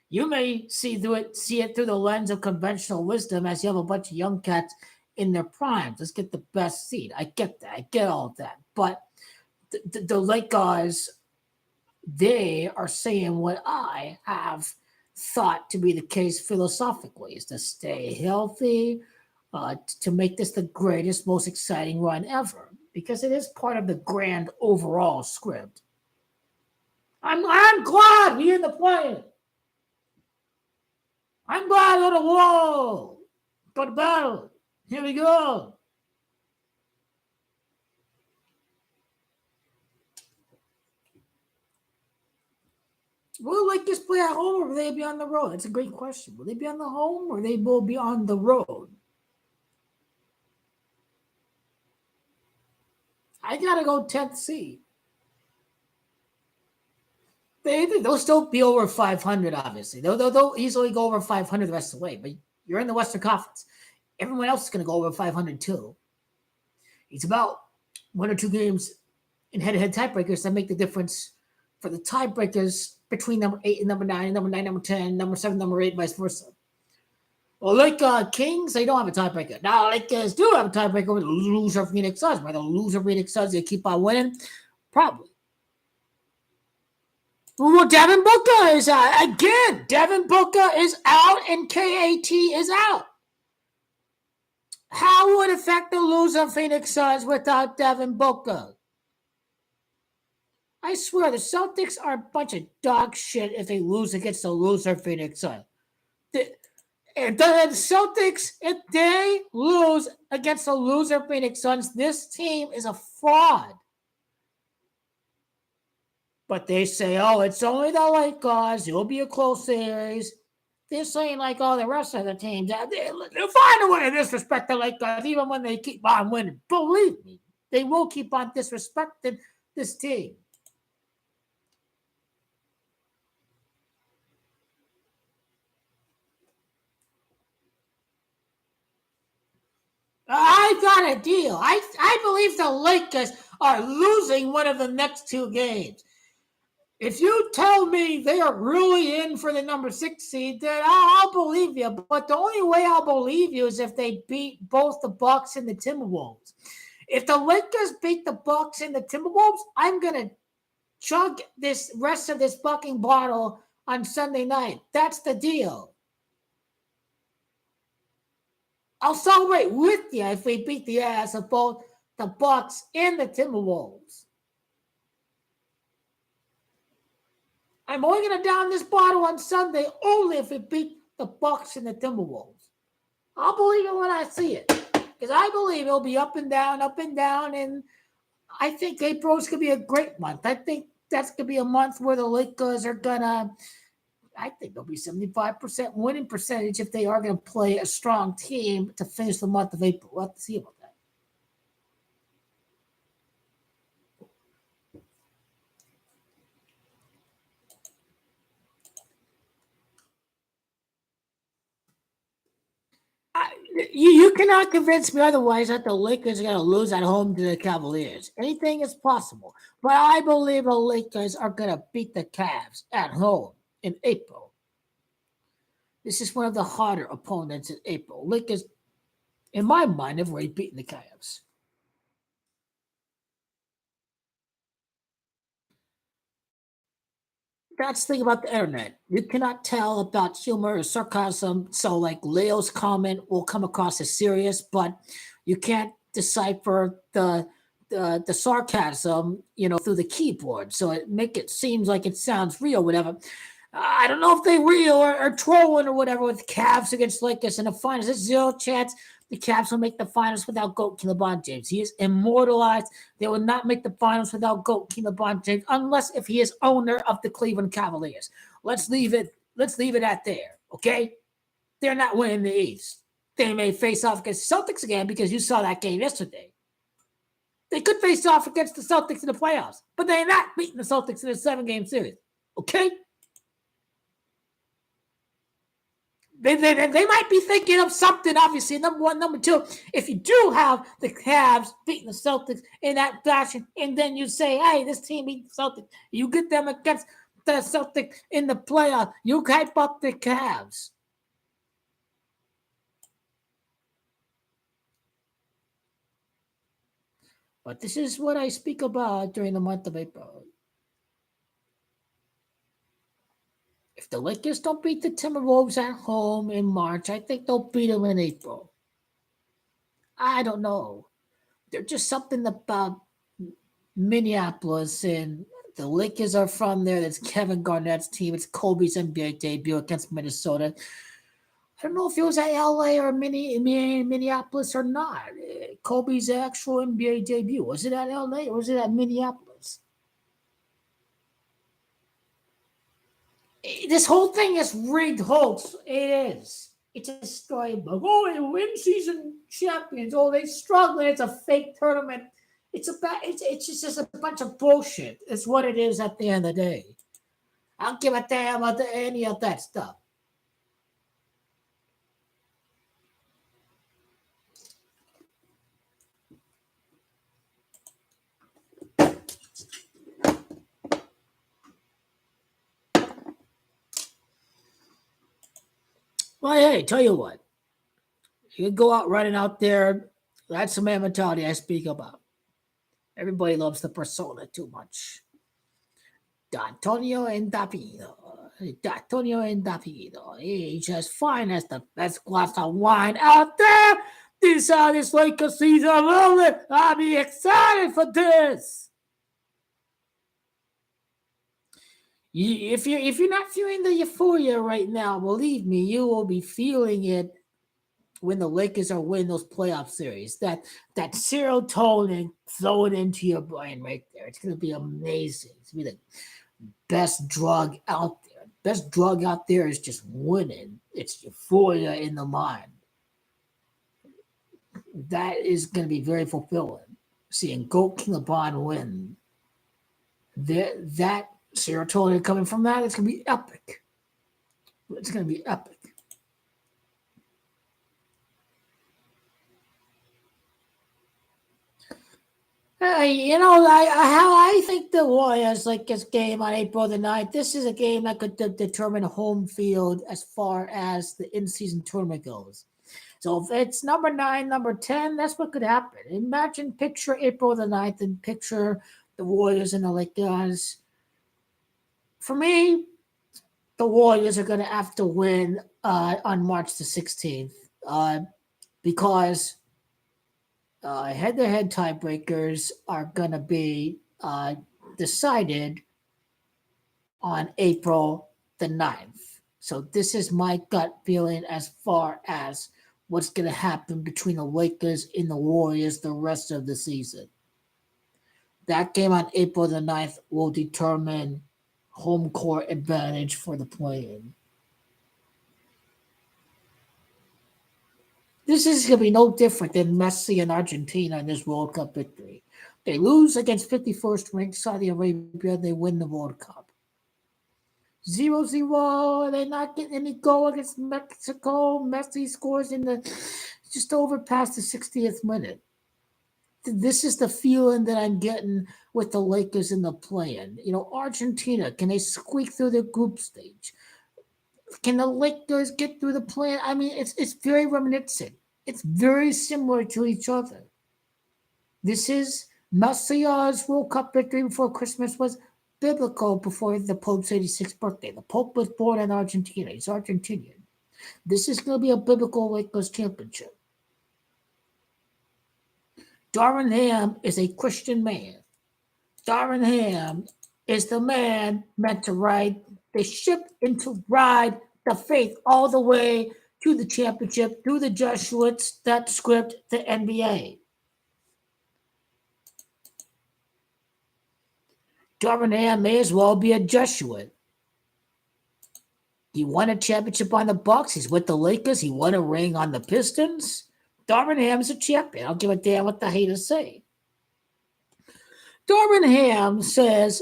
You may see it through the lens of conventional wisdom, as you have a bunch of young cats in their primes. Let's get the best seed. I get that. I get all of that. But the Lakers, they are saying what I have thought to be the case philosophically, is to stay healthy, to make this the greatest, most exciting run ever, because it is part of the grand overall script. I'm glad we're in the play. I'm glad on the wall. Go to battle. Here we go. Will Lakers play at home or will they be on the road? That's a great question. Will they be on the home or they will be on the road? I gotta go 10th seed. They'll still be over 500, obviously. They'll easily go over 500 the rest of the way, but you're in the Western Conference. Everyone else is going to go over 500 too. It's about one or two games in head-to-head tiebreakers that make the difference for the tiebreakers between number 8 and number 9, number 9, number 10, number 7, number 8, vice versa. Well, like Kings, they don't have a tiebreaker. Now, Lakers do have a tiebreaker with the loser Phoenix Suns. By the loser Phoenix Suns, they keep on winning? Probably. Well, Devin Booker is out. Again, Devin Booker is out and KAT is out. How would it affect the loser Phoenix Suns without Devin Booker? I swear, the Celtics are a bunch of dog shit if they lose against the loser Phoenix Suns. If the Celtics, if they lose against the loser Phoenix Suns, this team is a fraud. But they say, oh, it's only the Lakers. It will be a close series. This ain't like all the rest of the teams. They'll find a way to disrespect the Lakers even when they keep on winning. Believe me, they will keep on disrespecting this team. I got a deal. I believe the Lakers are losing one of the next two games. If you tell me they are really in for the number 6 seed, then I'll believe you. But the only way I'll believe you is if they beat both the Bucks and the Timberwolves. If the Lakers beat the Bucks and the Timberwolves, I'm gonna chug this rest of this fucking bottle on Sunday night. That's the deal. I'll celebrate with you if we beat the ass of both the Bucks and the Timberwolves. I'm only going to down this bottle on Sunday only if we beat the Bucks and the Timberwolves. I'll believe it when I see it. Because I believe it'll be up and down, and I think April's going to be a great month. I think that's going to be a month where the Lakers are going to, I think there'll be 75% winning percentage if they are going to play a strong team to finish the month of April. We'll have to see about that. You cannot convince me otherwise that the Lakers are going to lose at home to the Cavaliers. Anything is possible. But I believe the Lakers are going to beat the Cavs at home in April. This is one of the harder opponents in April. Lakers, in my mind, have already beaten the Cavs. That's the thing about the internet. You cannot tell about humor or sarcasm. So, like Leo's comment will come across as serious, but you can't decipher the sarcasm, through the keyboard. So it make it seems like it sounds real, whatever. I don't know if they real or trolling or whatever with Cavs against Lakers in the finals. There's zero chance the Cavs will make the finals without GOAT LeBron James. He is immortalized. They will not make the finals without GOAT LeBron James, unless if he is owner of the Cleveland Cavaliers. Let's leave it at there, okay? They're not winning the East. They may face off against the Celtics again because you saw that game yesterday. They could face off against the Celtics in the playoffs, but they're not beating the Celtics in a 7-game series, okay? They might be thinking of something, obviously, number one. Number two, if you do have the Cavs beating the Celtics in that fashion, and then you say, hey, this team beat the Celtics, you get them against the Celtics in the playoff, you hype up the Cavs. But this is what I speak about during the month of April. If the Lakers don't beat the Timberwolves at home in March, I think they'll beat them in April. I don't know. There's just something about Minneapolis and The Lakers are from there. That's Kevin Garnett's team. It's Kobe's NBA debut against Minnesota. I don't know if it was at LA or Minneapolis or not. Kobe's actual NBA debut. Was it at LA or was it at Minneapolis? This whole thing is rigged hoax. It is. It's a storybook. Oh, they win season champions. Oh, they struggle. It's a fake tournament. It's just a bunch of bullshit. It's what it is at the end of the day. I don't give a damn about any of that stuff. Well, hey, tell you what. You go out running out there. That's the man mentality I speak about. Everybody loves the persona too much. D'Antonio and Davido. D'Antonio and Davido. He's as fine as the best glass of wine out there. This Lakers season rolling. I'll be excited for this. If you're not feeling the euphoria right now, believe me, you will be feeling it when the Lakers are winning those playoff series. That serotonin flowing into your brain right there. It's gonna be amazing. It's gonna be the best drug out there. Best drug out there is just winning. It's euphoria in the mind. That is gonna be very fulfilling. Seeing Goat King LeBron win. That serotonin coming from that, it's gonna be epic. It's gonna be epic. How I think the Warriors like this game on April the 9th. This is a game that could determine home field as far as the in-season tournament goes. So if it's number 9, number 10, that's what could happen. Imagine, picture April the 9th and picture the Warriors and the Lakers. For me, the Warriors are going to have to win on March the 16th because head-to-head tiebreakers are going to be decided on April the 9th. So this is my gut feeling as far as what's going to happen between the Lakers and the Warriors the rest of the season. That game on April the 9th will determine home court advantage for the play-in. This is going to be no different than Messi and Argentina in this World Cup victory. They lose against 51st ranked Saudi Arabia, they win the World Cup. 0-0, they're not getting any goal against Mexico. Messi scores just over past the 60th minute. This is the feeling that I'm getting with the Lakers in the play-in. Argentina, can they squeak through the group stage? Can the Lakers get through the play-in? I mean, it's very reminiscent. It's very similar to each other. This is Messiah's World Cup victory before Christmas was biblical before the Pope's 86th birthday. The Pope was born in Argentina. He's Argentinian. This is going to be a biblical Lakers championship. Darvin Ham is a Christian man. Darvin Ham is the man meant to ride the ship and to ride the faith all the way to the championship through the Jesuits that script the NBA. Darvin Ham may as well be a Jesuit. He won a championship on the Bucks. He's with the Lakers. He won a ring on the Pistons. Darvin Ham's a champion. I don't give a damn what the haters say. Darvin Ham says,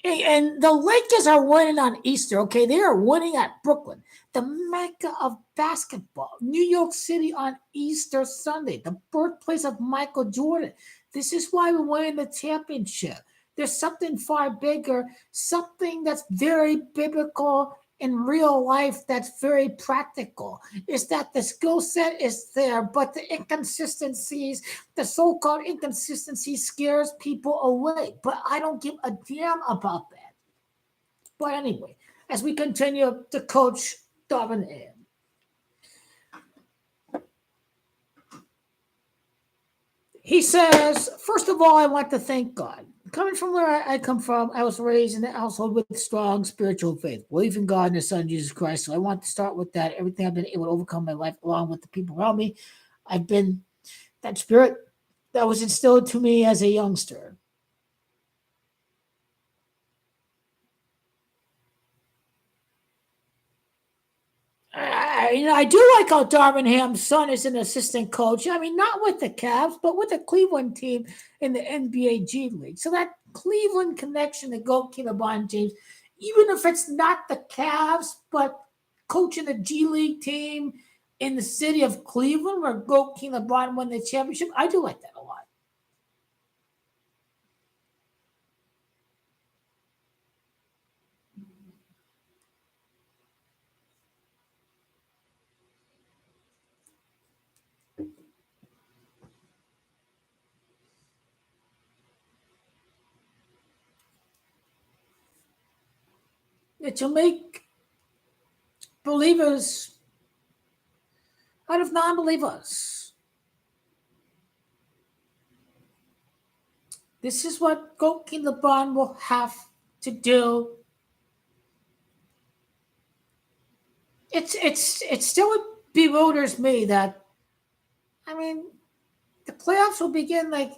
and the Lakers are winning on Easter, okay? They are winning at Brooklyn, the mecca of basketball. New York City on Easter Sunday, the birthplace of Michael Jordan. This is why we're winning the championship. There's something far bigger, something that's very biblical in real life that's very practical. Is that the skill set is there, but the inconsistencies, the so-called inconsistencies scares people away. But I don't give a damn about that. But anyway, as we continue to coach Darvin Ham. He says, first of all, I want to thank God. Coming from where I come from, I was raised in a household with strong spiritual faith. Believe in God and His Son, Jesus Christ. So I want to start with that. Everything I've been able to overcome my life along with the people around me, I've been that spirit that was instilled to me as a youngster. I do like how Darvin Ham's son is an assistant coach. I mean, not with the Cavs, but with the Cleveland team in the NBA G League. So that Cleveland connection to goalkeeper LeBron James, even if it's not the Cavs, but coaching the G League team in the city of Cleveland where goalkeeper LeBron won the championship, I do like that a lot. To make believers out of non-believers. This is what goalkeeper LeBron will have to do. It still bewilders me that, I mean, the playoffs will begin like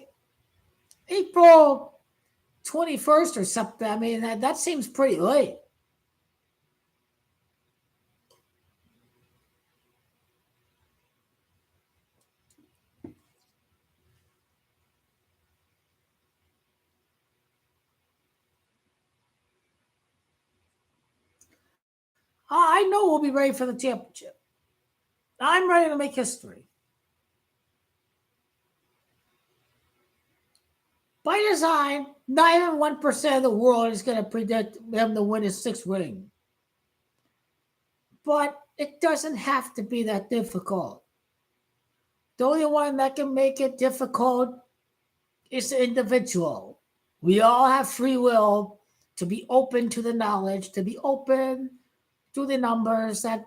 April 21st or something. I mean, that seems pretty late. I know we'll be ready for the championship. I'm ready to make history. By design, not even 1% of the world is going to predict them to win a sixth ring. But it doesn't have to be that difficult. The only one that can make it difficult is the individual. We all have free will to be open to the knowledge, to be open to the numbers that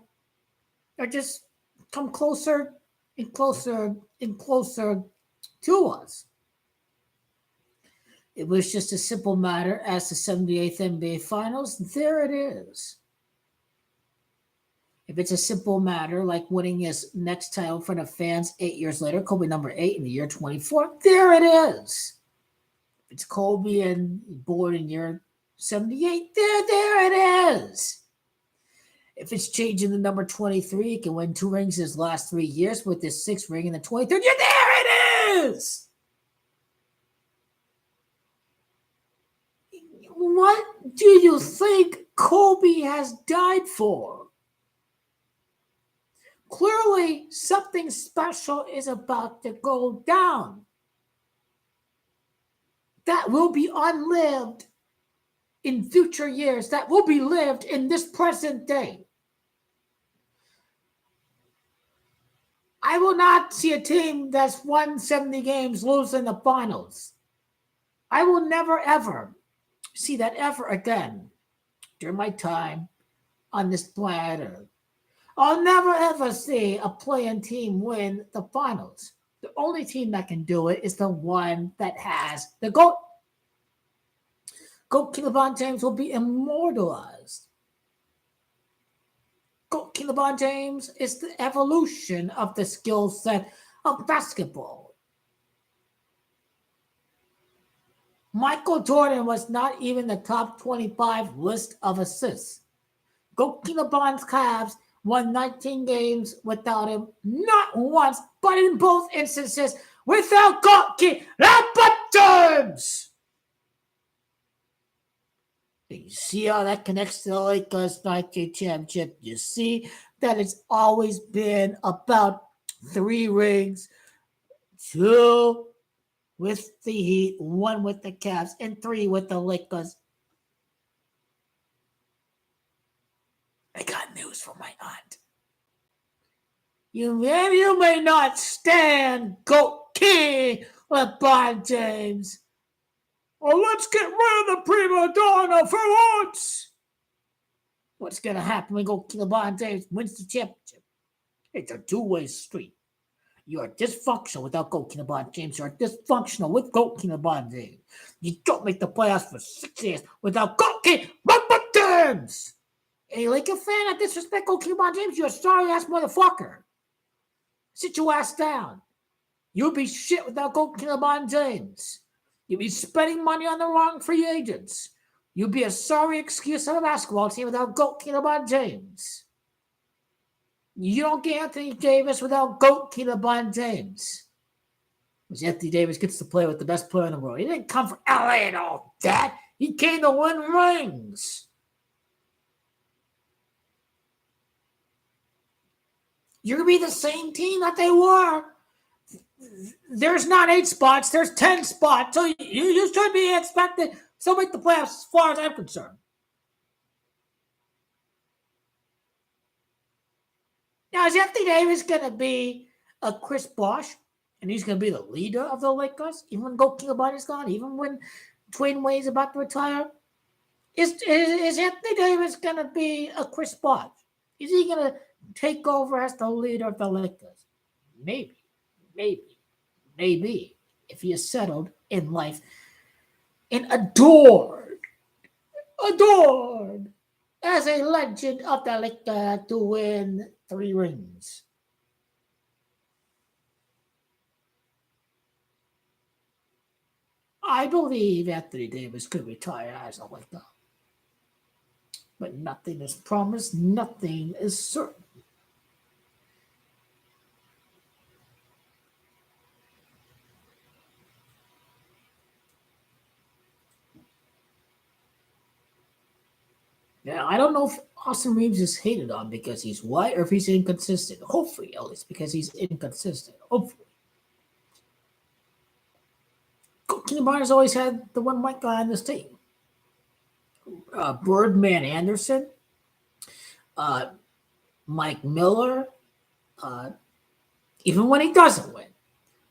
are just come closer and closer and closer to us. It was just a simple matter as the 78th NBA Finals. There it is. If it's a simple matter like winning his next title in front of fans 8 years later, Kobe number 8 in the year 24, there it is. If it's Kobe and born in year 78, there it is. If it's changing the number 23, he can win 2 rings his last 3 years with his 6th ring in the 23rd year. There it is. What do you think Kobe has died for? Clearly, something special is about to go down. That will be unlived in future years, that will be lived in this present day. I will not see a team that's won 70 games lose in the finals. I will never, ever see that ever again during my time on this planet Earth. I'll never, ever see a playing team win the finals. The only team that can do it is the one that has the GOAT. GOAT LeBron James will be immortalized. GOAT LeBron James is the evolution of the skill set of basketball. Michael Jordan was not even the top 25 list of assists. GOAT LeBron's Cavs won 19 games without him, not once, but in both instances without GOAT LeBron James. You see how that connects to the Lakers 19 championship. You see that it's always been about 3 rings, 2 with the Heat, 1 with the Cavs, and 3 with the Lakers. I got news from my aunt. You may not stand GOAT King LeBron James. Well, let's get rid of the prima donna for once. What's going to happen when LeBron James wins the championship? It's a 2-way street. You are dysfunctional without goalkeeper LeBron James. You are dysfunctional with goalkeeper LeBron James. You don't make the playoffs for 6 years without goalkeeper LeBron James. A Laker fan that disrespect goalkeeper LeBron James, you're a sorry-ass motherfucker. Sit your ass down. You'll be shit without goalkeeper LeBron James. You'll be spending money on the wrong free agents. You'll be a sorry excuse on a basketball team without goalkeeper LeBron James. You don't get Anthony Davis without goalkeeper LeBron James. Because Anthony Davis gets to play with the best player in the world. He didn't come from LA and all that. He came to win rings. You're going to be the same team that they were. There's not 8 spots. There's 10 spots. So you should be expected to make the playoffs as far as I'm concerned. Now, is Anthony Davis going to be a Chris Bosh? And he's going to be the leader of the Lakers? Even when goalkeeper LeBron is gone? Even when Dwayne Wade is about to retire? Is Anthony Davis going to be a Chris Bosh? Is he going to take over as the leader of the Lakers? Maybe. If he is settled in life and adored as a legend of the Lakers to win 3 rings. I believe Anthony Davis could retire as a Laker. But nothing is promised, nothing is certain. Now, I don't know if Austin Reeves is hated on because he's white or if he's inconsistent. Hopefully, at least, because he's inconsistent. Hopefully. Goalkeeper Myers always had the one white guy on this team. Birdman Anderson, Mike Miller, even when he doesn't win.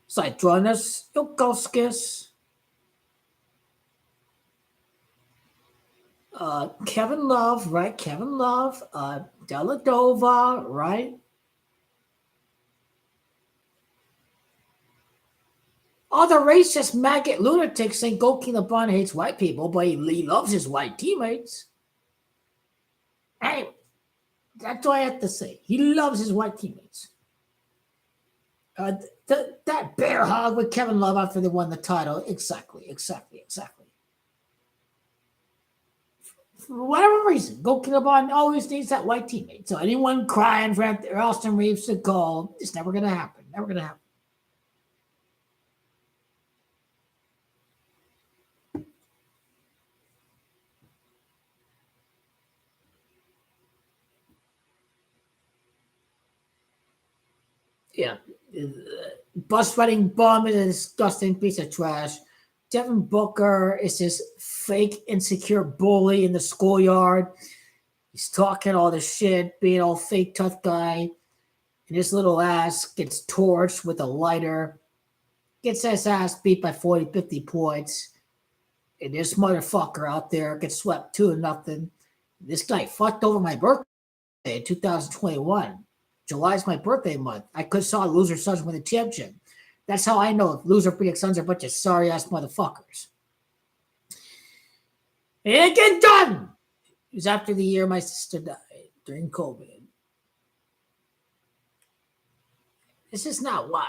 Zydrunas Ilgauskas, Kevin Love, right? Kevin Love, Deladova, right? All the racist maggot lunatics think goalkeeper LeBron hates white people, but he loves his white teammates. Anyway, that's all I have to say. He loves his white teammates. That bear hug with Kevin Love after they won the title. Exactly. For whatever reason, goalkeeper LeBron always needs that white teammate. So anyone crying for Austin Reeves to go, it's never going to happen. Yeah. Bus riding bum is a disgusting piece of trash. Devin Booker is this fake insecure bully in the schoolyard. He's talking all this shit, being all fake tough guy. And his little ass gets torched with a lighter. Gets his ass beat by 40, 50 points. And this motherfucker out there gets swept 2-0. This guy fucked over my birthday in 2021. July's my birthday month. I could saw loser sons win the championship. That's how I know loser Phoenix Suns are a bunch of sorry ass motherfuckers. It ain't get done. It was after the year my sister died during COVID. This is not why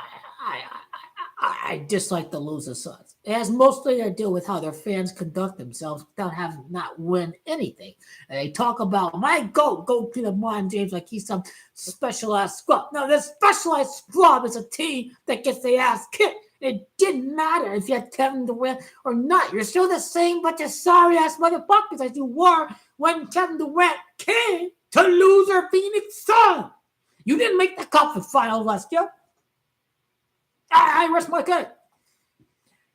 I dislike the loser Suns. It has mostly to do with how their fans conduct themselves without having not win anything. And they talk about my go to LeBron James like he's some specialized scrub. No, this specialized scrub is a team that gets their ass kicked. It didn't matter if you had Kevin Durant or not. You're still the same bunch of sorry ass motherfuckers as you were when Kevin Durant came to loser Phoenix Suns. You didn't make the conference final last year. I rest my case.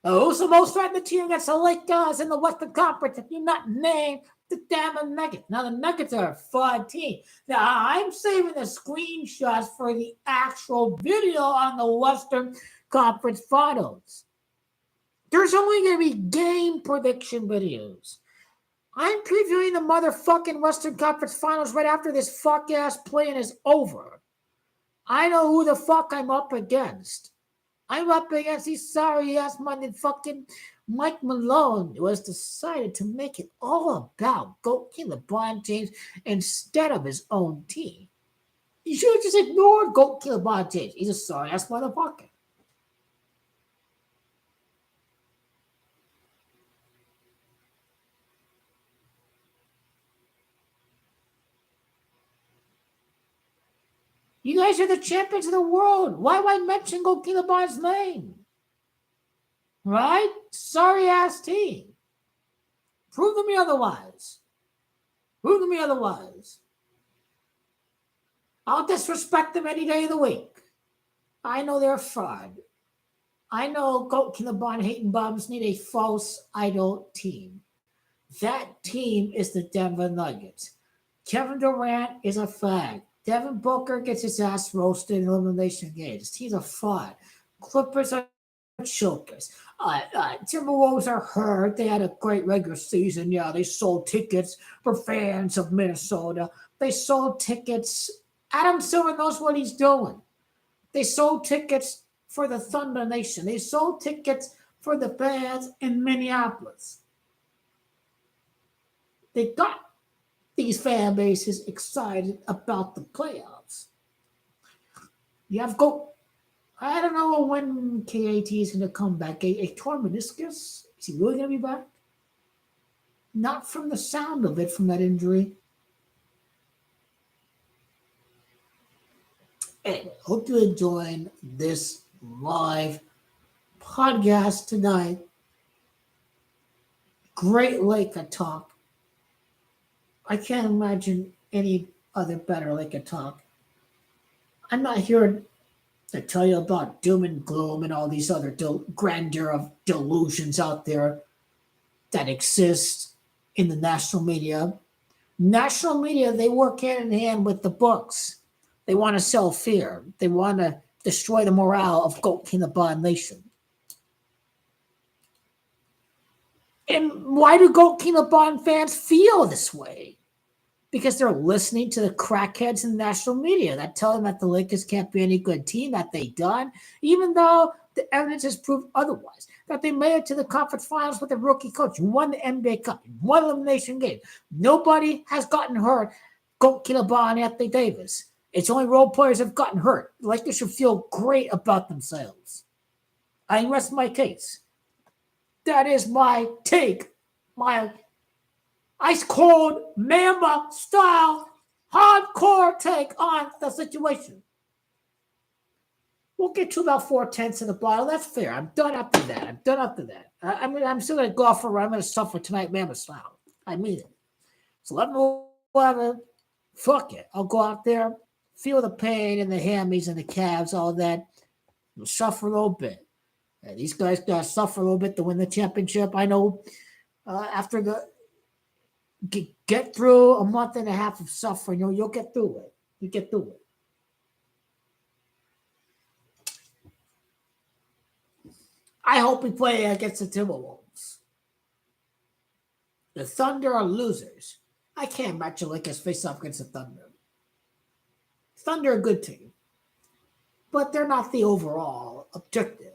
Who's the most threatening team against the Lakers in the Western Conference if you're not named the damn Nuggets? Now, the Nuggets are a fun team. Now, I'm saving the screenshots for the actual video on the Western Conference Finals. There's only going to be game prediction videos. I'm previewing the motherfucking Western Conference Finals right after this fuck-ass play-in is over. I know who the fuck I'm up against. I'm up against these sorry ass motherfucking Mike Malone, who has decided to make it all about goalkeeper LeBron James instead of his own team. You should have just ignored goalkeeper LeBron James. He's a sorry ass motherfucker. You guys are the champions of the world. Why would I mention goalkeeper LeBron's name? Right? Sorry ass team. Prove to me otherwise. Prove to me otherwise. I'll disrespect them any day of the week. I know they're a fraud. I know goalkeeper LeBron hating bums need a false idol team. That team is the Denver Nuggets. Kevin Durant is a fag. Devin Booker gets his ass roasted in elimination games. He's a fraud. Clippers are chokers. Timberwolves are hurt. They had a great regular season. Yeah, they sold tickets for fans of Minnesota. They sold tickets. Adam Silver knows what he's doing. They sold tickets for the Thunder Nation. They sold tickets for the fans in Minneapolis. They got these fan bases excited about the playoffs. You have I don't know when KAT is going to come back. A torn meniscus? Is he really going to be back? Not from the sound of it from that injury. Anyway, hope you enjoyed this live podcast tonight. Great Laker talk. I can't imagine any other better Laker talk. I'm not here to tell you about doom and gloom and all these other grandeur of delusions out there that exist in the national media. National media, they work hand in hand with the books. They want to sell fear. They want to destroy the morale of goalkeeper LeBron Nation. And why do goalkeeper LeBron fans feel this way? Because they're listening to the crackheads in the national media that tell them that the Lakers can't be any good team that they done, even though the evidence has proved otherwise. That they made it to the conference finals with a rookie coach, won the NBA Cup, won elimination game. Nobody has gotten hurt. Goalkeeper LeBron, Anthony Davis. It's only role players have gotten hurt. The Lakers should feel great about themselves. I rest my case. That is my take. My ice cold Mamba style hardcore take on the situation. We'll get to about 4/10 in the bottle. That's fair. I'm done after that. I'm still going to go off for a run. I'm going to suffer tonight, Mamba style. I mean it. So let me whatever. Fuck it. I'll go out there, feel the pain in the hammies and the calves, all that. We'll suffer a little bit. And these guys got to suffer a little bit to win the championship. I know after the get through a month and a half of suffering, you'll get through it. You get through it. I hope we play against the Timberwolves. The Thunder are losers. I can't imagine Lakers face off against the Thunder. Thunder are a good team, but they're not the overall objective.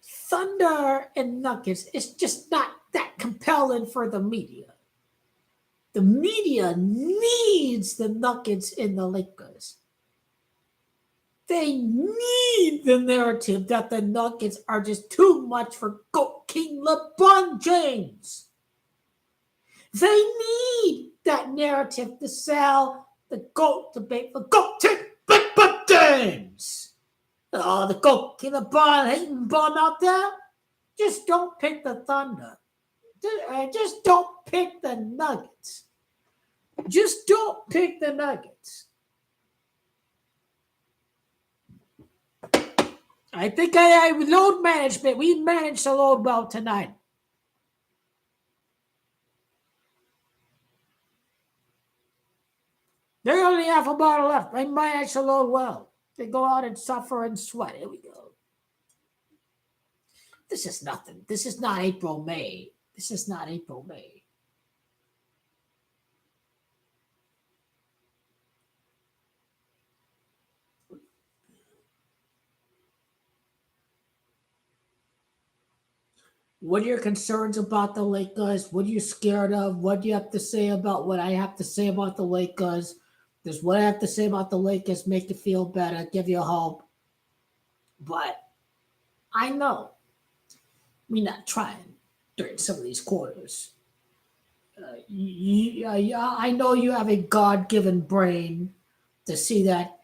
Thunder and Nuggets is just not that compelling for the media. The media needs the Nuggets and the Lakers. They need the narrative that the Nuggets are just too much for King LeBron James. They need that narrative to sell the GOAT debate for LeBron James. Oh, the King LeBron hating bum out there. Just don't pick the Thunder. Just don't pick the Nuggets. Just don't pick the Nuggets. I think I load management. We managed the load well tonight. They only have a bottle left. They managed the load well. They go out and suffer and sweat. Here we go. This is nothing. This is not April, May. This is not April, May. What are your concerns about the Lakers? What are you scared of? What do you have to say about what I have to say about the Lakers? Does what I have to say about the Lakers make you feel better, give you hope? But I know we're not trying during some of these quarters. I know you have a God given brain to see that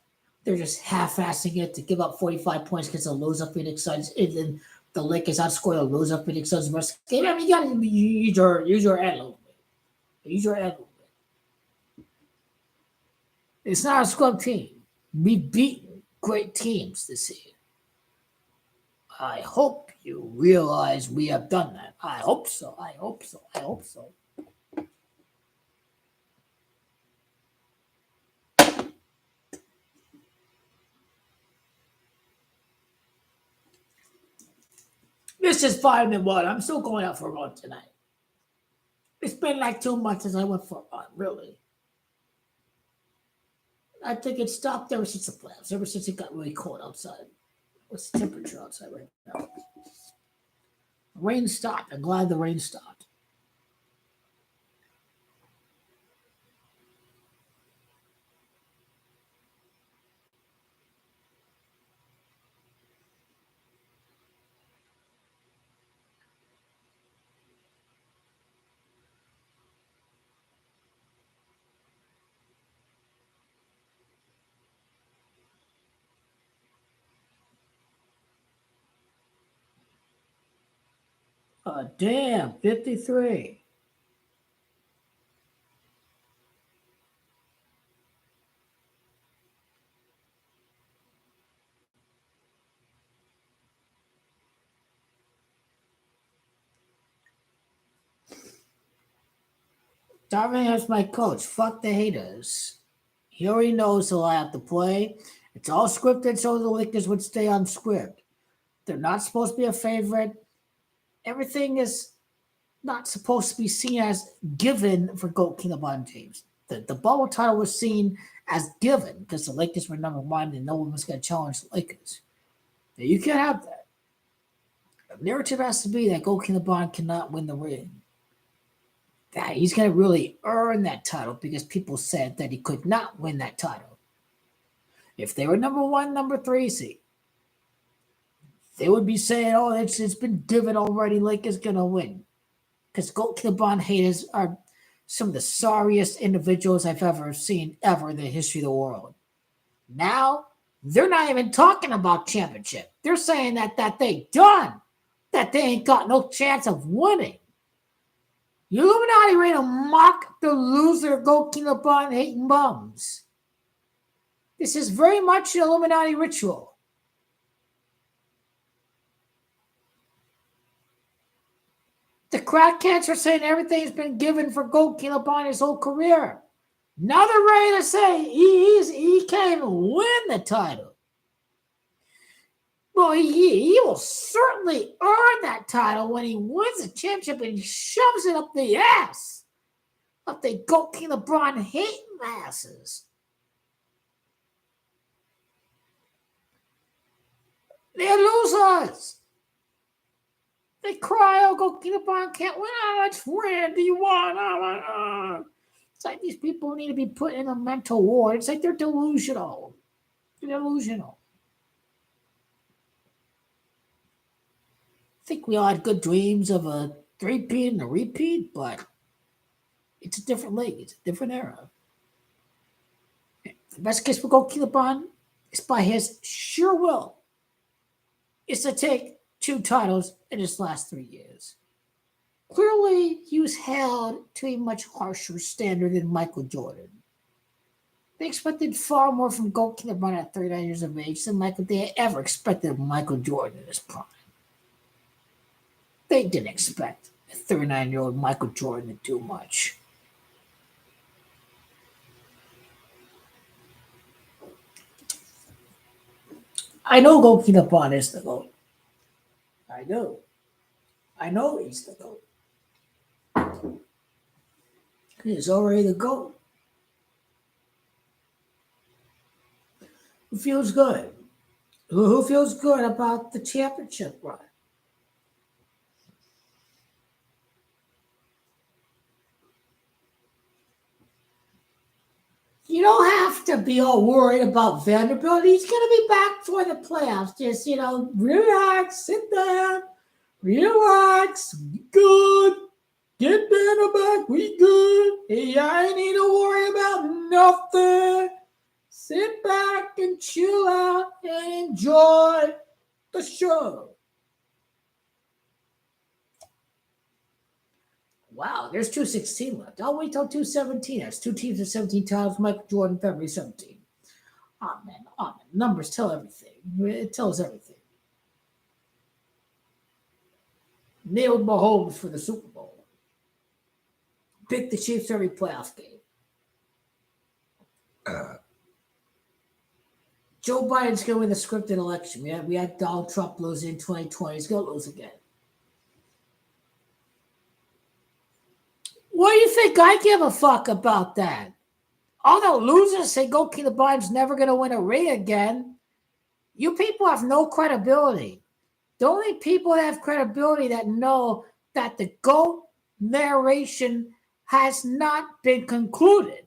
they're just half assing it to give up 45 points against the loser Phoenix Suns. And then the Lakers outscore the loser Phoenix Suns versus game. I mean, you got to use your head a little bit. Use your head a little bit. It's not a scrub team. We've beaten great teams this year. I hope you realize we have done that. I hope so. I hope so. I hope so. This is Vitamin Water. I'm still going out for a run tonight. It's been like 2 months since I went for a run, really. I think it stopped ever since the playoffs, ever since it got really cold outside. What's the temperature outside right now? Rain stopped. I'm glad the rain stopped. Damn, 53. Darvin has my coach. Fuck the haters. He already knows he'll have to play. It's all scripted so the Lakers would stay on script. They're not supposed to be a favorite. Everything is not supposed to be seen as given for GOAT King LeBron James. The bubble title was seen as given because the Lakers were number one and no one was going to challenge the Lakers. Now, you can't have that. The narrative has to be that GOAT King LeBron cannot win the ring. That he's going to really earn that title because people said that he could not win that title. If they were number one, number three seed, they would be saying, "Oh, it's been given already. Lakers going to win." Because GOAT King LeBron haters are some of the sorriest individuals I've ever seen ever in the history of the world. Now, they're not even talking about championship. They're saying that they done, that they ain't got no chance of winning. The Illuminati ready to mock the loser GOAT King LeBron hating bums. This is very much an Illuminati ritual. The crackheads are saying everything's been given for GOAT King LeBron his whole career. Now they're ready to say he can't even win the title. Well, he will certainly earn that title when he wins the championship and he shoves it up the ass of the GOAT King LeBron hating masses. They're losers. They cry, "Oh, GOAT King LeBron can't win. How much win do you want?" It's like these people need to be put in a mental ward. It's like they're delusional. They're delusional. I think we all had good dreams of a three-peat and a repeat, but it's a different league. It's a different era. The best case for GOAT King LeBron is by his sheer will is to take 2 titles in his last 3 years. Clearly, he was held to a much harsher standard than Michael Jordan. They expected far more from GOAT King LeBron at 39 years of age than they ever expected of Michael Jordan in his prime. They didn't expect a 39-year-old Michael Jordan to do much. I know GOAT King LeBron is the GOAT. I know. I know he's the GOAT. He's already the GOAT. Who feels good? Who feels good about the championship run? You don't have to be all worried about Vanderbilt. He's going to be back for the playoffs. Just, relax, sit down, relax, good. Get Banner back, we good. Hey, I ain't need to worry about nothing. Sit back and chill out and enjoy the show. Wow, there's 216 left. I'll wait till 217. That's two teams at 17 times. Michael Jordan, February 17. Oh, man. Numbers tell everything. It tells everything. Nailed Mahomes for the Super Bowl. Picked the Chiefs every playoff game. Joe Biden's going to win the scripted election. We had Donald Trump lose in 2020. He's going to lose again. What do you think? I give a fuck about that. All the losers say Goalkeeper Biden's never going to win a ring again. You people have no credibility. The only people that have credibility that know that the GOAT narration has not been concluded.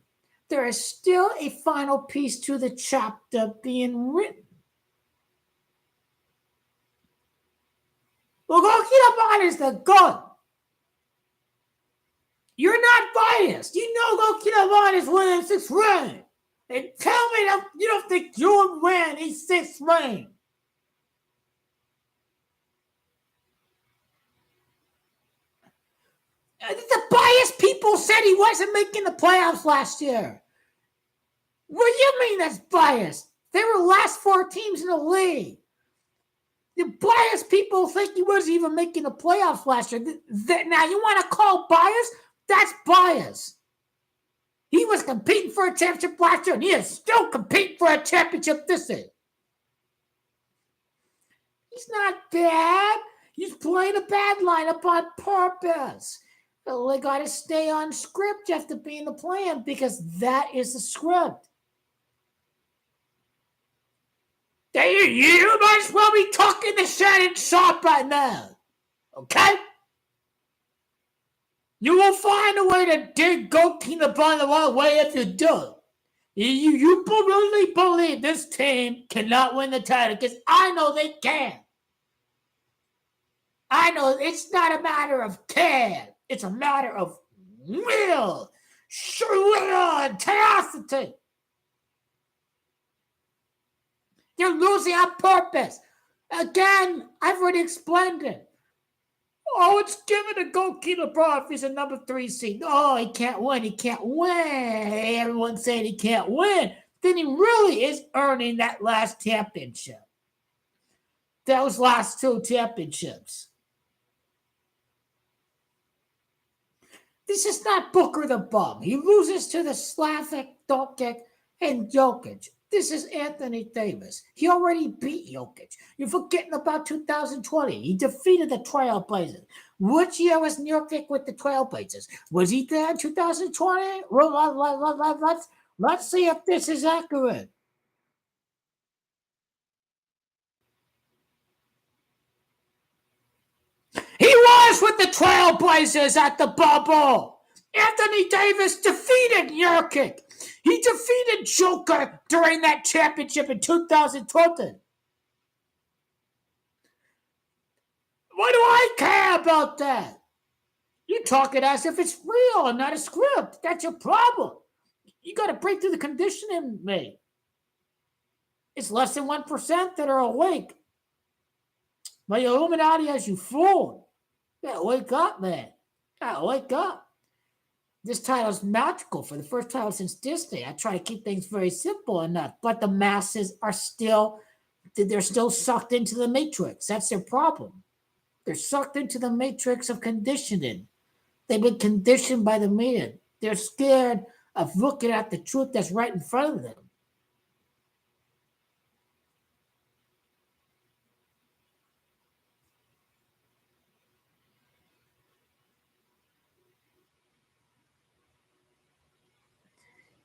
There is still a final piece to the chapter being written. Well, Goalkeeper Biden is the GOAT. You're not biased. You know Goalkeeper Biden is winning 6th ring. And tell me that you don't think you'll win his 6th ring. The biased people said he wasn't making the playoffs last year. What do you mean that's biased? They were last 4 teams in the league. The biased people think he wasn't even making the playoffs last year. Now, you want to call bias? That's bias. He was competing for a championship last year, and he is still competing for a championship this year. He's not bad. He's playing a bad lineup on purpose. They got to stay on script just to be in the plan because that is the script. You might as well be talking to Shannon Sharp right now. Okay? You will find a way to dig Goalkeeper Biden the wrong way if you do. You really believe this team cannot win the title because I know they can. I know it's not a matter of can. It's a matter of will, and tenacity. They're losing on purpose. Again, I've already explained it. Oh, it's given to Goalkeeper Biden if he's a number 3 seed. Oh, he can't win. He can't win. Everyone's saying he can't win. Then he really is earning that last championship. Those last 2 championships. This is not Booker the Bum. He loses to the Slavic, Doncic, and Jokic. This is Anthony Davis. He already beat Jokic. You're forgetting about 2020. He defeated the Trailblazers. Which year was Jokic with the Trailblazers? Was he there in 2020? Well, let's see if this is accurate. He was with the Trailblazers at the bubble. Anthony Davis defeated Jokic. He defeated Joker during that championship in 2020. Why do I care about that? You're talking as if it's real and not a script. That's your problem. You got to break through the conditioning, mate. It's less than 1% that are awake. My Illuminati has you fooled. You gotta wake up, man. You gotta wake up. This title's magical for the first title since Disney. I try to keep things very simple enough, but the masses are they're still sucked into the matrix. That's their problem. They're sucked into the matrix of conditioning. They've been conditioned by the media. They're scared of looking at the truth that's right in front of them.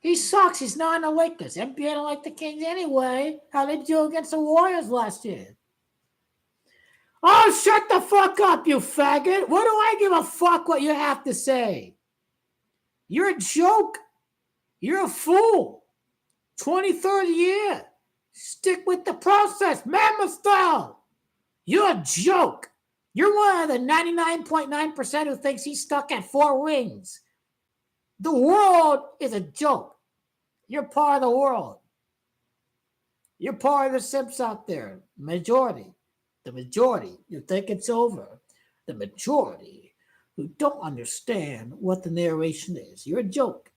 He sucks. He's not in the Lakers. NBA don't like the Kings anyway. How they do against the Warriors last year? Oh, shut the fuck up, you faggot. What do I give a fuck what you have to say? You're a joke. You're a fool. 23rd year. Stick with the process, mammoth style. You're a joke. You're one of the 99.9% who thinks he's stuck at 4 rings. The world is a joke. You're part of the world. You're part of the simps out there. Majority. The majority. You think it's over. The majority who don't understand what the narration is. You're a joke.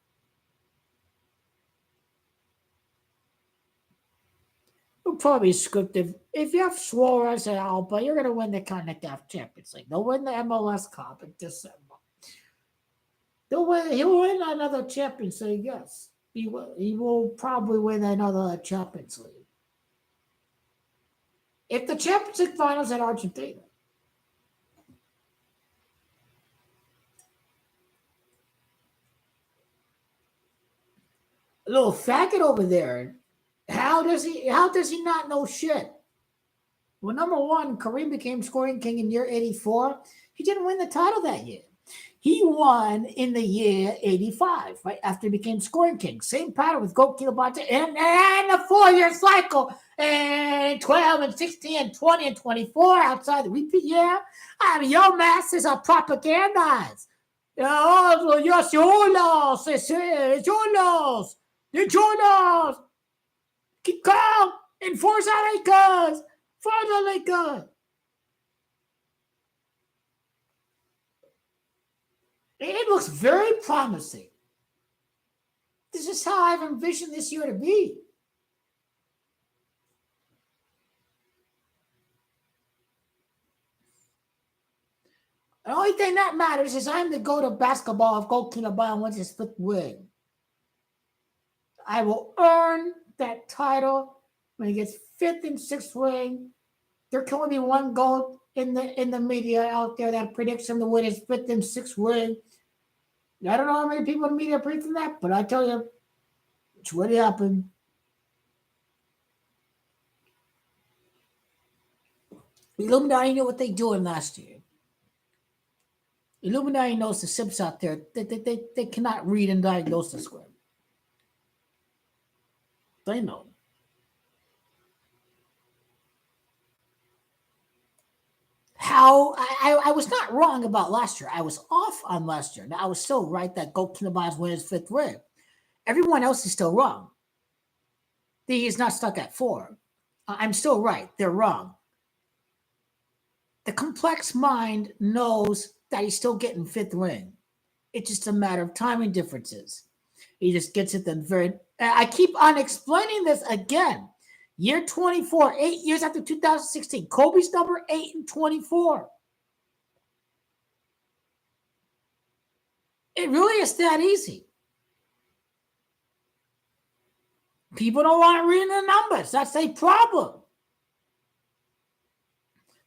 It'll probably be scripted. If you have Suarez and Alba, you're going to win the CONCACAF Champions League. They'll win the MLS Cup in December. He'll win another Champions League, yes. He will probably win another Champions League. If the Champions League finals at Argentina, a little faggot over there, how does he not know shit? Well, number one, Kareem became scoring king in year 84. He didn't win the title that year. He won in the year 85, right after he became scoring king. Same pattern with Goat Kilobata and the 4-year cycle. And 12 and 16 and 20 and 24 outside the repeat year. I mean, your masses are propagandized. Oh, los cholos, cholos, the cholos. Keep calm. Enforce our Lakers. For the Lakers. It looks very promising. This is how I've envisioned this year to be. The only thing that matters is I'm the GOAT of basketball if Gold Kinabayan wins his 5th win. I will earn that title when he gets 5th and 6th ring. There can only be one GOAT in the media out there that predicts him to win his 5th and 6th ring. I don't know how many people in the media predict that, but I tell you, it's what happened. Illuminati knew what they doing last year. Illuminati knows the simps out there. They cannot read and diagnose the script. They know. How I was not wrong about last year. I was off on last year. Now I was still right that Goat Kinabayan win his 5th ring. Everyone else is still wrong. He is not stuck at 4. I'm still right. They're wrong. The complex mind knows that he's still getting 5th ring. It's just a matter of timing differences. He just gets it then very. I keep on explaining this again. Year 24, 8 years after 2016. Kobe's number 8 and 24. It really is that easy. People don't want to read the numbers. That's a problem.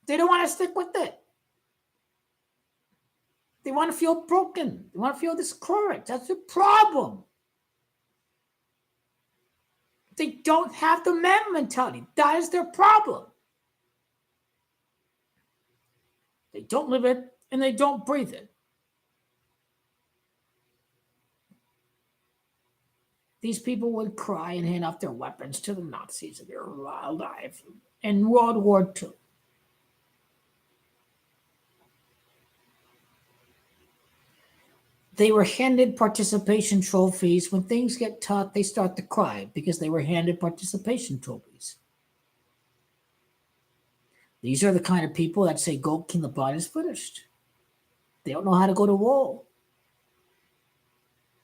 They don't want to stick with it. They want to feel broken. They want to feel discouraged. That's the problem. They don't have the man mentality. That is their problem. They don't live it and they don't breathe it. These people would cry and hand off their weapons to the Nazis in their life in World War II. They were handed participation trophies. When things get tough, they start to cry because they were handed participation trophies. These are the kind of people that say Gold Kinabayan is finished. They don't know how to go to war.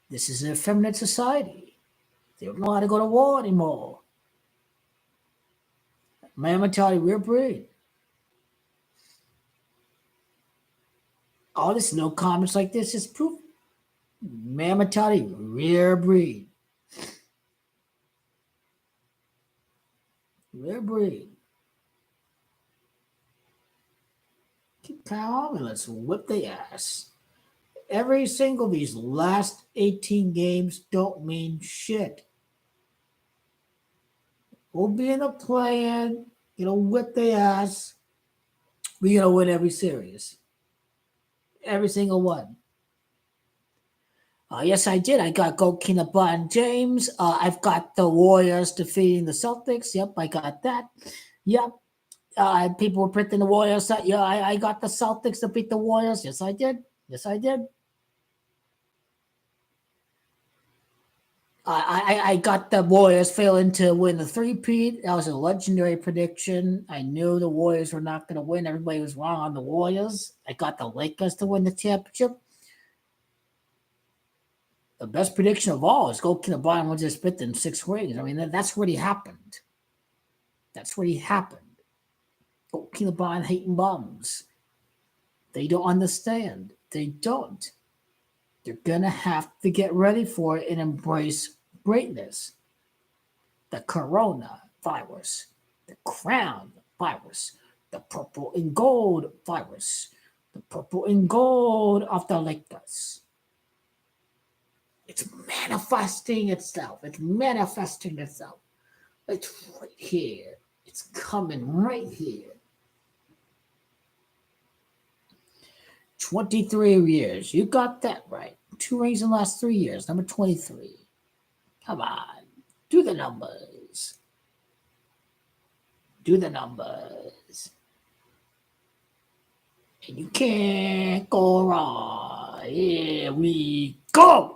This is an effeminate society. They don't know how to go to war anymore. Man mentality, we're breed. All this no comments like this is proof. Man mentality, rare breed. Rare breed. Keep calm and let's whip the ass. Every single of these last 18 games don't mean shit. We'll be in the play-in. Whip the ass. We're going to win every series. Every single one. Yes, I did. I got Goalkeeper LeBron James. I've got the Warriors defeating the Celtics. Yep, I got that. Yep. People were printing the Warriors. Yeah, I got the Celtics to beat the Warriors. Yes, I did. Yes, I did. I got the Warriors failing to win the three-peat. That was a legendary prediction. I knew the Warriors were not going to win. Everybody was wrong on the Warriors. I got the Lakers to win the championship. The best prediction of all is Goalkeeper LeBron was just spit in 6 rings. I mean, that's what happened. That's what happened. Goalkeeper LeBron hating bums. They don't understand. They don't. They're gonna have to get ready for it and embrace greatness. The coronavirus, the crown virus, the purple and gold virus, the purple and gold of the Lakers. It's manifesting itself. It's manifesting itself. It's right here. It's coming right here. 23 years. You got that right. 2 rings in the last 3 years. Number 23. Come on. Do the numbers. Do the numbers. And you can't go wrong. Here we go.